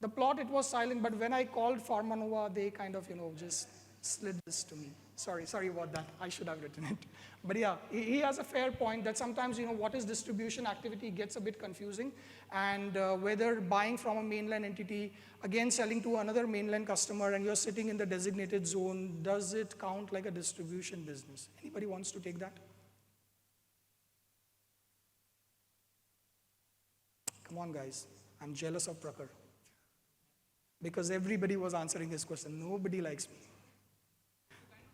The plot, it was silent, but when I called Pharmanova, they kind of, just slid this to me. Sorry about that. I should have written it. But yeah, he has a fair point that sometimes, what is distribution activity gets a bit confusing. And whether buying from a mainland entity, again selling to another mainland customer, and you're sitting in the designated zone, does it count like a distribution business? Anybody wants to take that? Come on, guys. I'm jealous of Prakhar. Because everybody was answering his question. Nobody likes me.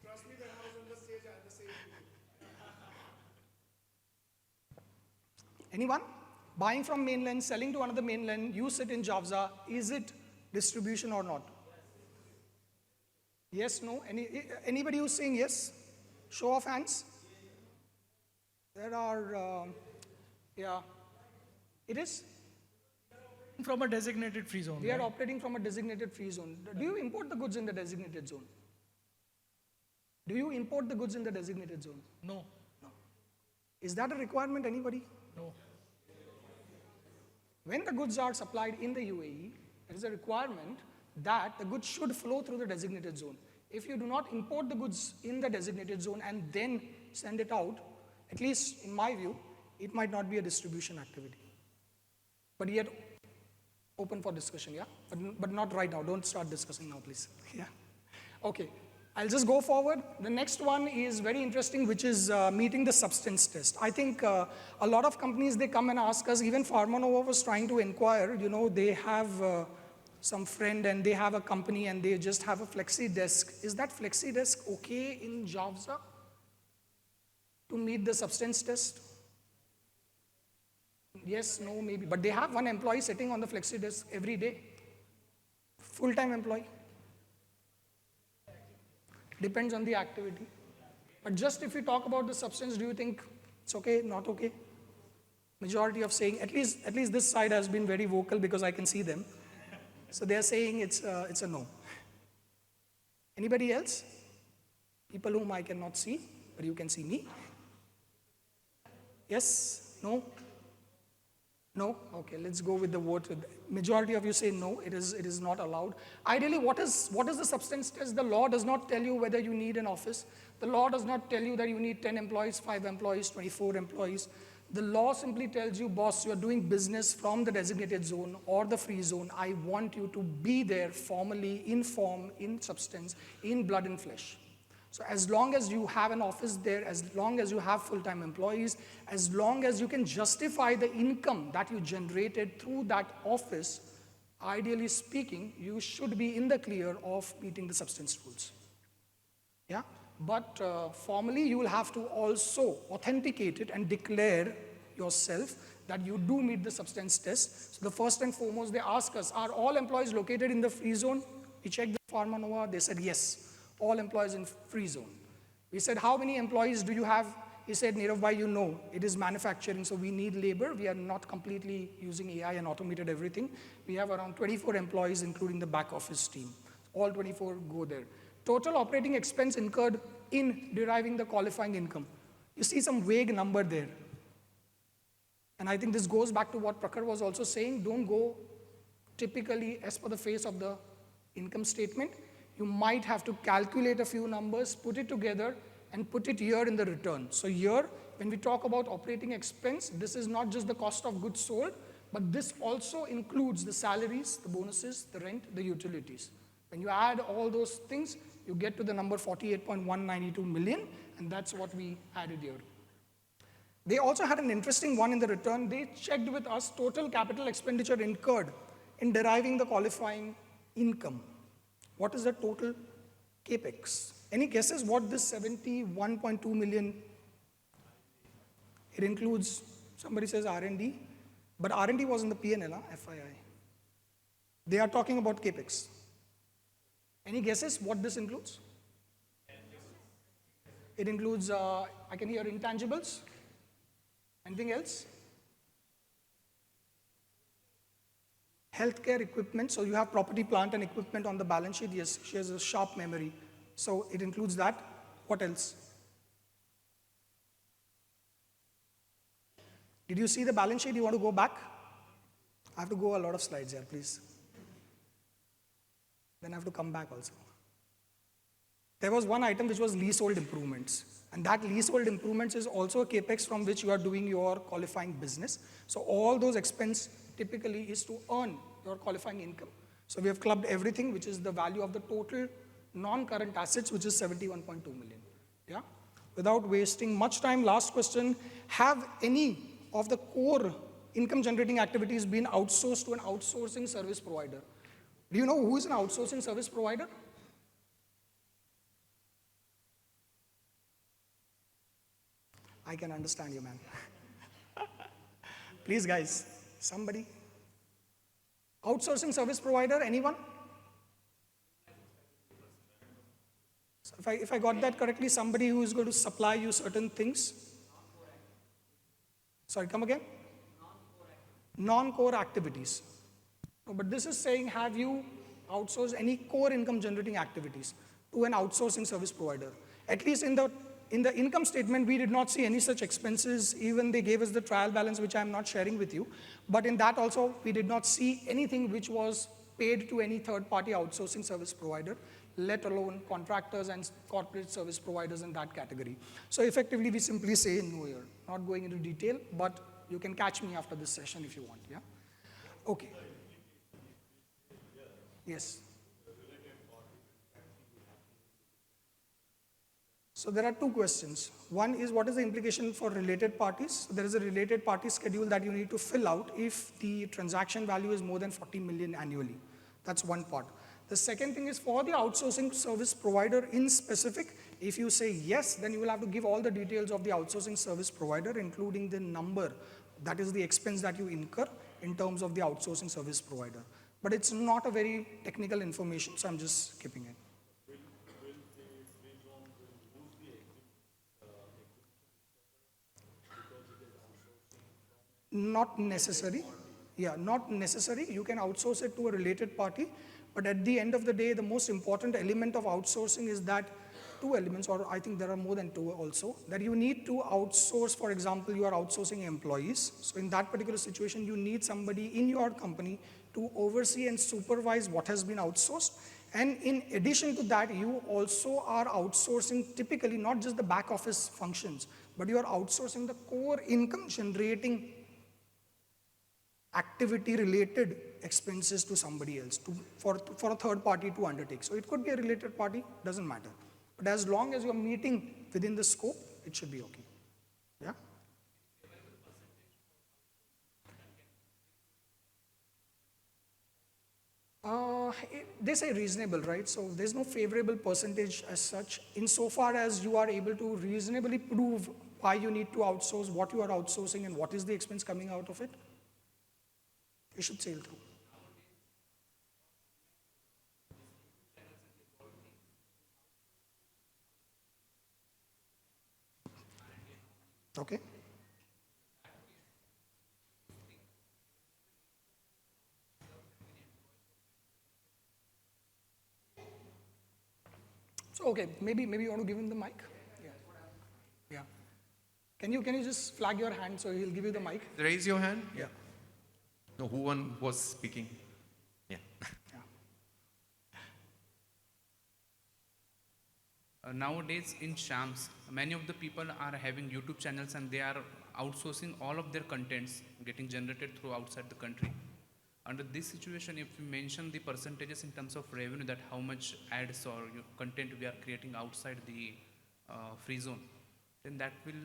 Trust me, when I was on the stage, I had the same feeling. Anyone? Buying from mainland, selling to another mainland, you sit in Javza, is it distribution or not? Yes, no? Anybody who's saying yes? Show of hands. There are, yeah. It is? From a designated free zone. We are operating from a designated free zone. Do you import the goods in the designated zone? Do you import the goods in the designated zone? No. No. Is that a requirement, anybody? No. When the goods are supplied in the UAE, there is a requirement that the goods should flow through the designated zone. If you do not import the goods in the designated zone and then send it out, at least in my view, it might not be a distribution activity. But yet, open for discussion, yeah? But not right now. Don't start discussing now, please. Yeah. Okay. I'll just go forward. The next one is very interesting, which is meeting the substance test. I think a lot of companies, they come and ask us, even Pharmanova was trying to inquire, they have some friend and they have a company and they just have a flexi desk. Is that flexi desk okay in Javza to meet the substance test? Yes, no, maybe. But they have one employee sitting on the flexi desk every day. Full-time employee. Depends on the activity. But just if we talk about the substance, do you think it's okay, not okay? Majority of saying, at least this side has been very vocal because I can see them. So they're saying it's a no. Anybody else? People whom I cannot see, but you can see me. Yes? No? No? Okay, let's go with the vote. Majority of you say no, it is not allowed. Ideally, what is the substance test? The law does not tell you whether you need an office. The law does not tell you that you need 10 employees, 5 employees, 24 employees. The law simply tells you, boss, you are doing business from the designated zone or the free zone. I want you to be there formally, in form, in substance, in blood and flesh. So as long as you have an office there, as long as you have full-time employees, as long as you can justify the income that you generated through that office, ideally speaking, you should be in the clear of meeting the substance rules. Yeah? But formally, you will have to also authenticate it and declare yourself that you do meet the substance test. So the first and foremost, they ask us, are all employees located in the free zone? We checked the Pharma Nova. They said, yes, all employees in free zone. We said, how many employees do you have? He said, Nirav bhai, you know, it is manufacturing, so we need labor. We are not completely using AI and automated everything. We have around 24 employees, including the back office team. All 24 go there. Total operating expense incurred in deriving the qualifying income. You see some vague number there. And I think this goes back to what Prakhar was also saying. Don't go typically as per the face of the income statement. You might have to calculate a few numbers, put it together, and put it here in the return. So here, when we talk about operating expense, this is not just the cost of goods sold, but this also includes the salaries, the bonuses, the rent, the utilities. When you add all those things, you get to the number 48.192 million, and that's what we added here. They also had an interesting one in the return. They checked with us total capital expenditure incurred in deriving the qualifying income. What is the total capex? Any guesses what this 71.2 million? It includes, somebody says R&D, but R&D was in the P&L, FII. They are talking about capex. Any guesses what this includes? It includes, I can hear intangibles. Anything else? Healthcare equipment, so you have property, plant, and equipment on the balance sheet. Yes, she has a sharp memory. So it includes that. What else? Did you see the balance sheet? You want to go back? I have to go a lot of slides here, please. Then I have to come back also. There was one item which was leasehold improvements. And that leasehold improvements is also a capex from which you are doing your qualifying business. So all those expense typically is to earn your qualifying income. So we have clubbed everything, which is the value of the total non-current assets, which is 71.2 million. Yeah? Without wasting much time, last question. Have any of the core income generating activities been outsourced to an outsourcing service provider? Do you know who is an outsourcing service provider? I can understand you, man. Please, guys, somebody. Outsourcing service provider, anyone? So if I got that correctly, somebody who is going to supply you certain things. Sorry, come again? Non-core activities. No, but this is saying, have you outsourced any core income generating activities to an outsourcing service provider? At least in the income statement, we did not see any such expenses. Even they gave us the trial balance, which I'm not sharing with you. But in that also, we did not see anything which was paid to any third-party outsourcing service provider, let alone contractors and corporate service providers in that category. So effectively, we simply say no here. Not going into detail, but you can catch me after this session if you want, yeah? Okay. Yes. So there are two questions. One is, what is the implication for related parties? So there is a related party schedule that you need to fill out if the transaction value is more than 40 million annually. That's one part. The second thing is, for the outsourcing service provider in specific, if you say yes, then you will have to give all the details of the outsourcing service provider, including the number, that is the expense that you incur in terms of the outsourcing service provider. But it's not a very technical information, so I'm just skipping it. Not necessary. Yeah, not necessary. You can outsource it to a related party. But at the end of the day, the most important element of outsourcing is that two elements, or I think there are more than two also, that you need to outsource. For example, you are outsourcing employees. So in that particular situation, you need somebody in your company to oversee and supervise what has been outsourced. And in addition to that, you also are outsourcing typically not just the back office functions, but you are outsourcing the core income generating activity related expenses to somebody else, for a third party to undertake. So it could be a related party, doesn't matter. But as long as you're meeting within the scope, it should be okay. Yeah? They say reasonable, right? So there's no favorable percentage as such, insofar as you are able to reasonably prove why you need to outsource, what you are outsourcing, and what is the expense coming out of it. You should sail through. Okay. So okay, maybe you want to give him the mic. Yeah. Yeah. Can you just flag your hand so he'll give you the mic? Raise your hand. Yeah. No, who one was speaking? Yeah. Nowadays in Shams, many of the people are having YouTube channels and they are outsourcing all of their contents getting generated through outside the country. Under this situation, if you mention the percentages in terms of revenue, that how much ads or content we are creating outside the free zone, then that will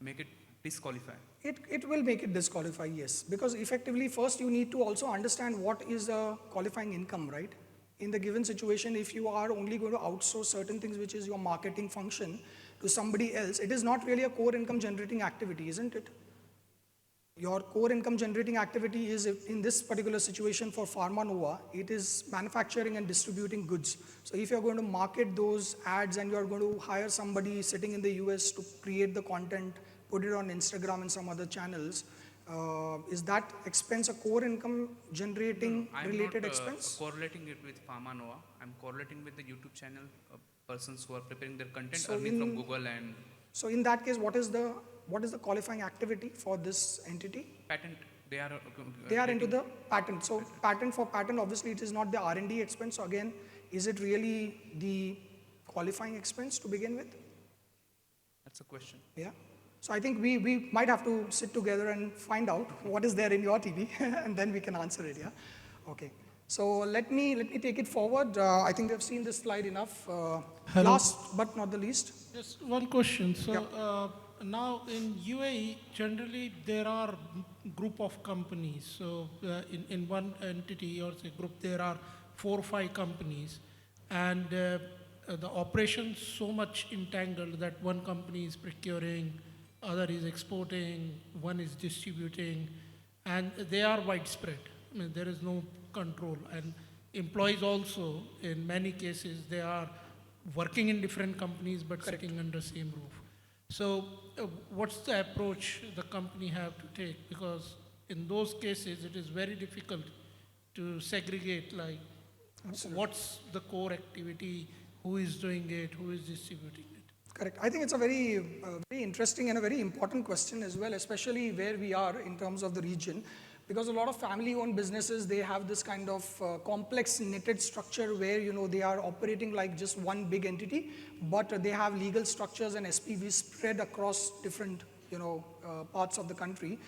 make it disqualify. It will make it disqualify, yes. Because effectively, first you need to also understand what is a qualifying income, right? In the given situation, if you are only going to outsource certain things, which is your marketing function, to somebody else, it is not really a core income generating activity, isn't it? Your core income generating activity is, in this particular situation for Pharma Nova, it is manufacturing and distributing goods. So if you're going to market those ads and you're going to hire somebody sitting in the US to create the content, put it on Instagram and some other channels, is that expense a core income generating related expense? I'm not correlating it with Pharma Nova. I'm correlating with the YouTube channel persons who are preparing their content earning from Google and... So in that case, what is the qualifying activity for this entity? Patent. They are into the patent. So patent, obviously it is not the R&D expense. So again, is it really the qualifying expense to begin with? That's a question. Yeah. So I think we might have to sit together and find out what is there in your TV and then we can answer it, yeah? Okay. So let me take it forward. I think they've seen this slide enough. Last but not the least. Just one question. So now in UAE, generally there are group of companies. So in one entity or say group, there are 4 or 5 companies, and the operations so much entangled that one company is procuring, other is exporting, one is distributing, and they are widespread. I mean, there is no control. And employees also, in many cases, they are working in different companies but sitting under same roof. So what's the approach the company have to take? Because in those cases, it is very difficult to segregate, like, what's the core activity, who is doing it, who is distributing it. Correct. I think it's a very interesting and a very important question as well, especially where we are in terms of the region, because a lot of family-owned businesses, they have this kind of complex knitted structure where, you know, they are operating like just one big entity, but they have legal structures and SPVs spread across different, you know, parts of the country.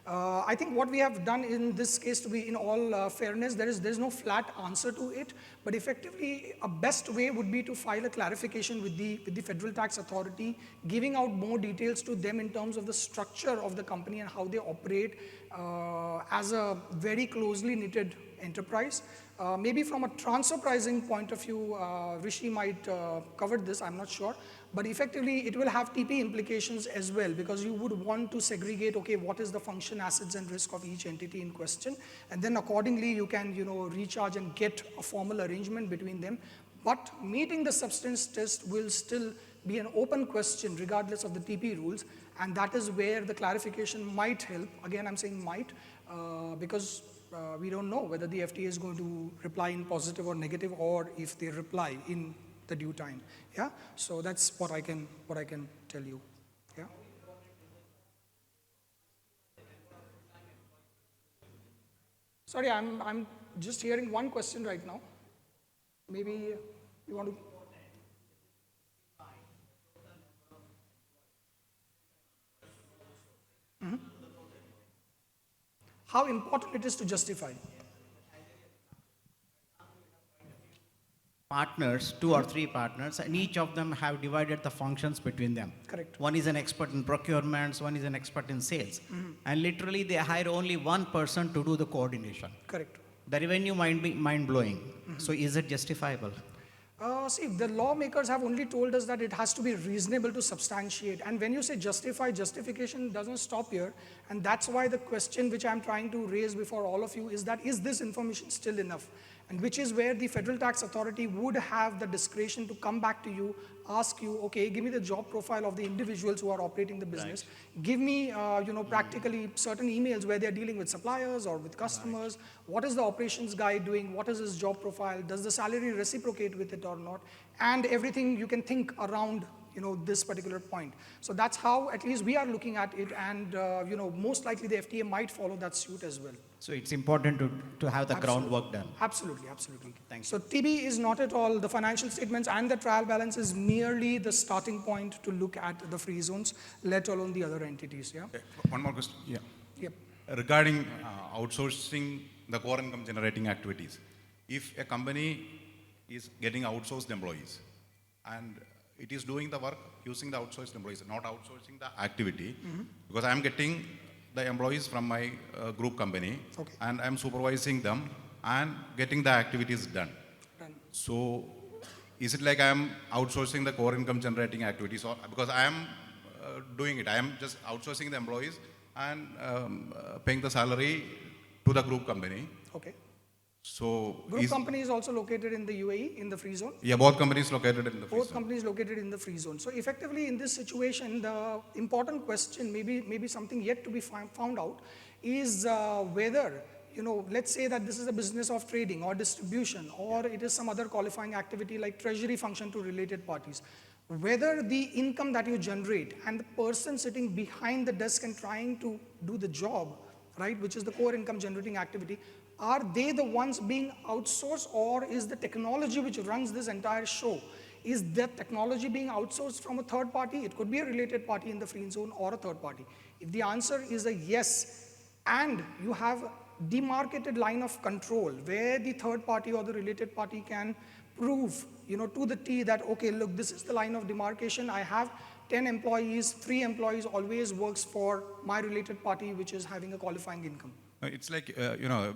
I think what we have done in this case, to be in all fairness, there's no flat answer to it, but effectively a best way would be to file a clarification with the Federal Tax Authority, giving out more details to them in terms of the structure of the company and how they operate as a very closely knitted enterprise. Maybe from a transfer pricing point of view, Rishi might cover this, I'm not sure. But effectively, it will have TP implications as well, because you would want to segregate, okay, what is the function, assets, and risk of each entity in question. And then accordingly, you can, you know, recharge and get a formal arrangement between them. But meeting the substance test will still be an open question regardless of the TP rules. And that is where the clarification might help. Again, I'm saying might, because we don't know whether the FTA is going to reply in positive or negative, or if they reply in the due time. Yeah, so that's what I can tell you. Yeah. Sorry, I'm just hearing one question right now. Maybe you want to. Mhm. How important it is to justify. Partners, two or three partners, and each of them have divided the functions between them. Correct. One is an expert in procurements, one is an expert in sales. And literally they hire only one person to do the coordination. Correct. The revenue might be mind-blowing. So is it justifiable? See, the lawmakers have only told us that it has to be reasonable to substantiate. And when you say justify, justification doesn't stop here. And that's why the question which I'm trying to raise before all of you is that, is this information still enough? And which is where the Federal Tax Authority would have the discretion to come back to you, ask you, okay, give me the job profile of the individuals who are operating the business. Right. Give me, practically certain emails where they're dealing with suppliers or with customers. Right. What is the operations guy doing? What is his job profile? Does the salary reciprocate with it or not? And everything you can think around this particular point. So that's how at least we are looking at it, and most likely the FTA might follow that suit as well. So it's important to have the groundwork done. Absolutely, absolutely. Thanks. So TB is not at all, the financial statements and the trial balance is merely the starting point to look at the free zones, let alone the other entities, yeah? Okay. One more question. Yeah. Yep. Regarding outsourcing the core income generating activities, if a company is getting outsourced employees and it is doing the work using the outsourced employees, not outsourcing the activity, because I am getting the employees from my group company, and I am supervising them and getting the activities done. So, is it like I am outsourcing the core income generating activities, or because I am doing it, I am just outsourcing the employees and paying the salary to the group company? Okay. So, group company is also located in the UAE, in the free zone. Yeah, both companies located in the free zone. Both companies located in the free zone. So effectively in this situation, the important question, maybe something yet to be found out, is whether, let's say that this is a business of trading or distribution, or it is some other qualifying activity like treasury function to related parties. Whether the income that you generate and the person sitting behind the desk and trying to do the job, right, which is the core income generating activity, are they the ones being outsourced, or is the technology which runs this entire show, is that technology being outsourced from a third party? It could be a related party in the free zone or a third party. If the answer is a yes, and you have demarcated line of control where the third party or the related party can prove, to the T that, okay, look, this is the line of demarcation. I have 10 employees, 3 employees always works for my related party, which is having a qualifying income. It's like,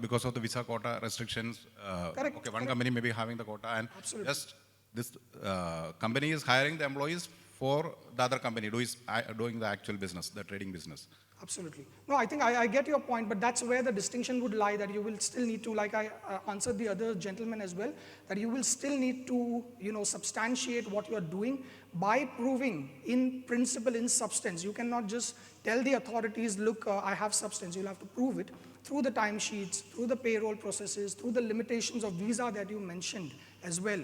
because of the visa quota restrictions, correct, okay, one company may be having the quota, and absolutely, just this company is hiring the employees for the other company doing the actual business, the trading business. Absolutely. No, I think I get your point, but that's where the distinction would lie, that you will still need to, like I answered the other gentleman as well, that you will still need to, substantiate what you are doing by proving in principle, in substance. You cannot just tell the authorities, look, I have substance. You'll have to prove it through the timesheets, through the payroll processes, through the limitations of visa that you mentioned as well,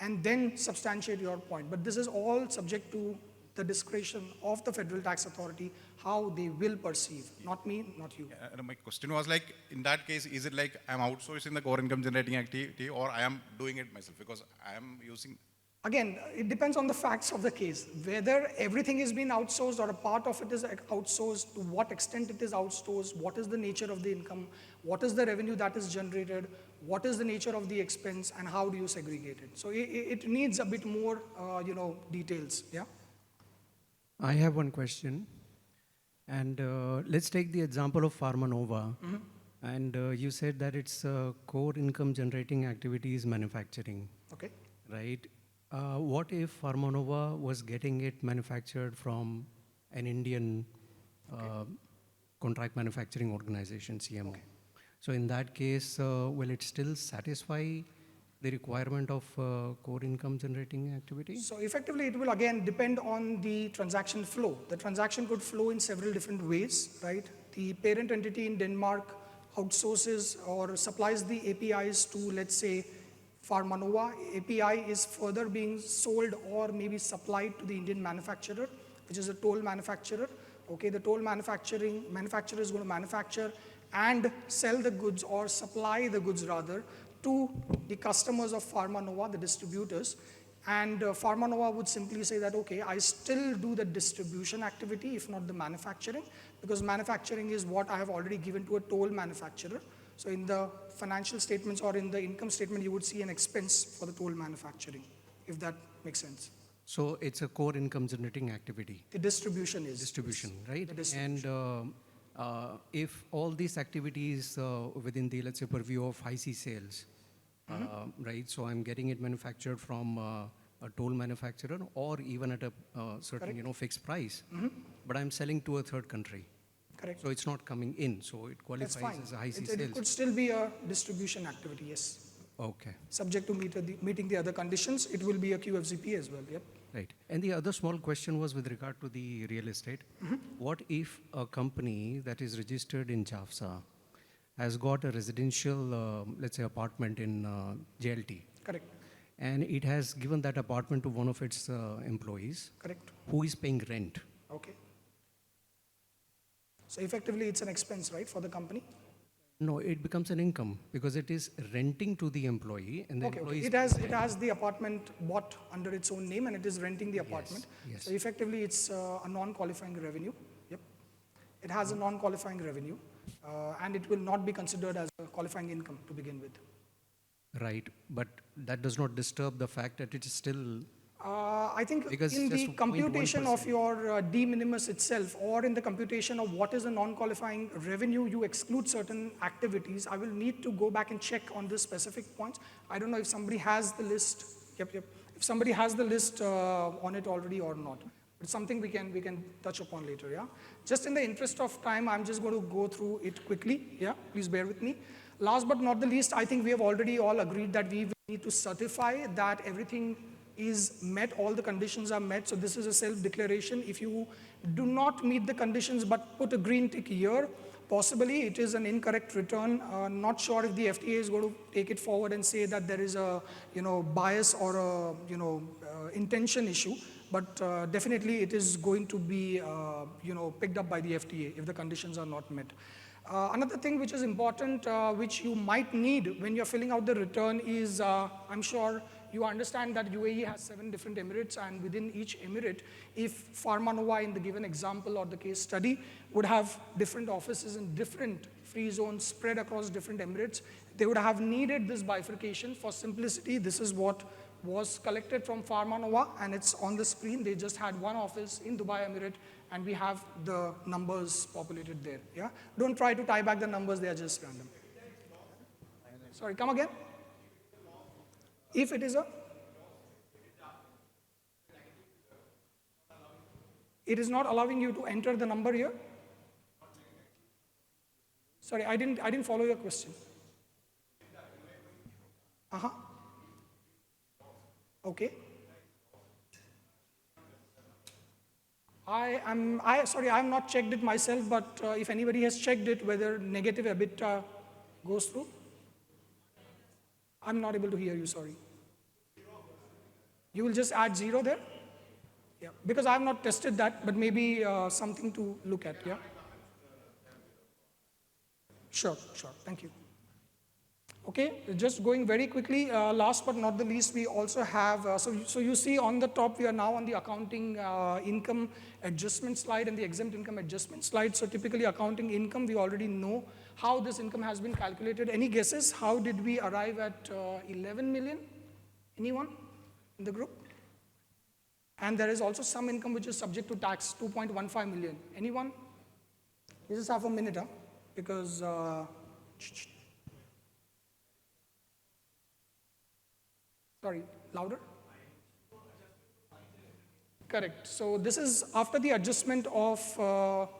and then substantiate your point. But this is all subject to the discretion of the Federal Tax Authority, how they will perceive, not me, not you. My question was like, in that case, is it like I'm outsourcing the core income generating activity, or I am doing it myself, because I am using... Again, it depends on the facts of the case, whether everything is being outsourced or a part of it is outsourced, to what extent it is outsourced, what is the nature of the income, what is the revenue that is generated, what is the nature of the expense, and how do you segregate it. So it needs a bit more, details, yeah? I have one question, and let's take the example of Pharmanova. And you said that its core income generating activity is manufacturing. Okay. Right? What if Pharmanova was getting it manufactured from an Indian contract manufacturing organization, CMO? Okay. So in that case, will it still satisfy the requirement of core income generating activity? So effectively, it will again depend on the transaction flow. The transaction could flow in several different ways, right? The parent entity in Denmark outsources or supplies the APIs to, let's say, Pharmanova API is further being sold or maybe supplied to the Indian manufacturer, which is a toll manufacturer. Okay, the toll manufacturer is going to manufacture and sell the goods, or supply the goods rather, to the customers of Pharmanova, the distributors. And Pharmanova would simply say that, okay, I still do the distribution activity, if not the manufacturing, because manufacturing is what I have already given to a toll manufacturer. So in the financial statements or in the income statement, you would see an expense for the toll manufacturing, if that makes sense. So it's a core income generating activity. The distribution is. Distribution, yes. right? The distribution. And if all these activities within the, let's say, purview of IC sales, right? So I'm getting it manufactured from a toll manufacturer or even at a certain, Correct. fixed price, but I'm selling to a third country. Correct. So it's not coming in, so it That's qualifies fine. as a IC It sales. could still be a distribution activity, yes. Okay. Subject to meeting the other conditions, it will be a QFZP as well, yep. Right. And the other small question was with regard to the real estate. What if a company that is registered in JAFSA has got a residential, let's say, apartment in JLT? Correct. And it has given that apartment to one of its employees. Correct. Who is paying rent? Okay. So effectively, it's an expense, right, for the company? No, it becomes an income because it is renting to the employee, and the Okay, employee okay. It has the apartment bought under its own name, and it is renting the apartment. yes. So effectively, it's a non-qualifying revenue. Yep. It has a non-qualifying revenue, and it will not be considered as a qualifying income to begin with. Right, but that does not disturb the fact that it is still. I think Because in just the computation 0.1%. of your de minimis itself, or in the computation of what is a non-qualifying revenue, you exclude certain activities. I will need to go back and check on this specific points. I don't know if somebody has the list. Yep. If somebody has the list on it already or not. It's something we can touch upon later, yeah? Just in the interest of time, I'm just going to go through it quickly, yeah? Please bear with me. Last but not the least, I think we have already all agreed that we will need to certify that everything is met, all the conditions are met. So this is a self-declaration. If you do not meet the conditions but put a green tick here, possibly it is an incorrect return. Not sure if the FTA is going to take it forward and say that there is a bias or a intention issue. But definitely it is going to be picked up by the FTA if the conditions are not met. Another thing which is important, which you might need when you're filling out the return is, I'm sure you understand that UAE has 7 different emirates, and within each emirate, if Pharmanova in the given example or the case study would have different offices in different free zones spread across different emirates, they would have needed this bifurcation. For simplicity, this is what was collected from Pharmanova, and it's on the screen. They just had one office in Dubai Emirate, and we have the numbers populated there. Yeah? Don't try to tie back the numbers, they are just random. Sorry, come again? If it is a? It is not allowing you to enter the number here? Sorry, I didn't follow your question. Okay. Sorry, I have not checked it myself, but if anybody has checked it, whether negative EBITDA goes through. I'm not able to hear you, sorry. You will just add 0 there? Yeah, because I have not tested that, but maybe something to look at, yeah? Sure, thank you. Okay, just going very quickly, last but not the least, we also have, so you see on the top, we are now on the accounting income adjustment slide and the exempt income adjustment slide. So typically accounting income, we already know how this income has been calculated. Any guesses? How did we arrive at 11 million? Anyone in the group? And there is also some income which is subject to tax, 2.15 million. Anyone? You just have a minute, huh? Because, sorry, louder? Correct. So this is after the adjustment of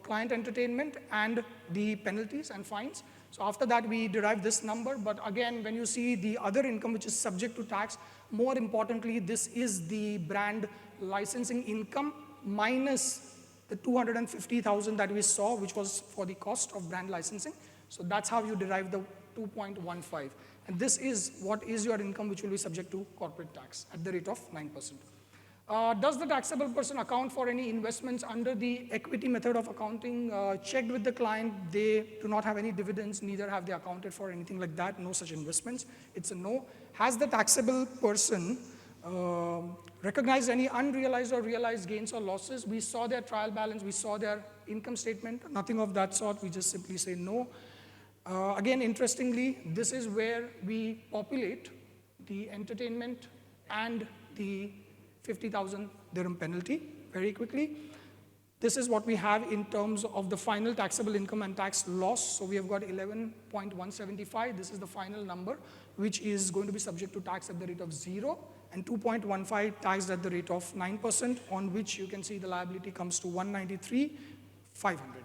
client entertainment and the penalties and fines. So after that, we derive this number. But again, when you see the other income which is subject to tax, more importantly, this is the brand licensing income minus the 250,000 that we saw, which was for the cost of brand licensing. So that's how you derive the 2.15. And this is what is your income which will be subject to corporate tax at the rate of 9%. Does the taxable person account for any investments under the equity method of accounting? Checked with the client, they do not have any dividends, neither have they accounted for anything like that, no such investments. It's a no. Has the taxable person recognized any unrealized or realized gains or losses? We saw their trial balance, we saw their income statement, nothing of that sort, we just simply say no. Again, interestingly, this is where we populate the entertainment and the 50,000 dirham penalty very quickly. This is what we have in terms of the final taxable income and tax loss. So we have got 11.175. This is the final number, which is going to be subject to tax at the rate of 0, and 2.15 taxed at the rate of 9%, on which you can see the liability comes to 193,500.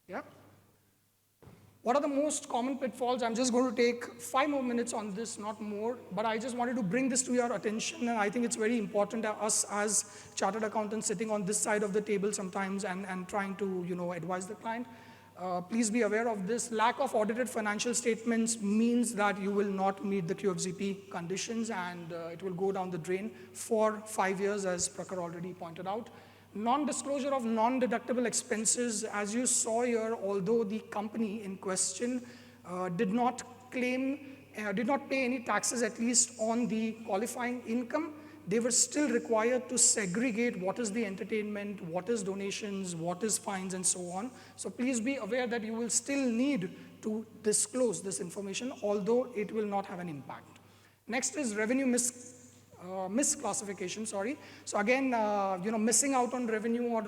Yeah. What are the most common pitfalls? I'm just going to take 5 more minutes on this, not more, but I just wanted to bring this to your attention, and I think it's very important that us as chartered accountants sitting on this side of the table sometimes and trying to advise the client. Please be aware of this. Lack of audited financial statements means that you will not meet the QFZP conditions, and it will go down the drain for 5 years, as Prakhar already pointed out. Non-disclosure of non-deductible expenses, as you saw here, although the company in question did not pay any taxes, at least on the qualifying income, they were still required to segregate what is the entertainment, what is donations, what is fines, and so on. So please be aware that you will still need to disclose this information, although it will not have an impact. Next is revenue misclassification, sorry. So again, missing out on revenue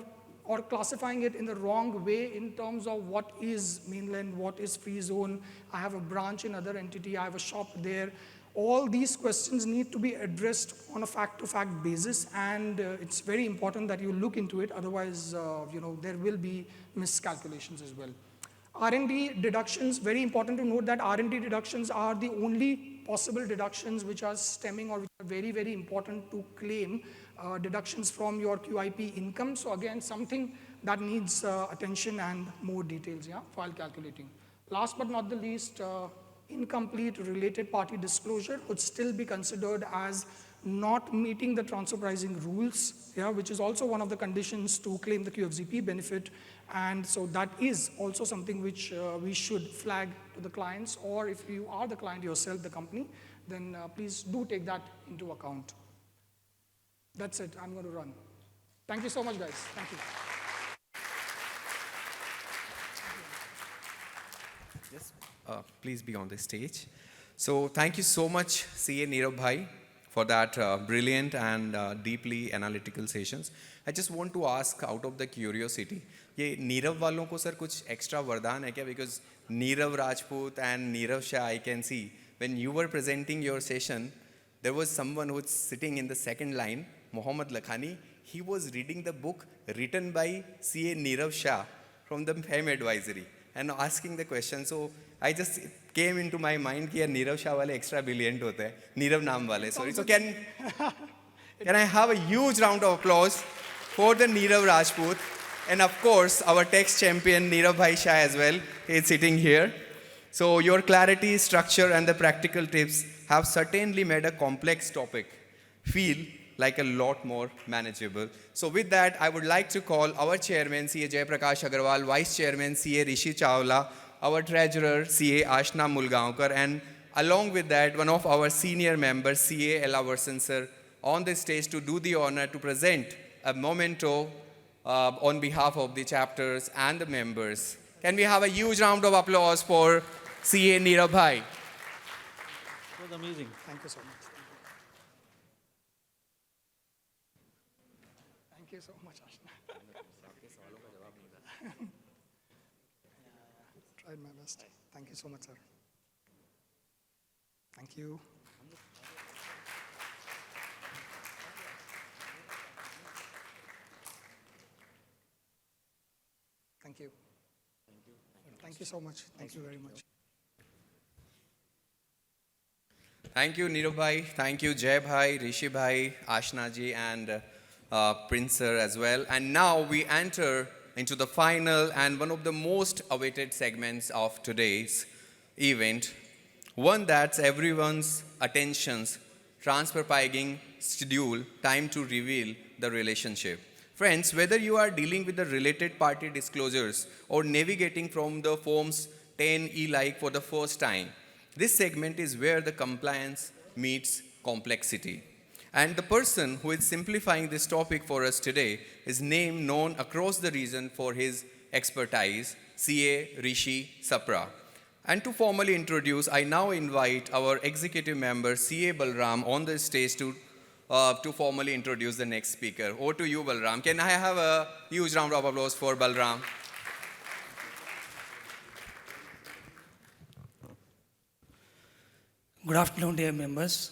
or classifying it in the wrong way in terms of what is mainland, what is free zone. I have a branch in other entity, I have a shop there. All these questions need to be addressed on a fact-to-fact basis, and it's very important that you look into it. Otherwise, there will be miscalculations as well. R&D deductions, very important to note that R&D deductions are the only possible deductions which are stemming or which are very, very important to claim deductions from your QIP income. So again, something that needs attention and more details, while calculating. Last but not the least, incomplete related party disclosure could still be considered as not meeting the transfer pricing rules, which is also one of the conditions to claim the QFZP benefit. And so that is also something which we should flag to the clients, or if you are the client yourself, the company, then please do take that into account. That's it, I'm going to run. Thank you so much, guys. Thank you. Yes, please be on the stage. So thank you so much, CA Nirav Bhai, for that brilliant and deeply analytical sessions. I just want to ask out of the curiosity, ये नीरव वालों को sir कुछ extra वरदान है क्या? Because Nirav Rajput and Nirav Shah, I can see when you were presenting your session, there was someone who was sitting in the second line, Mohammad Lakhani. He was reading the book written by CA Nirav Shah from the FEM advisory and asking the question. So I just came into my mind कि यार नीरव शाह वाले extra brilliant होते हैं, नीरव नाम वाले. Sorry. So can I have a huge round of applause for the Nirav Rajput, and of course our tax champion Nirav Bhai Shah as well. He is sitting here. So your clarity, structure, and the practical tips have certainly made a complex topic feel like a lot more manageable. So with that, I would like to call our chairman, CA Jayaprakash Agarwal, vice chairman, CA Rishi Chawla, our treasurer, CA Ashna Mulgaonkar, and along with that, one of our senior members, CA Ella Versen sir, on the stage to do the honor to present a memento on behalf of the chapters and the members. Can we have a huge round of applause for CA Nirav Bhai? It was amazing. Thank you so much. Thank you so much, Ashna. Tried my best. Thank you so much, sir. Thank you. Thank you. Thank you so much. Thank you very much. Thank you, Nirav Bhai. Thank you, Jay Bhai, Rishi Bhai, Ashna ji, and Prince sir as well. And now we enter into the final and one of the most awaited segments of today's event, one that's everyone's attentions, transcribing schedule, time to reveal the relationship. Friends, whether you are dealing with the related party disclosures or navigating from the form's 10E like for the first time, this segment is where the compliance meets complexity. And the person who is simplifying this topic for us today is name known across the region for his expertise, CA Rishi Sapra. And to formally introduce, I now invite our executive member, CA Balram, on the stage to formally introduce the next speaker. Over to you, Balram. Can I have a huge round of applause for Balram? Good afternoon, dear members.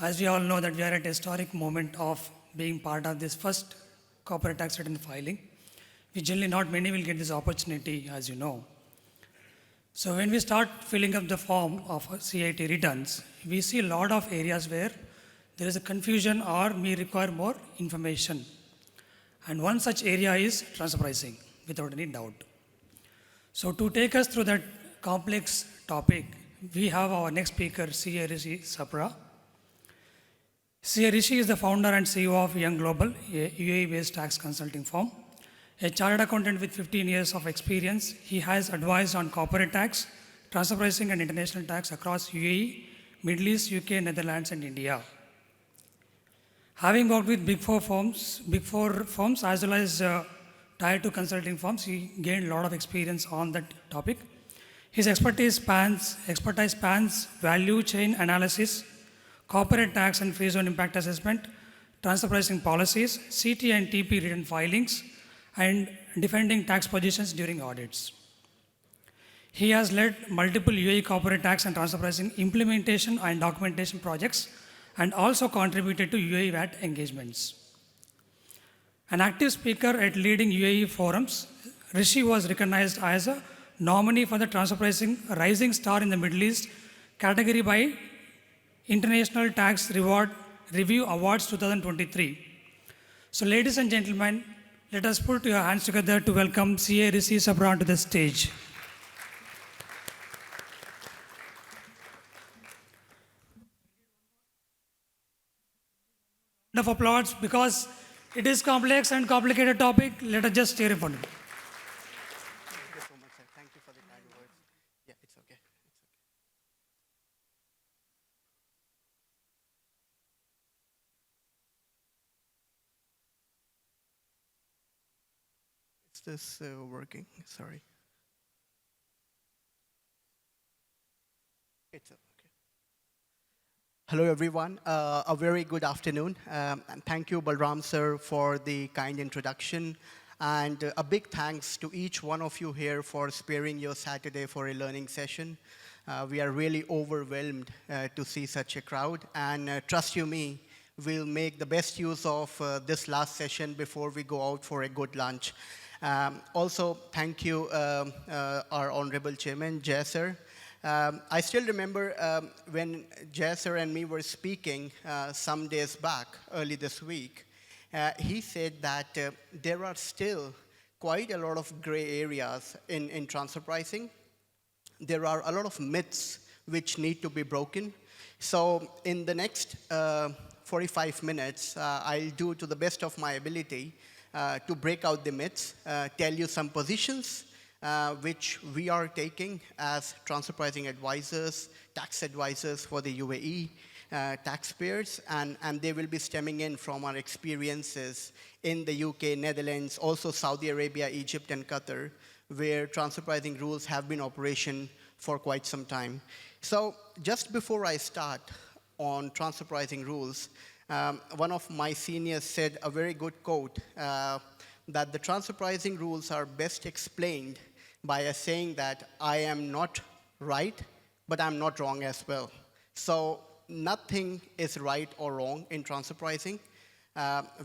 As we all know that we are at a historic moment of being part of this first corporate tax return filing. We generally not many will get this opportunity, as you know. So when we start filling up the form of CIT returns, we see a lot of areas where there is a confusion or may require more information. And one such area is transfer pricing, without any doubt. So to take us through that complex topic, we have our next speaker, CA Rishi Sapra. CA Rishi is the founder and CEO of Young Global, a UAE-based tax consulting firm. A chartered accountant with 15 years of experience, he has advised on corporate tax, transfer pricing and international tax across UAE, Middle East, UK, Netherlands and India. Having worked with Big Four firms as well as Tier 2 consulting firms, he gained a lot of experience on that topic. His expertise spans value chain analysis, corporate tax and free zone impact assessment, transfer pricing policies, CT and TP return filings, and defending tax positions during audits. He has led multiple UAE corporate tax and transfer pricing implementation and documentation projects and also contributed to UAE VAT engagements. An active speaker at leading UAE forums, Rishi was recognized as a nominee for the transfer pricing Rising Star in the Middle East category by International Tax Review Awards 2023. So ladies and gentlemen, let us put your hands together to welcome CA Rishi Sapra to the stage. Round of applause because it is complex and complicated topic. Let us just cheer for it. Thank you so much, sir. Thank you for the kind words. Yeah, it's okay. Is this working? Sorry. It's okay. Hello, everyone. A very good afternoon. And thank you, Balram, sir, for the kind introduction. And a big thanks to each one of you here for sparing your Saturday for a learning session. We are really overwhelmed to see such a crowd. And trust you me, we'll make the best use of this last session before we go out for a good lunch. Also, thank you, our Honorable Chairman, Jay sir. I still remember when Jay sir and me were speaking some days back, early this week, he said that there are still quite a lot of gray areas in transfer pricing. There are a lot of myths which need to be broken. So in the next 45 minutes, I'll do to the best of my ability to break out the myths, tell you some positions which we are taking as transfer pricing advisors, tax advisors for the UAE taxpayers, and they will be stemming in from our experiences in the UK, Netherlands, also Saudi Arabia, Egypt, and Qatar, where transfer pricing rules have been in operation for quite some time. So just before I start on transfer pricing rules, one of my seniors said a very good quote that the transfer pricing rules are best explained by a saying that I am not right, but I'm not wrong as well. So nothing is right or wrong in transfer pricing.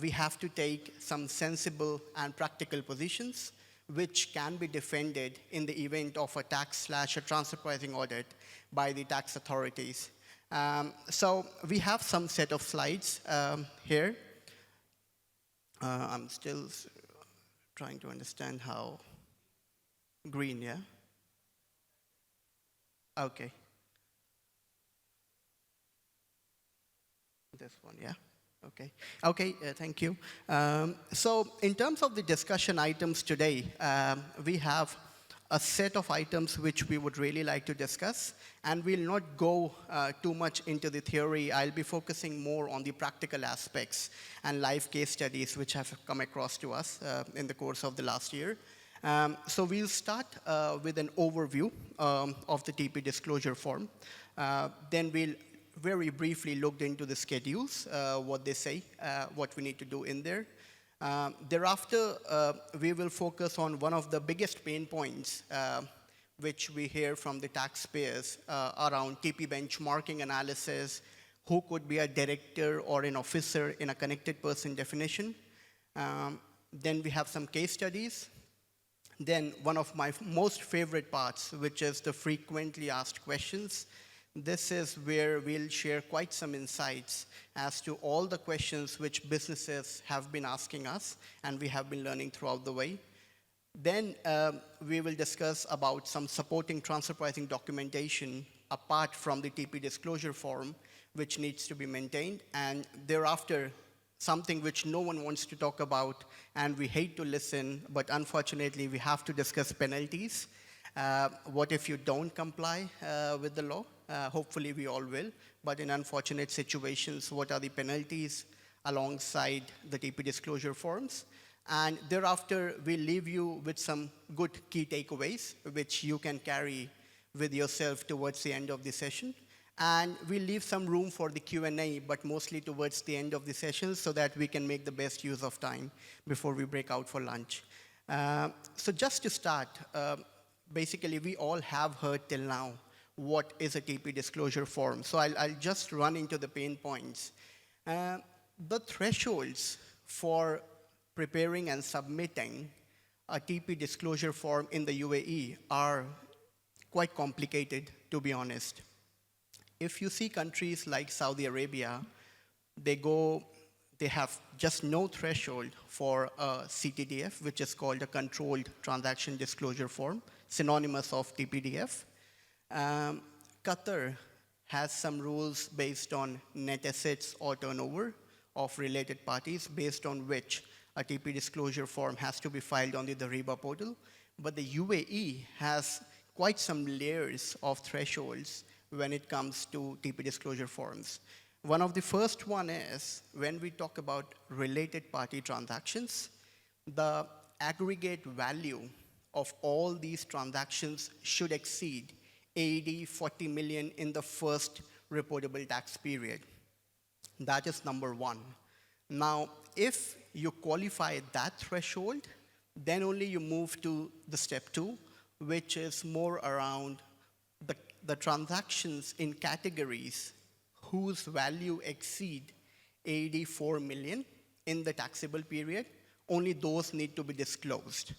We have to take some sensible and practical positions which can be defended in the event of a tax/a transfer pricing audit by the tax authorities. So we have some set of slides here. I'm still trying to understand how green, yeah? Okay. This one, yeah. Okay. Okay, thank you. So in terms of the discussion items today, we have a set of items which we would really like to discuss, and we'll not go too much into the theory. I'll be focusing more on the practical aspects and live case studies which have come across to us in the course of the last year. So we'll start with an overview of the TP disclosure form. Then we'll very briefly look into the schedules, what they say, what we need to do in there. Thereafter, we will focus on one of the biggest pain points which we hear from the taxpayers around TP benchmarking analysis, who could be a director or an officer in a connected person definition. Then we have some case studies. Then one of my most favorite parts, which is the frequently asked questions. This is where we'll share quite some insights as to all the questions which businesses have been asking us and we have been learning throughout the way. Then we will discuss about some supporting transfer pricing documentation apart from the TP disclosure form, which needs to be maintained. And thereafter, something which no one wants to talk about and we hate to listen, but unfortunately we have to discuss penalties. What if you don't comply with the law? Hopefully we all will, but in unfortunate situations, what are the penalties alongside the TP disclosure forms? And thereafter, we'll leave you with some good key takeaways, which you can carry with yourself towards the end of the session. And we'll leave some room for the Q&A, but mostly towards the end of the session so that we can make the best use of time before we break out for lunch. So just to start, basically, we all have heard till now what is a TP disclosure form. So I'll just run into the pain points. The thresholds for preparing and submitting a TP disclosure form in the UAE are quite complicated, to be honest. If you see countries like Saudi Arabia, they have just no threshold for a CTDF, which is called a controlled transaction disclosure form, synonymous of TPDF. Qatar has some rules based on net assets or turnover of related parties, based on which a TP disclosure form has to be filed on the RIBA portal. But the UAE has quite some layers of thresholds when it comes to TP disclosure forms. One of the first one is when we talk about related party transactions, the aggregate value of all these transactions should exceed 40 million in the first reportable tax period. That is number one. Now, if you qualify that threshold, then only you move to the step two, which is more around the transactions in categories whose value exceed 84 million in the taxable period. Only those need to be disclosed.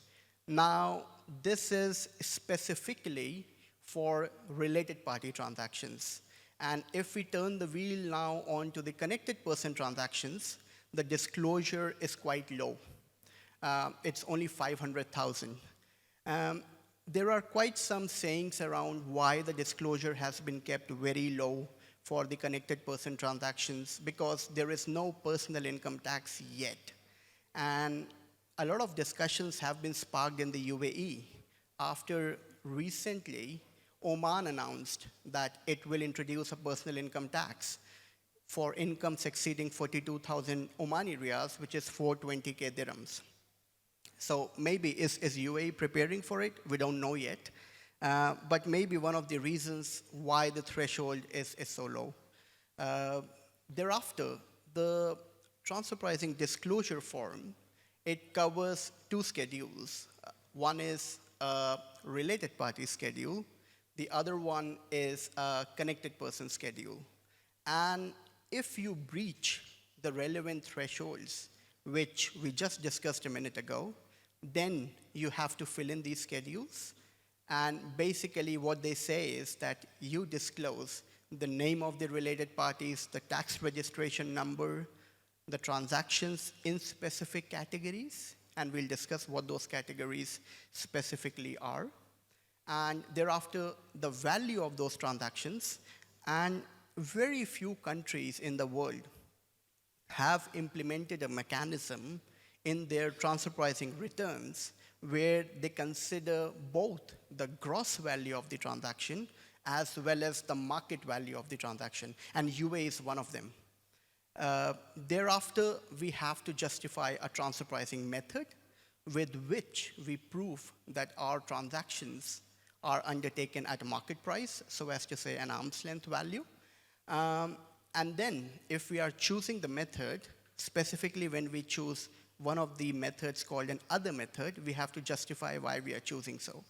Now, this is specifically for related party transactions. And if we turn the wheel now onto the connected person transactions, the disclosure is quite low. It's only 500,000. There are quite some sayings around why the disclosure has been kept very low for the connected person transactions, because there is no personal income tax yet. And a lot of discussions have been sparked in the UAE after recently Oman announced that it will introduce a personal income tax for incomes exceeding 42,000 Omani riyals, which is 420K dirhams. So maybe is UAE preparing for it? We don't know yet. But maybe one of the reasons why the threshold is so low. Thereafter, the transfer pricing disclosure form, it covers two schedules. One is a related party schedule. The other one is a connected person schedule. And if you breach the relevant thresholds, which we just discussed a minute ago, then you have to fill in these schedules. And basically what they say is that you disclose the name of the related parties, the tax registration number, the transactions in specific categories, and we'll discuss what those categories specifically are. and thereafter the value of those transactions. And very few countries in the world have implemented a mechanism in their transfer pricing returns where they consider both the gross value of the transaction as well as the market value of the transaction, and UAE is one of them. Thereafter, we have to justify a transfer pricing method with which we prove that our transactions are undertaken at a market price, so as to say an arm's length value. And then, if we are choosing the method, specifically when we choose one of the methods called an other method, we have to justify why we are choosing so.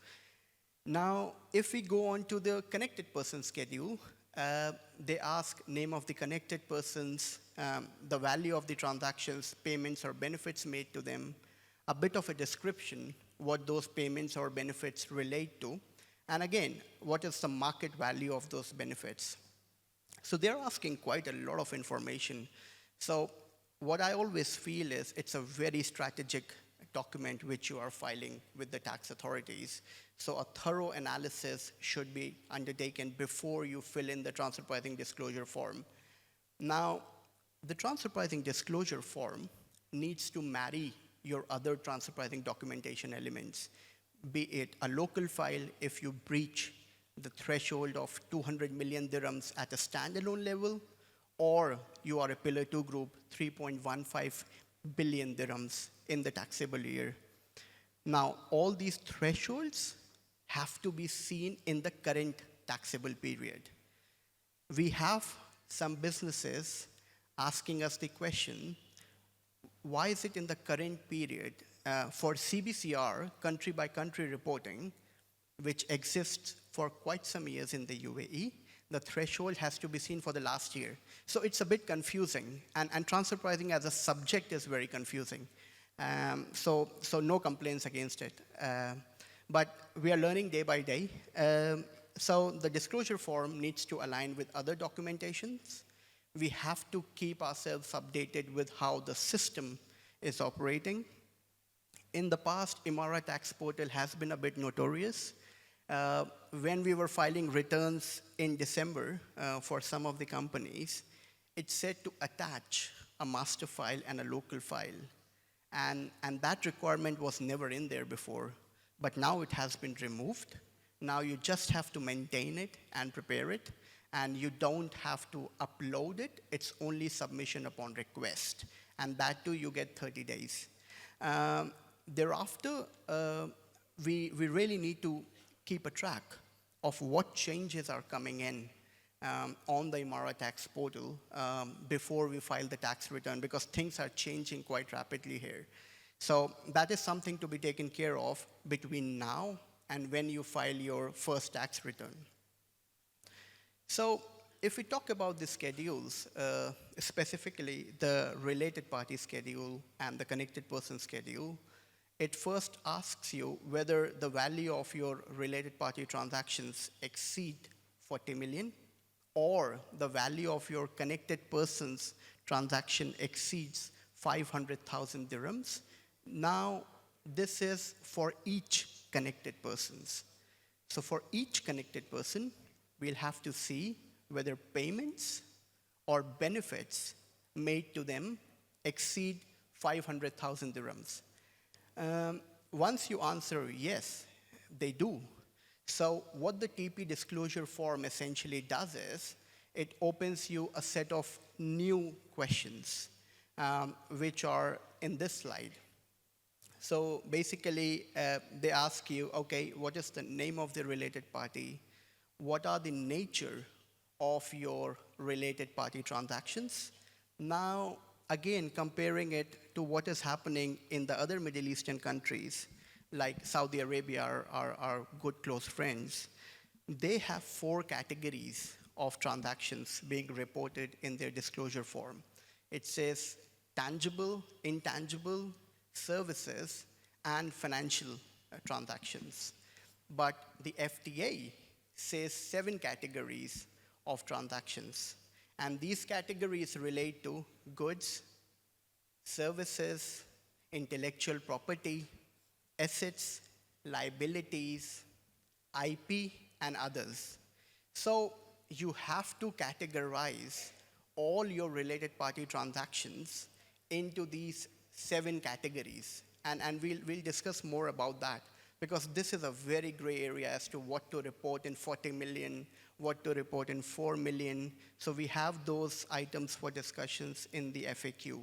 Now, if we go on to the connected person schedule, they ask name of the connected persons, the value of the transactions, payments or benefits made to them, a bit of a description, what those payments or benefits relate to, and again, what is the market value of those benefits. So they're asking quite a lot of information. So what I always feel is it's a very strategic document which you are filing with the tax authorities. So a thorough analysis should be undertaken before you fill in the transfer pricing disclosure form. Now, the transfer pricing disclosure form needs to marry your other transfer pricing documentation elements, be it a local file if you breach the threshold of 200 million dirhams at a standalone level, or you are a Pillar 2 group, 3.15 billion dirhams in the taxable year. Now, all these thresholds have to be seen in the current taxable period. We have some businesses asking us the question, why is it in the current period? For CBCR, country by country reporting, which exists for quite some years in the UAE, the threshold has to be seen for the last year. So it's a bit confusing, and transfer pricing as a subject is very confusing. So no complaints against it. But we are learning day by day. So the disclosure form needs to align with other documentations. We have to keep ourselves updated with how the system is operating. In the past, Imara Tax Portal has been a bit notorious. When we were filing returns in December for some of the companies, it said to attach a master file and a local file. And that requirement was never in there before, but now it has been removed. Now you just have to maintain it and prepare it, and you don't have to upload it. It's only submission upon request, and that too you get 30 days. Thereafter, we really need to keep a track of what changes are coming in on the Imara Tax Portal before we file the tax return, because things are changing quite rapidly here. So that is something to be taken care of between now and when you file your first tax return. So if we talk about the schedules, specifically the related party schedule and the connected person schedule, it first asks you whether the value of your related party transactions exceed 40 million, or the value of your connected person's transaction exceeds 500,000 dirhams. Now, this is for each connected persons. So for each connected person, we'll have to see whether payments or benefits made to them exceed 500,000 dirhams. Once you answer yes, they do. So what the TP disclosure form essentially does is, it opens you a set of new questions, which are in this slide. So basically, they ask you, okay, what is the name of the related party? What are the nature of your related party transactions? Now, again, comparing it to what is happening in the other Middle Eastern countries, like Saudi Arabia, our good close friends, they have 4 categories of transactions being reported in their disclosure form. It says tangible, intangible, services, and financial transactions. But the FTA says 7 categories of transactions. And these categories relate to goods, services, intellectual property, assets, liabilities, IP, and others. So you have to categorize all your related party transactions into these 7 categories. And we'll discuss more about that because this is a very gray area as to what to report in 40 million, what to report in 4 million. So we have those items for discussions in the FAQ.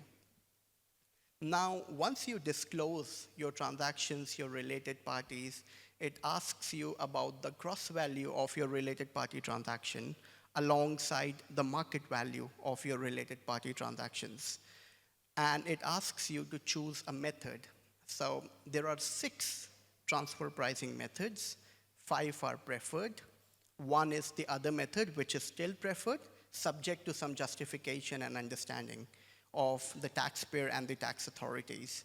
Now, once you disclose your transactions, your related parties, it asks you about the gross value of your related party transaction alongside the market value of your related party transactions. And it asks you to choose a method. So there are 6 transfer pricing methods, 5 are preferred. 1 is the other method, which is still preferred, subject to some justification and understanding of the taxpayer and the tax authorities.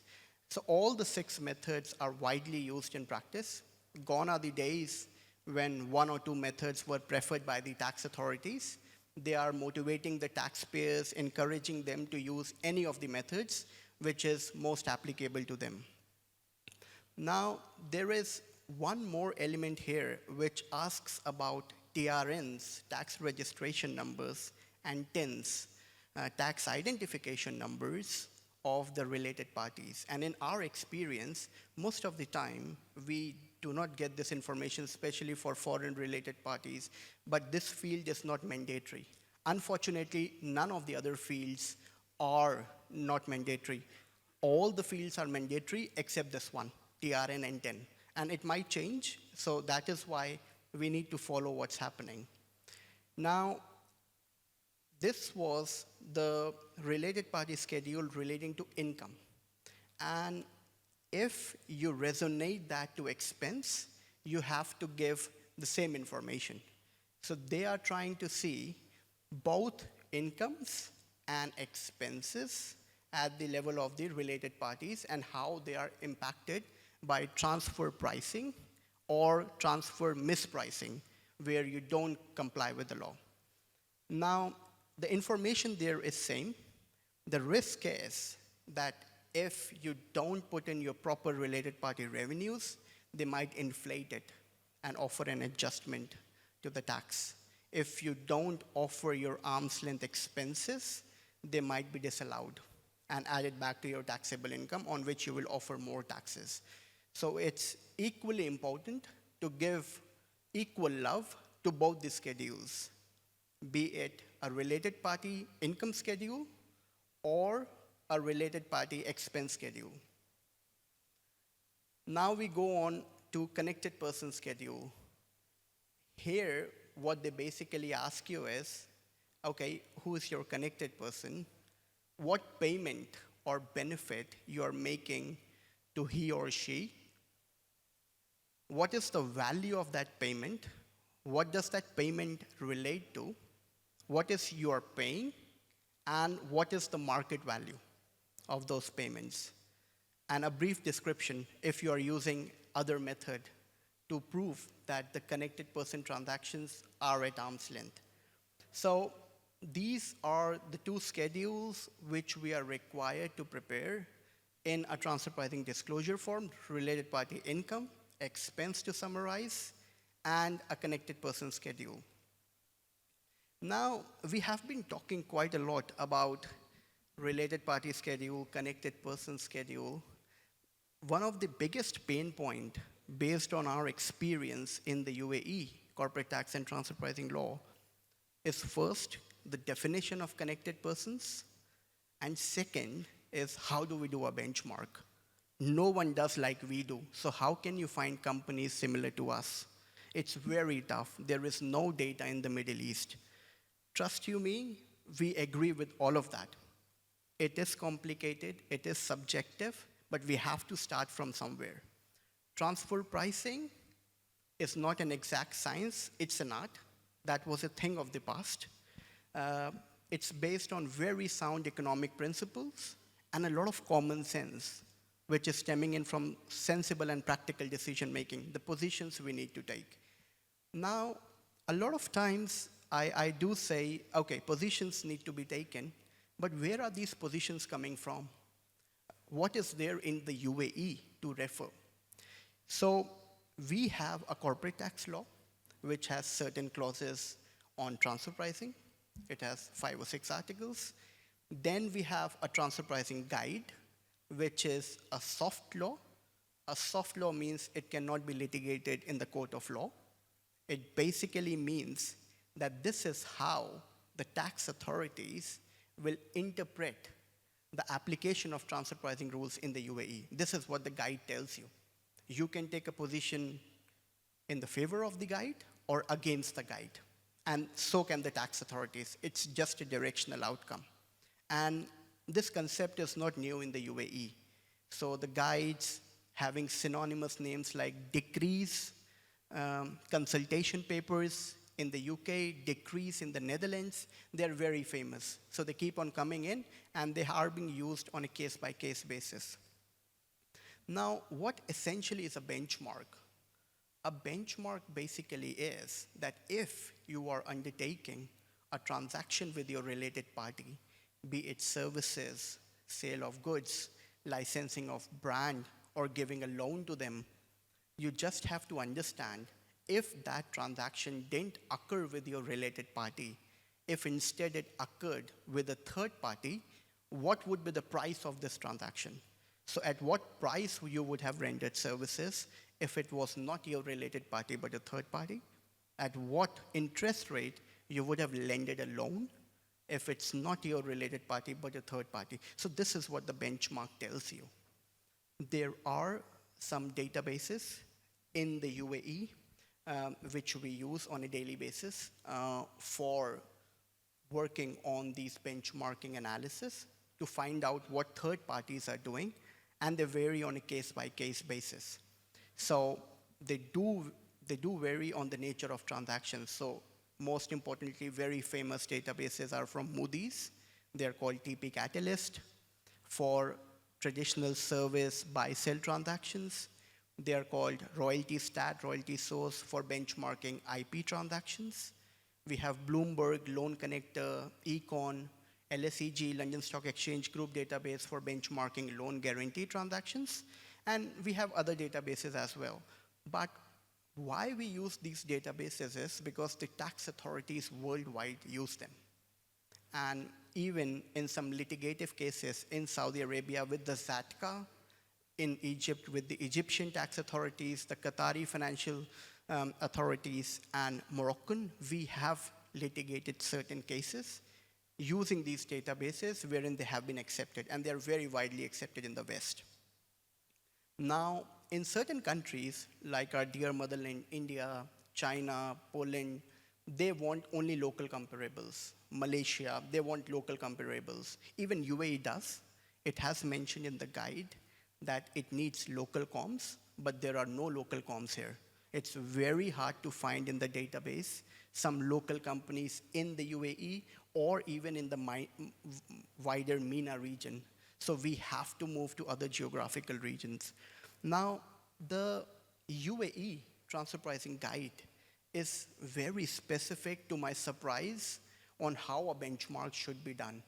So all the 6 methods are widely used in practice. Gone are the days when 1 or 2 methods were preferred by the tax authorities. They are motivating the taxpayers, encouraging them to use any of the methods which is most applicable to them. Now, there is one more element here which asks about TRNs, tax registration numbers, and TINs, tax identification numbers of the related parties. And in our experience, most of the time, we do not get this information, especially for foreign related parties, but this field is not mandatory. Unfortunately, none of the other fields are not mandatory. All the fields are mandatory except this one, TRN and TIN. And it might change, so that is why we need to follow what's happening. Now, this was the related party schedule relating to income. And if you resonate that to expense, you have to give the same information. So they are trying to see both incomes and expenses at the level of the related parties and how they are impacted by transfer pricing or transfer mispricing, where you don't comply with the law. Now, the information there is same. The risk is that if you don't put in your proper related party revenues, they might inflate it and offer an adjustment to the tax. If you don't offer your arm's length expenses, they might be disallowed and added back to your taxable income on which you will offer more taxes. So it's equally important to give equal love to both the schedules, be it a related party income schedule or a related party expense schedule. Now we go on to connected person schedule. Here, what they basically ask you is, okay, who is your connected person? What payment or benefit you are making to he or she? What is the value of that payment? What does that payment relate to? What is your paying? And what is the market value of those payments? And a brief description if you are using other method to prove that the connected person transactions are at arm's length. So these are the 2 schedules which we are required to prepare in a transfer pricing disclosure form, related party income, expense to summarize, and a connected person schedule. Now, we have been talking quite a lot about related party schedule, connected person schedule. One of the biggest pain point based on our experience in the UAE, corporate tax and transfer pricing law, is first, the definition of connected persons, and second is how do we do a benchmark? No one does like we do, so how can you find companies similar to us? It's very tough. There is no data in the Middle East. Trust you me, we agree with all of that. It is complicated, it is subjective, but we have to start from somewhere. Transfer pricing is not an exact science, it's an art. That was a thing of the past. It's based on very sound economic principles and a lot of common sense, which is stemming in from sensible and practical decision making, the positions we need to take. Now, a lot of times I do say, okay, positions need to be taken, but where are these positions coming from? What is there in the UAE to refer? So we have a corporate tax law which has certain clauses on transfer pricing. It has 5 or 6 articles. Then we have a transfer pricing guide, which is a soft law. A soft law means it cannot be litigated in the court of law. It basically means that this is how the tax authorities will interpret the application of transfer pricing rules in the UAE. This is what the guide tells you. You can take a position in the favor of the guide or against the guide. And so can the tax authorities. It's just a directional outcome. And this concept is not new in the UAE. So the guides having synonymous names like decrees, consultation papers in the UK, decrees in the Netherlands, they're very famous. So they keep on coming in, and they are being used on a case-by-case basis. Now, what essentially is a benchmark? A benchmark basically is that if you are undertaking a transaction with your related party, be it services, sale of goods, licensing of brand, or giving a loan to them, you just have to understand if that transaction didn't occur with your related party, if instead it occurred with a third party, what would be the price of this transaction? So at what price you would have rendered services if it was not your related party but a third party? At what interest rate you would have lended a loan if it's not your related party but a third party? So this is what the benchmark tells you. There are some databases in the UAE which we use on a daily basis for working on these benchmarking analysis to find out what third parties are doing, and they vary on a case-by-case basis. So they do vary on the nature of transactions. So most importantly, very famous databases are from Moody's. They're called TP Catalyst. For traditional service buy-sell transactions, they are called Royalty Stat, Royalty Source for benchmarking IP transactions. We have Bloomberg, Loan Connector, Econ, LSEG, London Stock Exchange Group database for benchmarking loan guarantee transactions. And we have other databases as well. But why we use these databases is because the tax authorities worldwide use them. And even in some litigative cases in Saudi Arabia with the ZATCA, in Egypt with the Egyptian tax authorities, the Qatari financial authorities, and Moroccan, we have litigated certain cases using these databases wherein they have been accepted, and they're very widely accepted in the West. Now, in certain countries, like our dear motherland, India, China, Poland, they want only local comparables. Malaysia, they want local comparables. Even UAE does. It has mentioned in the guide that it needs local comps, but there are no local comps here. It's very hard to find in the database some local companies in the UAE or even in the wider MENA region. So we have to move to other geographical regions. Now, the UAE transfer pricing guide is very specific, to my surprise, on how a benchmark should be done.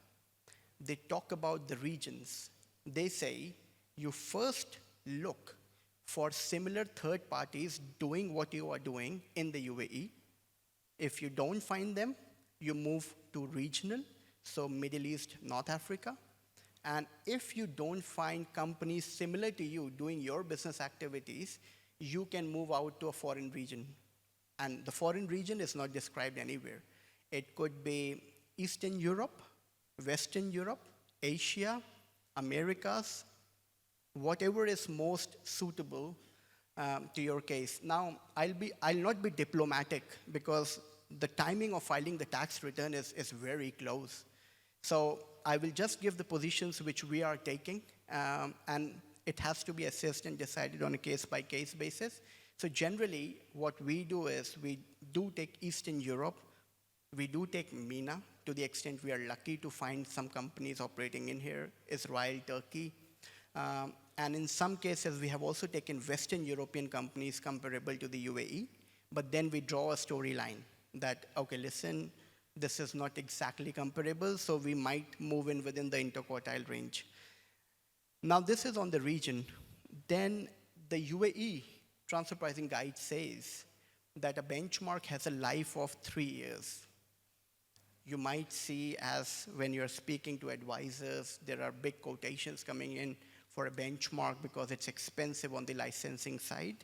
They talk about the regions. They say you first look for similar third parties doing what you are doing in the UAE. If you don't find them, you move to regional, so Middle East, North Africa. And if you don't find companies similar to you doing your business activities, you can move out to a foreign region. And the foreign region is not described anywhere. It could be Eastern Europe, Western Europe, Asia, Americas, whatever is most suitable to your case. Now, I'll not be diplomatic because the timing of filing the tax return is very close. So I will just give the positions which we are taking, and it has to be assessed and decided on a case-by-case basis. So generally, what we do is we do take Eastern Europe, we do take MENA to the extent we are lucky to find some companies operating in here, Israel, Turkey. And in some cases, we have also taken Western European companies comparable to the UAE, but then we draw a storyline that, okay, listen, this is not exactly comparable, so we might move in within the interquartile range. Now, this is on the region. Then the UAE transfer pricing guide says that a benchmark has a life of 3 years. You might see, as when you're speaking to advisors, there are big quotations coming in for a benchmark because it's expensive on the licensing side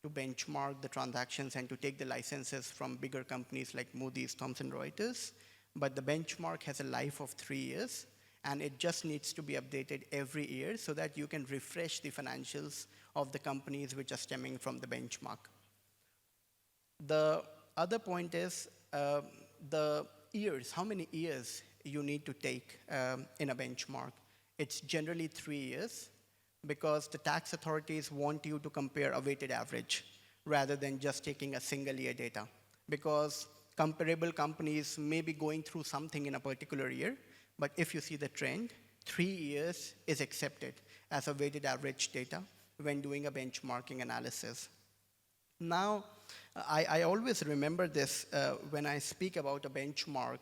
to benchmark the transactions and to take the licenses from bigger companies like Moody's, Thomson Reuters. But the benchmark has a life of 3 years, and it just needs to be updated every year so that you can refresh the financials of the companies which are stemming from the benchmark. The other point is the years, how many years you need to take in a benchmark. It's generally 3 years because the tax authorities want you to compare a weighted average rather than just taking a single year data. Because comparable companies may be going through something in a particular year, but if you see the trend, 3 years is accepted as a weighted average data when doing a benchmarking analysis. Now, I always remember this when I speak about a benchmark,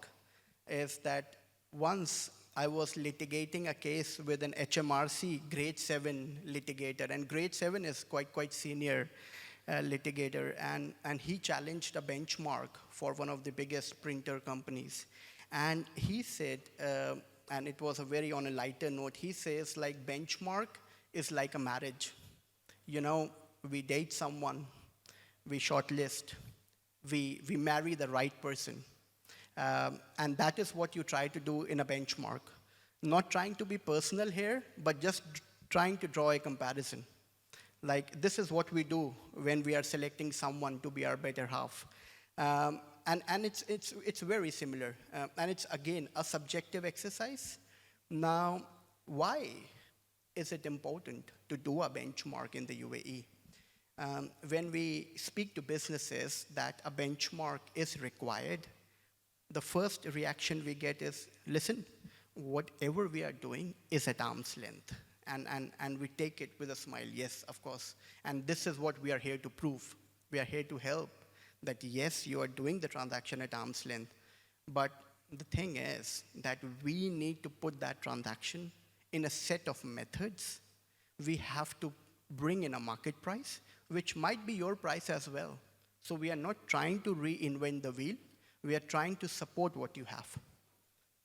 is that once I was litigating a case with an HMRC grade 7 litigator, and grade 7 is quite senior litigator, and he challenged a benchmark for one of the biggest printer companies. And he said, and it was on a lighter note, he says, like, benchmark is like a marriage. You know, we date someone, we shortlist, we marry the right person. And that is what you try to do in a benchmark. Not trying to be personal here, but just trying to draw a comparison. Like, this is what we do when we are selecting someone to be our better half. And it's very similar. And it's, again, a subjective exercise. Now, why is it important to do a benchmark in the UAE? When we speak to businesses that a benchmark is required, the first reaction we get is, listen, whatever we are doing is at arm's length. And we take it with a smile, yes, of course. And this is what we are here to prove. We are here to help that, yes, you are doing the transaction at arm's length. But the thing is that we need to put that transaction in a set of methods. We have to bring in a market price, which might be your price as well. So we are not trying to reinvent the wheel. We are trying to support what you have.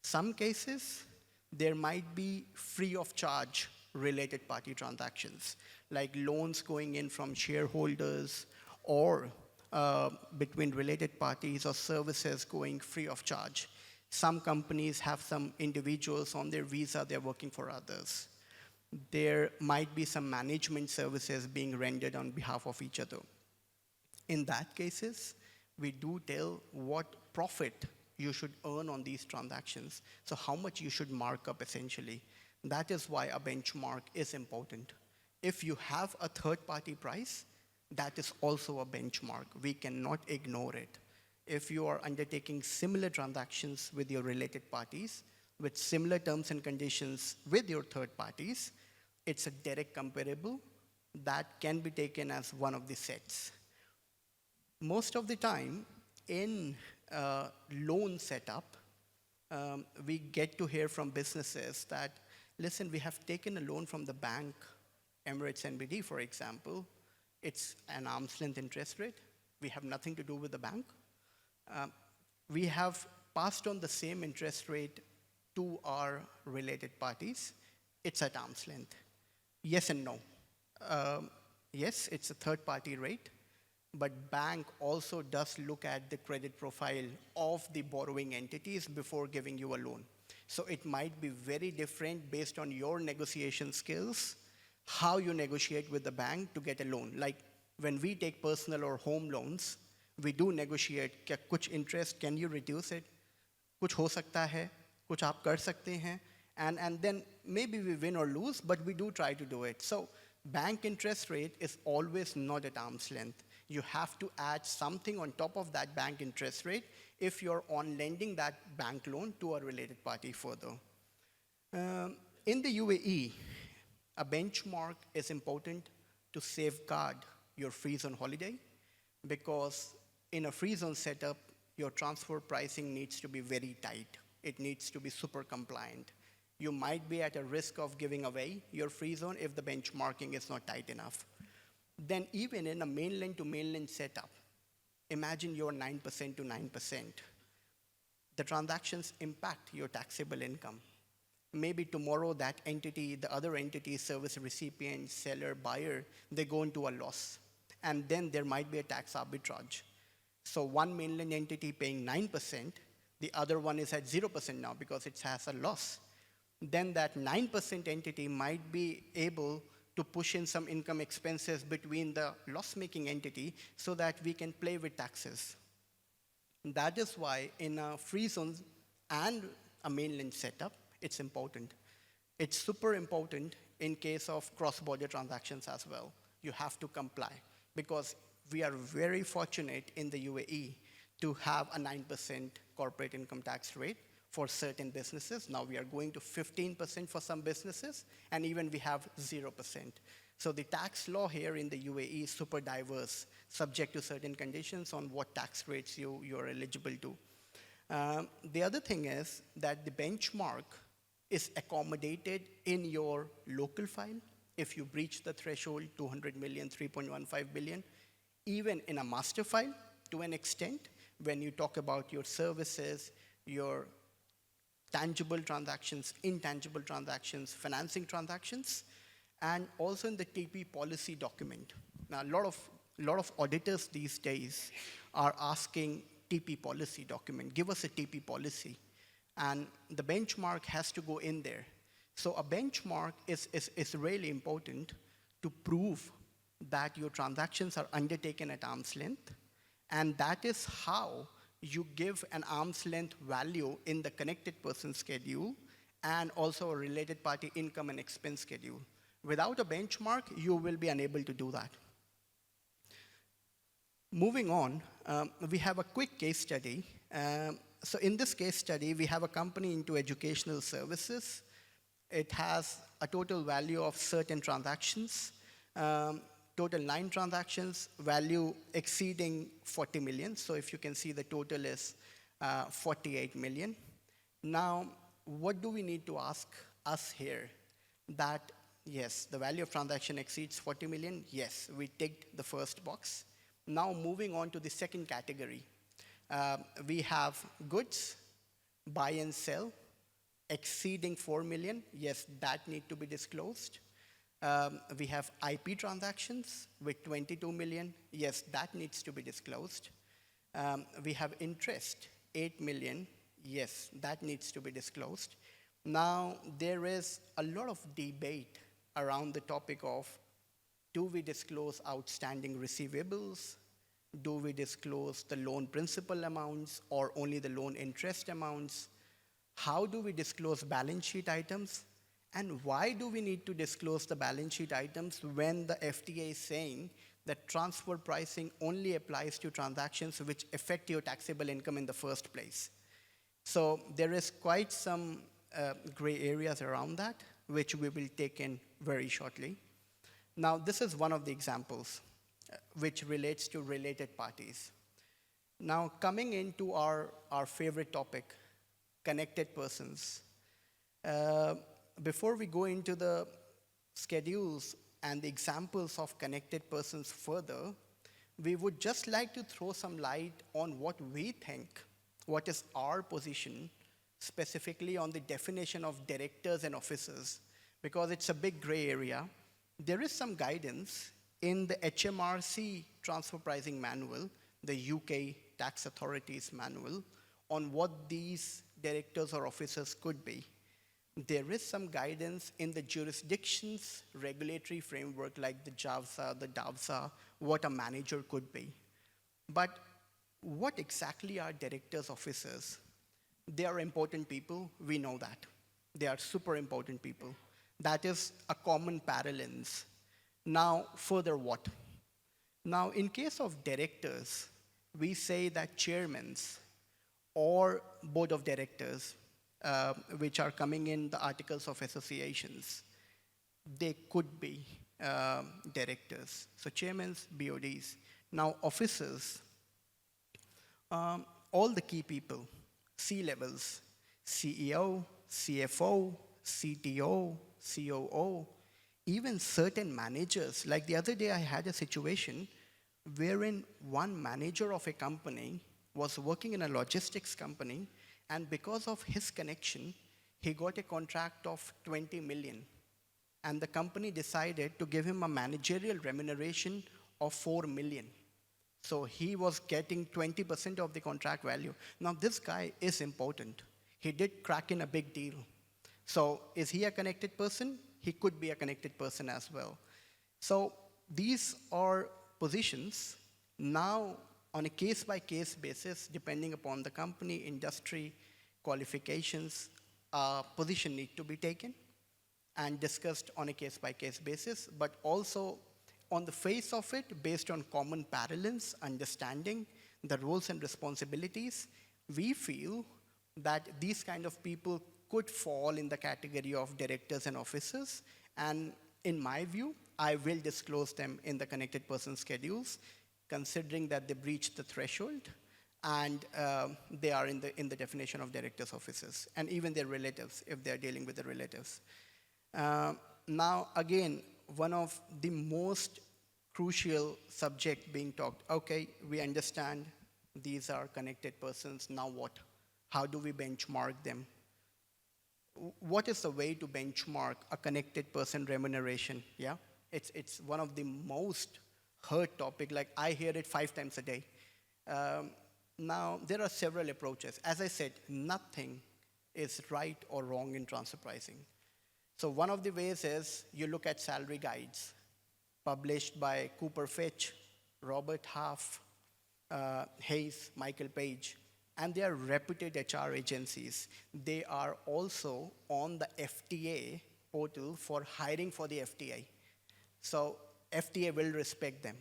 Some cases, there might be free of charge related party transactions, like loans going in from shareholders or between related parties or services going free of charge. Some companies have some individuals on their visa, they're working for others. There might be some management services being rendered on behalf of each other. In that cases, we do tell what profit you should earn on these transactions. So how much you should mark up essentially. That is why a benchmark is important. If you have a third-party price, that is also a benchmark. We cannot ignore it. If you are undertaking similar transactions with your related parties, with similar terms and conditions with your third parties, it's a direct comparable that can be taken as one of the sets. Most of the time, in loan setup, we get to hear from businesses that, listen, we have taken a loan from the bank, Emirates NBD, for example. It's an arm's length interest rate. We have nothing to do with the bank. We have passed on the same interest rate to our related parties. It's at arm's length. Yes and no. Yes, it's a third-party rate, but bank also does look at the credit profile of the borrowing entities before giving you a loan. So it might be very different based on your negotiation skills, how you negotiate with the bank to get a loan. Like when we take personal or home loans, we do negotiate, क्या कुछ interest, can you reduce it? कुछ हो सकता है, कुछ आप कर सकते हैं, and then maybe we win or lose, but we do try to do it. So bank interest rate is always not at arm's length. You have to add something on top of that bank interest rate if you're on lending that bank loan to a related party further. In the UAE, a benchmark is important to safeguard your free zone holiday, because in a free zone setup, your transfer pricing needs to be very tight. It needs to be super compliant. You might be at a risk of giving away your free zone if the benchmarking is not tight enough. then even in a mainland to mainland setup, imagine your 9% to 9%. The transactions impact your taxable income. Maybe tomorrow that entity, the other entity, service recipient, seller, buyer, they go into a loss. And then there might be a tax arbitrage. So one mainland entity paying 9%, the other one is at 0% now because it has a loss. Then that 9% entity might be able to push in some income expenses between the loss-making entity so that we can play with taxes. That is why in a free zone and a mainland setup, it's important. It's super important in case of cross-border transactions as well. You have to comply because we are very fortunate in the UAE to have a 9% corporate income tax rate for certain businesses. Now we are going to 15% for some businesses, and even we have 0%. So the tax law here in the UAE is super diverse, subject to certain conditions on what tax rates you're eligible to. The other thing is that the benchmark is accommodated in your local file. If you breach the threshold, 200 million, 3.15 billion, even in a master file to an extent, when you talk about your services, your tangible transactions, intangible transactions, financing transactions, and also in the TP policy document. Now, a lot of auditors these days are asking TP policy document, give us a TP policy. And the benchmark has to go in there. So a benchmark is really important to prove that your transactions are undertaken at arm's length, and that is how you give an arm's length value in the connected person schedule and also a related party income and expense schedule. Without a benchmark, you will be unable to do that. Moving on, we have a quick case study. So in this case study, we have a company into educational services. It has a total value of certain transactions, total 9 transactions, value exceeding 40 million. So if you can see, the total is 48 million. Now, what do we need to ask us here? That, yes, the value of transaction exceeds 40 million. Yes, we ticked the first box. Now, moving on to the second category. We have goods, buy and sell, exceeding 4 million. Yes, that need to be disclosed. We have IP transactions with 22 million. Yes, that needs to be disclosed. We have interest, 8 million. Yes, that needs to be disclosed. Now, there is a lot of debate around the topic of, do we disclose outstanding receivables? Do we disclose the loan principal amounts or only the loan interest amounts? How do we disclose balance sheet items? And why do we need to disclose the balance sheet items when the FTA is saying that transfer pricing only applies to transactions which affect your taxable income in the first place? So there is quite some gray areas around that, which we will take in very shortly. Now, this is one of the examples which relates to related parties. Now, coming into our favorite topic, connected persons. Before we go into the schedules and the examples of connected persons further, we would just like to throw some light on what we think, what is our position, specifically on the definition of directors and officers, because it's a big gray area. There is some guidance in the HMRC transfer pricing manual, the UK tax authorities manual, on what these directors or officers could be. There is some guidance in the jurisdiction's regulatory framework like the JAVSA, the DAVSA, what a manager could be. But what exactly are directors, officers? They are important people, we know that. They are super important people. That is a common parallels. Now, further what? Now, in case of directors, we say that chairmen or board of directors, which are coming in the articles of associations, they could be directors. So chairmen, BODs. Now, officers, all the key people, C-levels, CEO, CFO, CTO, COO, even certain managers, like the other day I had a situation wherein one manager of a company was working in a logistics company, and because of his connection, he got a contract of 20 million. And the company decided to give him a managerial remuneration of 4 million. So he was getting 20% of the contract value. Now this guy is important. He did crack in a big deal. So is he a connected person? He could be a connected person as well. So these are positions. Now on a case-by-case basis, depending upon the company, industry, qualifications, position need to be taken and discussed on a case-by-case basis, but also on the face of it, based on common parallels, understanding the roles and responsibilities, we feel that these kind of people could fall in the category of directors and officers. And in my view, I will disclose them in the connected person schedules, considering that they breach the threshold and they are in the definition of directors, officers, and even their relatives, if they're dealing with the relatives. Now, again, one of the most crucial subject being talked. Okay, we understand these are connected persons. Now what? How do we benchmark them? What is the way to benchmark a connected person remuneration? Yeah, it's one of the most heard topic. Like I hear it 5 times a day. Now there are several approaches. As I said, nothing is right or wrong in transfer pricing. So one of the ways is you look at salary guides published by Cooper Fitch, Robert Half, Hayes, Michael Page, and they are reputed HR agencies. They are also on the FTA portal for hiring for the FTA. So FTA will respect them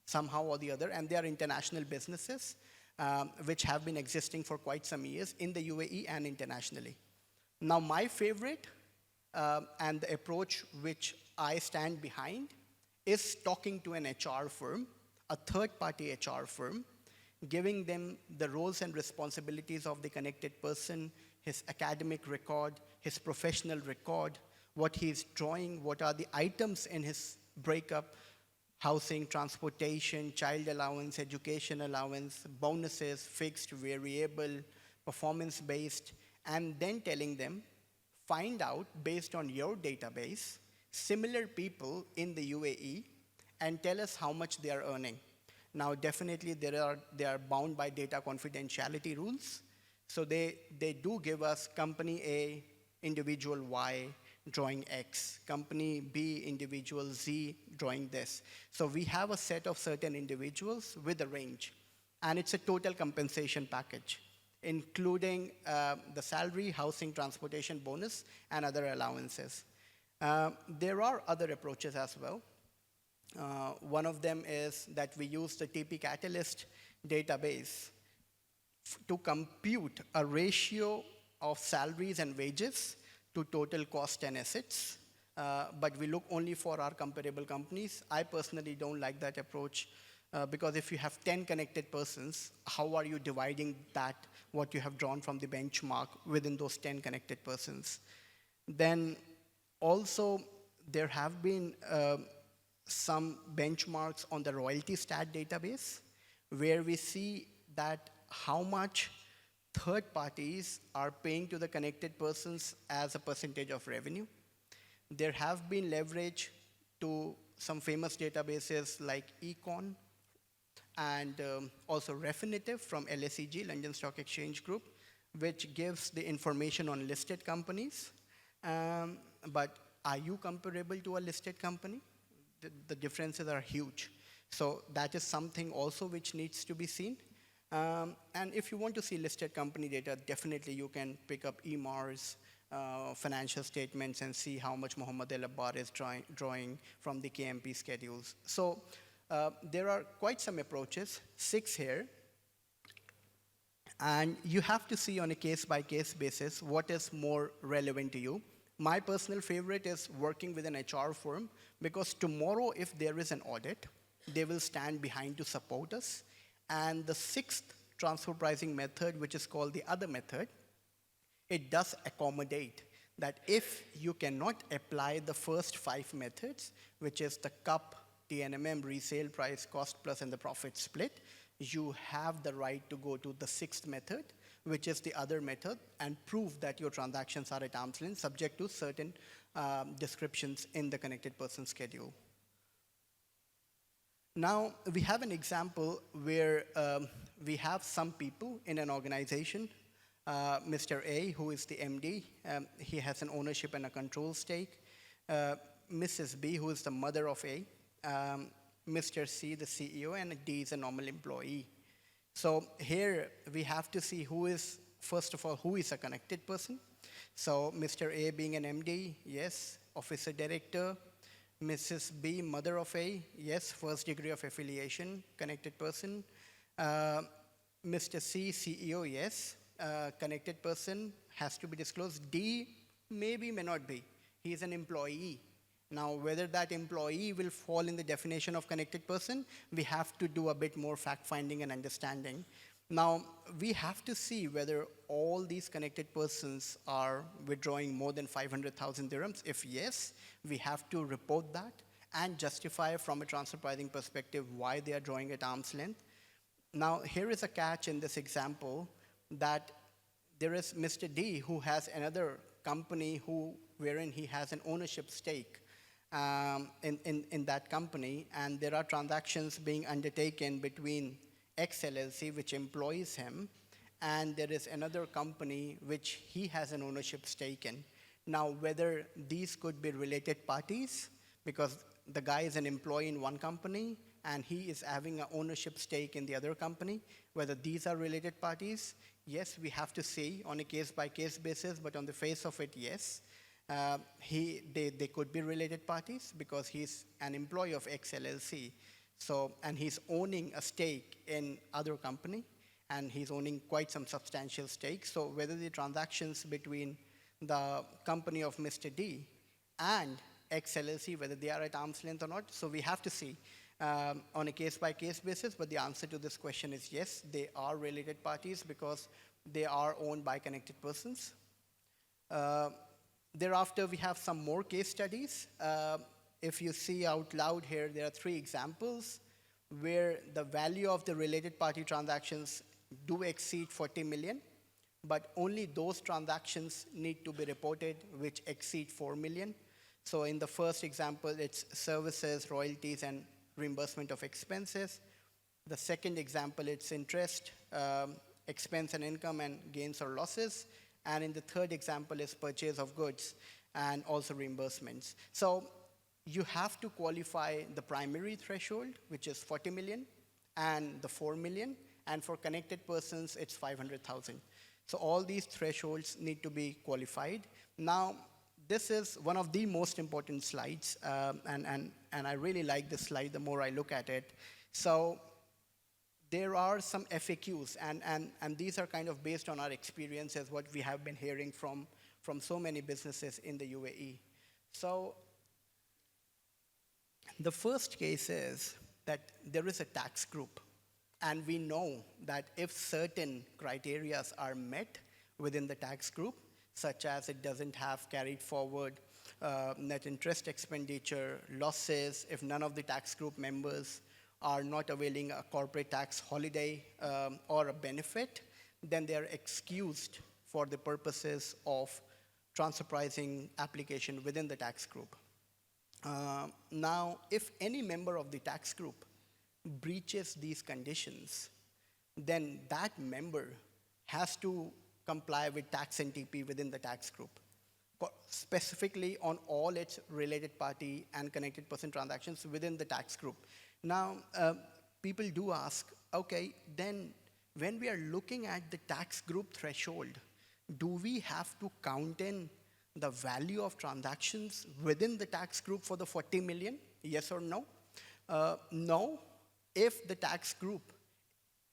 somehow or the other, and they are international businesses which have been existing for quite some years in the UAE and internationally. Now my favorite and the approach which I stand behind is talking to an HR firm, a third-party HR firm, giving them the roles and responsibilities of the connected person, his academic record, his professional record, what he's drawing, what are the items in his breakup, housing, transportation, child allowance, education allowance, bonuses, fixed, variable, performance-based, and then telling them, find out based on your database, similar people in the UAE, and tell us how much they are earning. Now, definitely they are bound by data confidentiality rules. So they do give us company A, individual Y, drawing X, company B, individual Z, drawing this. So we have a set of certain individuals with a range, and it's a total compensation package, including the salary, housing, transportation, bonus, and other allowances. There are other approaches as well. One of them is that we use the TP Catalyst database to compute a ratio of salaries and wages to total cost and assets. But we look only for our comparable companies. I personally don't like that approach because if you have 10 connected persons, how are you dividing that, what you have drawn from the benchmark within those 10 connected persons? Then also there have been some benchmarks on the royalty stat database where we see that how much third parties are paying to the connected persons as a percentage of revenue. There have been leverage to some famous databases like Econ and also Refinitiv from LSEG, London Stock Exchange Group, which gives the information on listed companies. But are you comparable to a listed company? The differences are huge. So that is something also which needs to be seen. And if you want to see listed company data, definitely you can pick up EMAR's financial statements and see how much Mohammed El Abbar is drawing from the KMP schedules. So there are quite some approaches, 6 here. And you have to see on a case-by-case basis what is more relevant to you. My personal favorite is working with an HR firm because tomorrow if there is an audit, they will stand behind to support us. And the 6th transfer pricing method, which is called the other method, it does accommodate that if you cannot apply the first 5 methods, which is the cup, TNMM, resale price, cost plus, and the profit split, you have the right to go to the 6th method, which is the other method, and prove that your transactions are at arm's length, subject to certain descriptions in the connected person schedule. Now, we have an example where we have some people in an organization. Mr. A, who is the MD, he has an ownership and a control stake. Mrs. B, who is the mother of A. Mr. C, the CEO, and D is a normal employee. So here we have to see who is, first of all, who is a connected person. So Mr. A being an MD, yes, officer director. Mrs. B, mother of A, yes, first degree of affiliation, connected person. Mr. C, CEO, yes, connected person, has to be disclosed. D, maybe, may not be. He is an employee. Now, whether that employee will fall in the definition of connected person, we have to do a bit more fact-finding and understanding. Now, we have to see whether all these connected persons are withdrawing more than 500,000 dirhams. If yes, we have to report that and justify from a transfer pricing perspective why they are drawing at arm's length. Now, here is a catch in this example, that there is Mr. D who has another company wherein he has an ownership stake in that company, and there are transactions being undertaken between X LLC, which employs him, and there is another company which he has an ownership stake in. Now, whether these could be related parties, because the guy is an employee in one company and he is having an ownership stake in the other company, whether these are related parties, yes, we have to see on a case-by-case basis, but on the face of it, yes. They could be related parties because he's an employee of X LLC. So, and he's owning a stake in other company, and he's owning quite some substantial stake. So whether the transactions between the company of Mr. D and X LLC, whether they are at arm's length or not, so we have to see on a case-by-case basis, but the answer to this question is yes, they are related parties because they are owned by connected persons. Thereafter, we have some more case studies. If you see out loud here, there are 3 examples where the value of the related party transactions do exceed 40 million, but only those transactions need to be reported which exceed 4 million. So in the first example, it's services, royalties, and reimbursement of expenses. The second example, it's interest, expense and income, and gains or losses. And in the third example is purchase of goods and also reimbursements. So you have to qualify the primary threshold, which is 40 million, and the 4 million. And for connected persons, it's 500,000. So all these thresholds need to be qualified. Now, this is one of the most important slides, and I really like this slide the more I look at it. So there are some FAQs, and these are kind of based on our experiences, what we have been hearing from so many businesses in the UAE. So the first case is that there is a tax group, and we know that if certain criteria are met within the tax group, such as it doesn't have carried forward net interest expenditure, losses, if none of the tax group members are not availing a corporate tax holiday or a benefit, then they are excused for the purposes of transfer pricing application within the tax group. Now, if any member of the tax group breaches these conditions, then that member has to comply with tax NTP within the tax group, specifically on all its related party and connected person transactions within the tax group. Now, people do ask, okay, then when we are looking at the tax group threshold, do we have to count in the value of transactions within the tax group for the 40 million? Yes or no? No. If the tax group,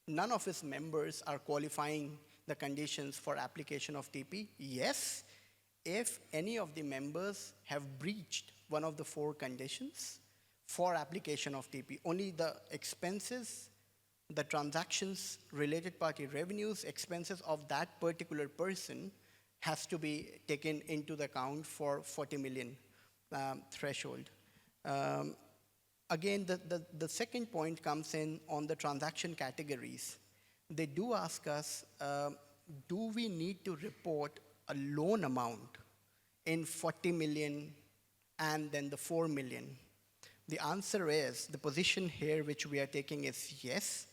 none of its members are qualifying the conditions for application of TP, yes. If any of the members have breached one of the 4 conditions for application of TP, only the expenses, the transactions, related party revenues, expenses of that particular person has to be taken into the account for 40 million threshold. Again, the second point comes in on the transaction categories. They do ask us, do we need to report a loan amount in 40 million and then the 4 million? The answer is, the position here which we are taking is yes,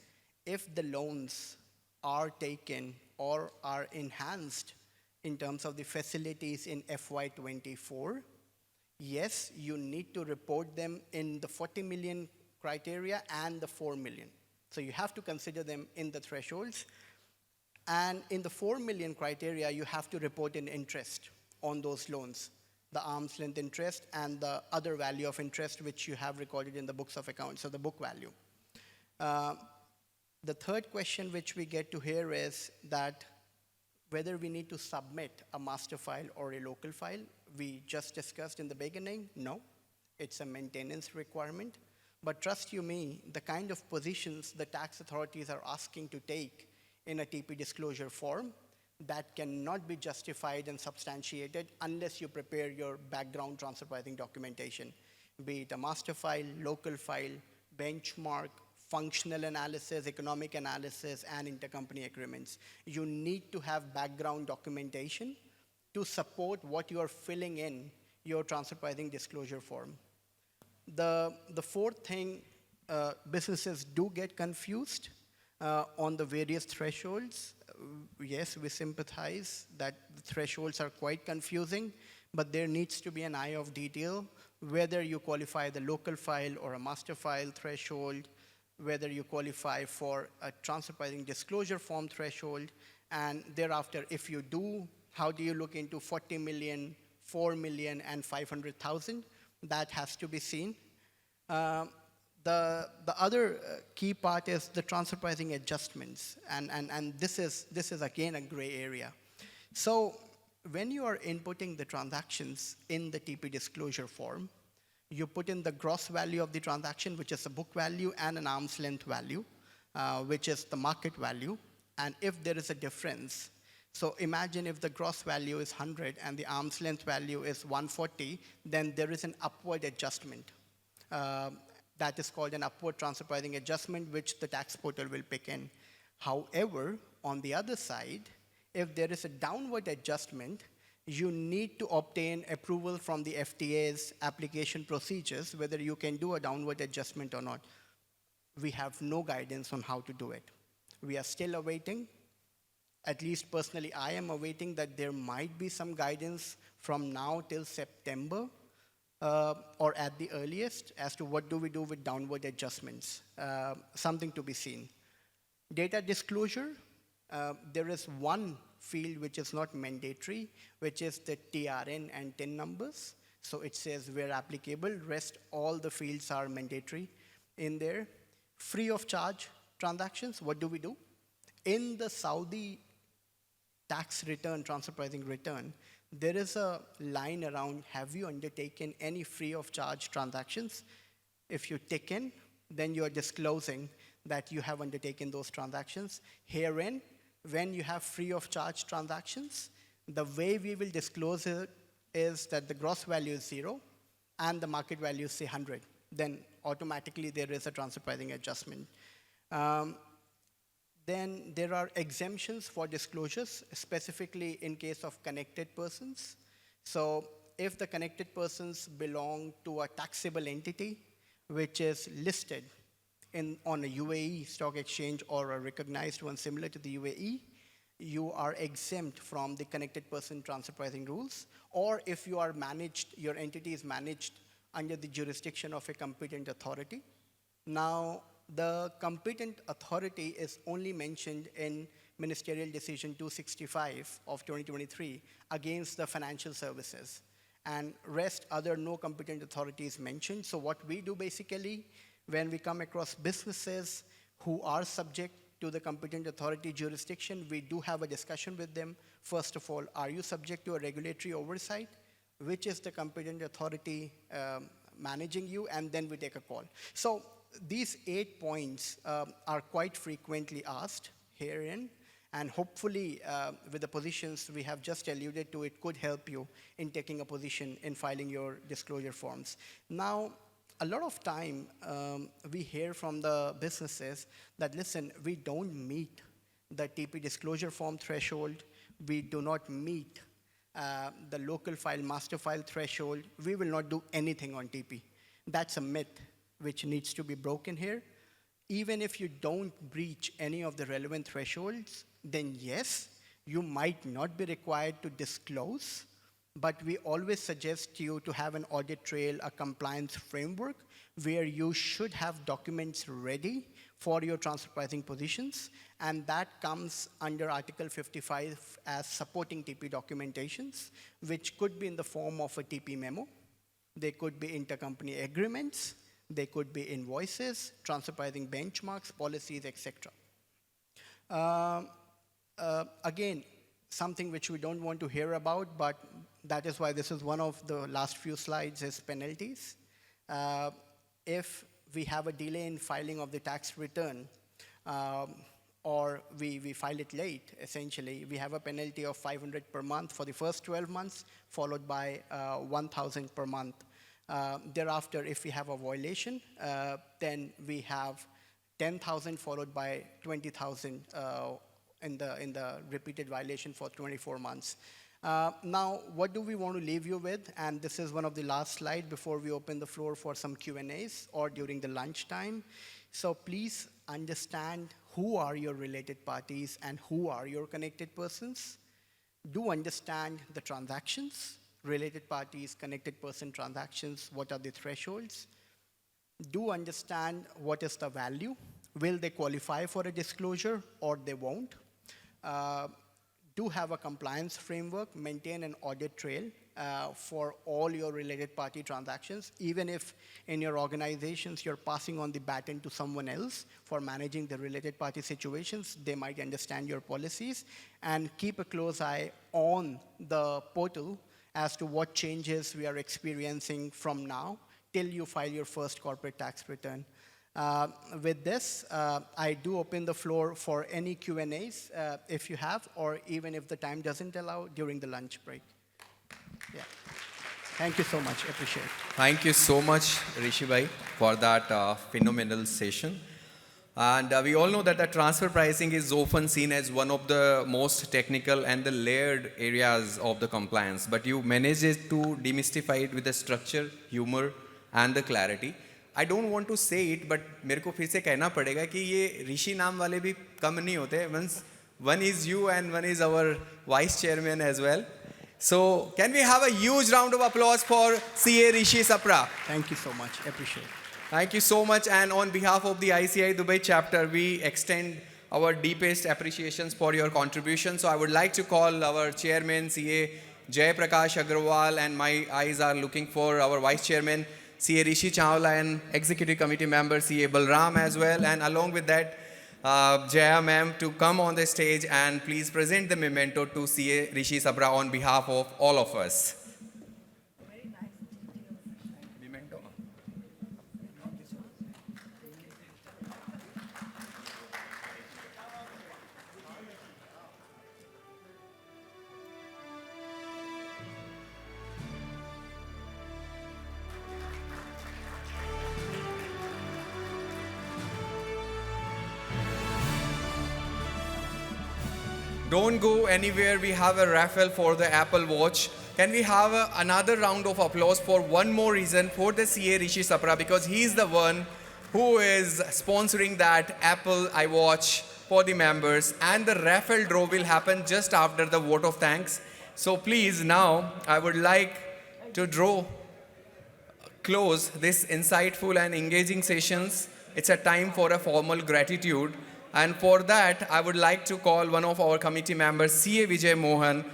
if the loans are taken or are enhanced in terms of the facilities in FY24, yes, you need to report them in the 40 million criteria and the 4 million. So you have to consider them in the thresholds. And in the 4 million criteria, you have to report in interest on those loans, the arm's length interest and the other value of interest which you have recorded in the books of accounts, so the book value. The third question which we get to here is that whether we need to submit a master file or a local file. We just discussed in the beginning, no, it's a maintenance requirement. But trust you me, the kind of positions the tax authorities are asking to take in a TP disclosure form, that cannot be justified and substantiated unless you prepare your background transfer pricing documentation, be it a master file, local file, benchmark, functional analysis, economic analysis, and intercompany agreements. You need to have background documentation to support what you are filling in your transfer pricing disclosure form. The fourth thing, businesses do get confused on the various thresholds. Yes, we sympathize that the thresholds are quite confusing, but there needs to be an eye of detail, whether you qualify the local file or a master file threshold, whether you qualify for a transfer pricing disclosure form threshold, and thereafter, if you do, how do you look into 40 million, 4 million, and 500,000? That has to be seen. The other key part is the transfer pricing adjustments, and this is again a gray area. So when you are inputting the transactions in the TP disclosure form, you put in the gross value of the transaction, which is the book value, and an arm's length value, which is the market value. And if there is a difference, so imagine if the gross value is 100 and the arm's length value is 140, then there is an upward adjustment. That is called an upward transfer pricing adjustment, which the tax portal will pick in. However, on the other side, if there is a downward adjustment, you need to obtain approval from the FTA's application procedures, whether you can do a downward adjustment or not. We have no guidance on how to do it. We are still awaiting. At least personally, I am awaiting that there might be some guidance from now till September, or at the earliest, as to what do we do with downward adjustments. Something to be seen. Data disclosure, there is one field which is not mandatory, which is the TRN and TIN numbers. So it says where applicable, rest all the fields are mandatory in there. Free of charge transactions, what do we do? In the Saudi tax return, transfer pricing return, there is a line around, have you undertaken any free of charge transactions? If you tick in, then you are disclosing that you have undertaken those transactions. Herein, when you have free of charge transactions, the way we will disclose it is that the gross value is 0 and the market value is, say, 100. Then automatically there is a transfer pricing adjustment. Then there are exemptions for disclosures, specifically in case of connected persons. So if the connected persons belong to a taxable entity which is listed on a UAE stock exchange or a recognized one similar to the UAE, you are exempt from the connected person transfer pricing rules. Or if you are managed, your entity is managed under the jurisdiction of a competent authority. Now, the competent authority is only mentioned in Ministerial Decision 265 of 2023 against the financial services. And rest other no competent authorities mentioned. So what we do basically, when we come across businesses who are subject to the competent authority jurisdiction, we do have a discussion with them. First of all, are you subject to a regulatory oversight? Which is the competent authority managing you? And then we take a call. So these 8 points are quite frequently asked herein. And hopefully, with the positions we have just alluded to, it could help you in taking a position in filing your disclosure forms. Now, a lot of time we hear from the businesses that, listen, we don't meet the TP disclosure form threshold, we do not meet the local file, master file threshold, we will not do anything on TP. That's a myth which needs to be broken here. Even if you don't breach any of the relevant thresholds, then yes, you might not be required to disclose, but we always suggest you to have an audit trail, a compliance framework, where you should have documents ready for your transfer pricing positions, and that comes under Article 55 as supporting TP documentations, which could be in the form of a TP memo. They could be intercompany agreements, they could be invoices, transfer pricing benchmarks, policies, etc. Again, something which we don't want to hear about, but that is why this is one of the last few slides, is penalties. If we have a delay in filing of the tax return, or we file it late, essentially, we have a penalty of 500 per month for the first 12 months, followed by 1,000 per month. Thereafter, if we have a violation, then we have 10,000 followed by 20,000 in the repeated violation for 24 months. Now, what do we want to leave you with? And this is one of the last slides before we open the floor for some Q&As or during the lunchtime. So please understand who are your related parties and who are your connected persons. Do understand the transactions, related parties, connected person transactions, what are the thresholds. Do understand what is the value. Will they qualify for a disclosure or they won't? Do have a compliance framework, maintain an audit trail for all your related party transactions. Even if in your organizations you're passing on the baton to someone else for managing the related party situations, they might understand your policies. And keep a close eye on the portal as to what changes we are experiencing from now till you file your first corporate tax return. With this, I do open the floor for any Q&As if you have, or even if the time doesn't allow, during the lunch break. Yeah. Thank you so much. Appreciate it. Thank you so much, Rishi Bhai, for that phenomenal session. And we all know that the transfer pricing is often seen as one of the most technical and the layered areas of the compliance. But you managed to demystify it with the structure, humor, and the clarity. I don't want to say it, but मेरे को फिर से कहना पड़ेगा कि ये ऋषि नाम वाले भी कम नहीं होते. One is you and one is our vice chairman as well. So can we have a huge round of applause for CA Rishi Sapra? Thank you so much. Appreciate it. Thank you so much. And on behalf of the ICI Dubai chapter, we extend our deepest appreciations for your contribution. So I would like to call our chairman, CA Jay Prakash Agrawal, and my eyes are looking for our vice chairman, CA Rishi Chawla, and executive committee member CA Balram as well. And along with that, Jaya ma'am to come on the stage and please present the memento to CA Rishi Sabra on behalf of all of us. Don't go anywhere. We have a raffle for the Apple Watch. Can we have another round of applause for one more reason for the CA Rishi Sapra, because he is the one who is sponsoring that Apple iWatch for the members, and the raffle draw will happen just after the vote of thanks. So please, now I would like to close this insightful and engaging sessions. It's a time for a formal gratitude. And for that, I would like to call one of our committee members, CA Vijay Mohan,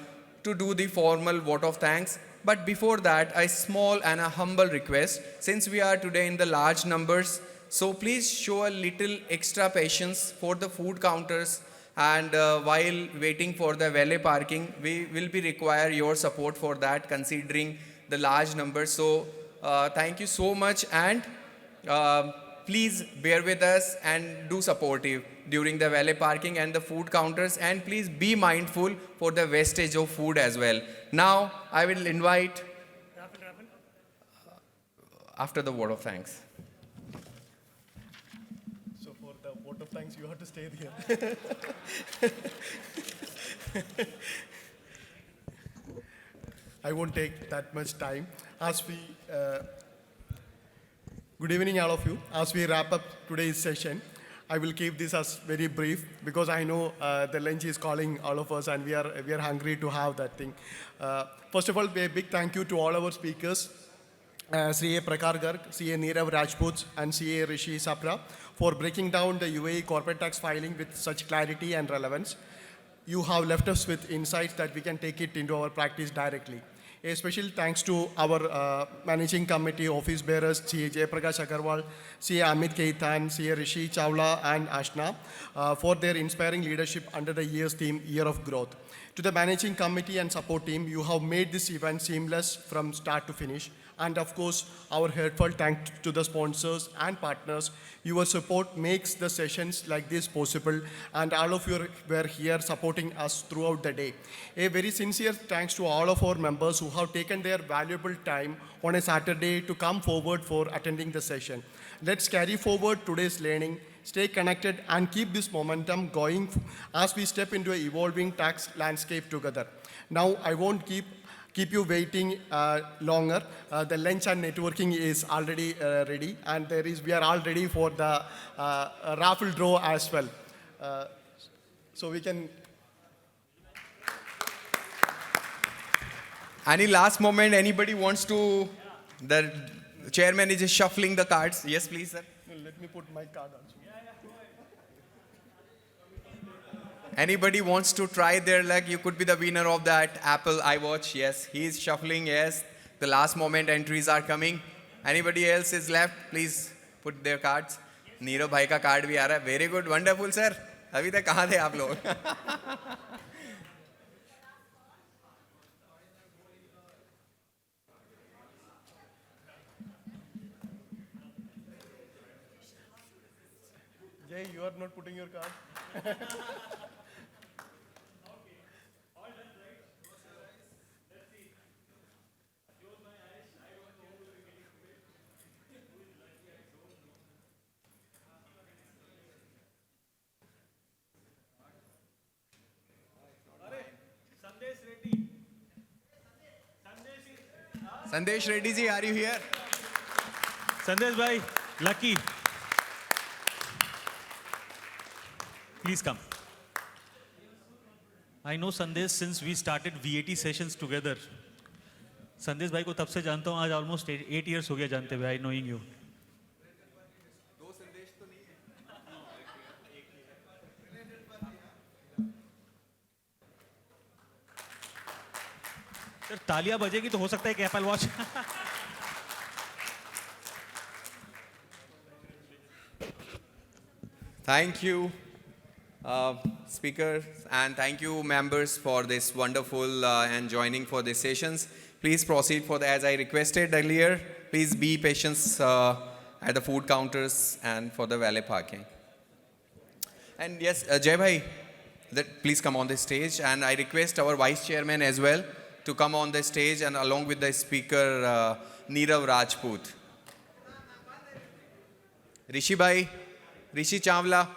to do the formal vote of thanks. But before that, a small and a humble request. Since we are today in the large numbers, so please show a little extra patience for the food counters. And while waiting for the valet parking, we will be require your support for that, considering the large numbers. So thank you so much, and please bear with us and do supportive. during the valet parking and the food counters, and please be mindful for the wastage of food as well. Now, I will invite after the word of thanks. So for the vote of thanks, you have to stay here. I won't take that much time. Good evening, all of you. As we wrap up today's session, I will keep this as very brief because I know the lunch is calling all of us and we are hungry to have that thing. First of all, a big thank you to all our speakers, CA Prakar Garg, CA Neerav Rajput, and CA Rishi Sapra for breaking down the UAE corporate tax filing with such clarity and relevance. You have left us with insights that we can take it into our practice directly. A special thanks to our managing committee office bearers, CA Jayaprakash Agarwal, CA Amit Keitan, CA Rishi Chawla, and Ashna for their inspiring leadership under the year's theme, Year of Growth. To the managing committee and support team, you have made this event seamless from start to finish. And of course, our heartfelt thanks to the sponsors and partners. Your support makes the sessions like this possible, and all of you were here supporting us throughout the day. A very sincere thanks to all of our members who have taken their valuable time on a Saturday to come forward for attending the session. Let's carry forward today's learning, stay connected, and keep this momentum going as we step into an evolving tax landscape together. Now, I won't keep you waiting longer. The lunch and networking is already ready, and we are all ready for the raffle draw as well. So we can. Any last moment, anybody wants to? The chairman is just shuffling the cards. Yes, please, sir. Let me put my card on. Anybody wants to try their luck? You could be the winner of that Apple iWatch. Yes, he's shuffling. Yes, the last moment entries are coming. Anybody else is left? Please put their cards. Nirav भाई का card भी आ रहा है. Very good, wonderful, sir. अभी तक कहाँ थे आप लोग? Jay, you are not putting your card. Sandesh Reddy ji, are you here? Sandesh bhai, lucky. Please come. I know Sandesh since we started VAT sessions together. Sandesh bhai को तब से जानता हूँ, आज almost 8 years हो गया जानते हुए, I knowing you. सर तालियां बजेगी तो हो सकता है कि Apple watch. Thank you, speakers, and thank you, members, for this wonderful and joining for these sessions. Please proceed for the, as I requested earlier, please be patient at the food counters and for the valet parking. And yes, Jai Bhai, please come on the stage, and I request our Vice Chairman as well to come on the stage, and along with the speaker, Neerav Rajput. Rishi Bhai, Rishi Chawla.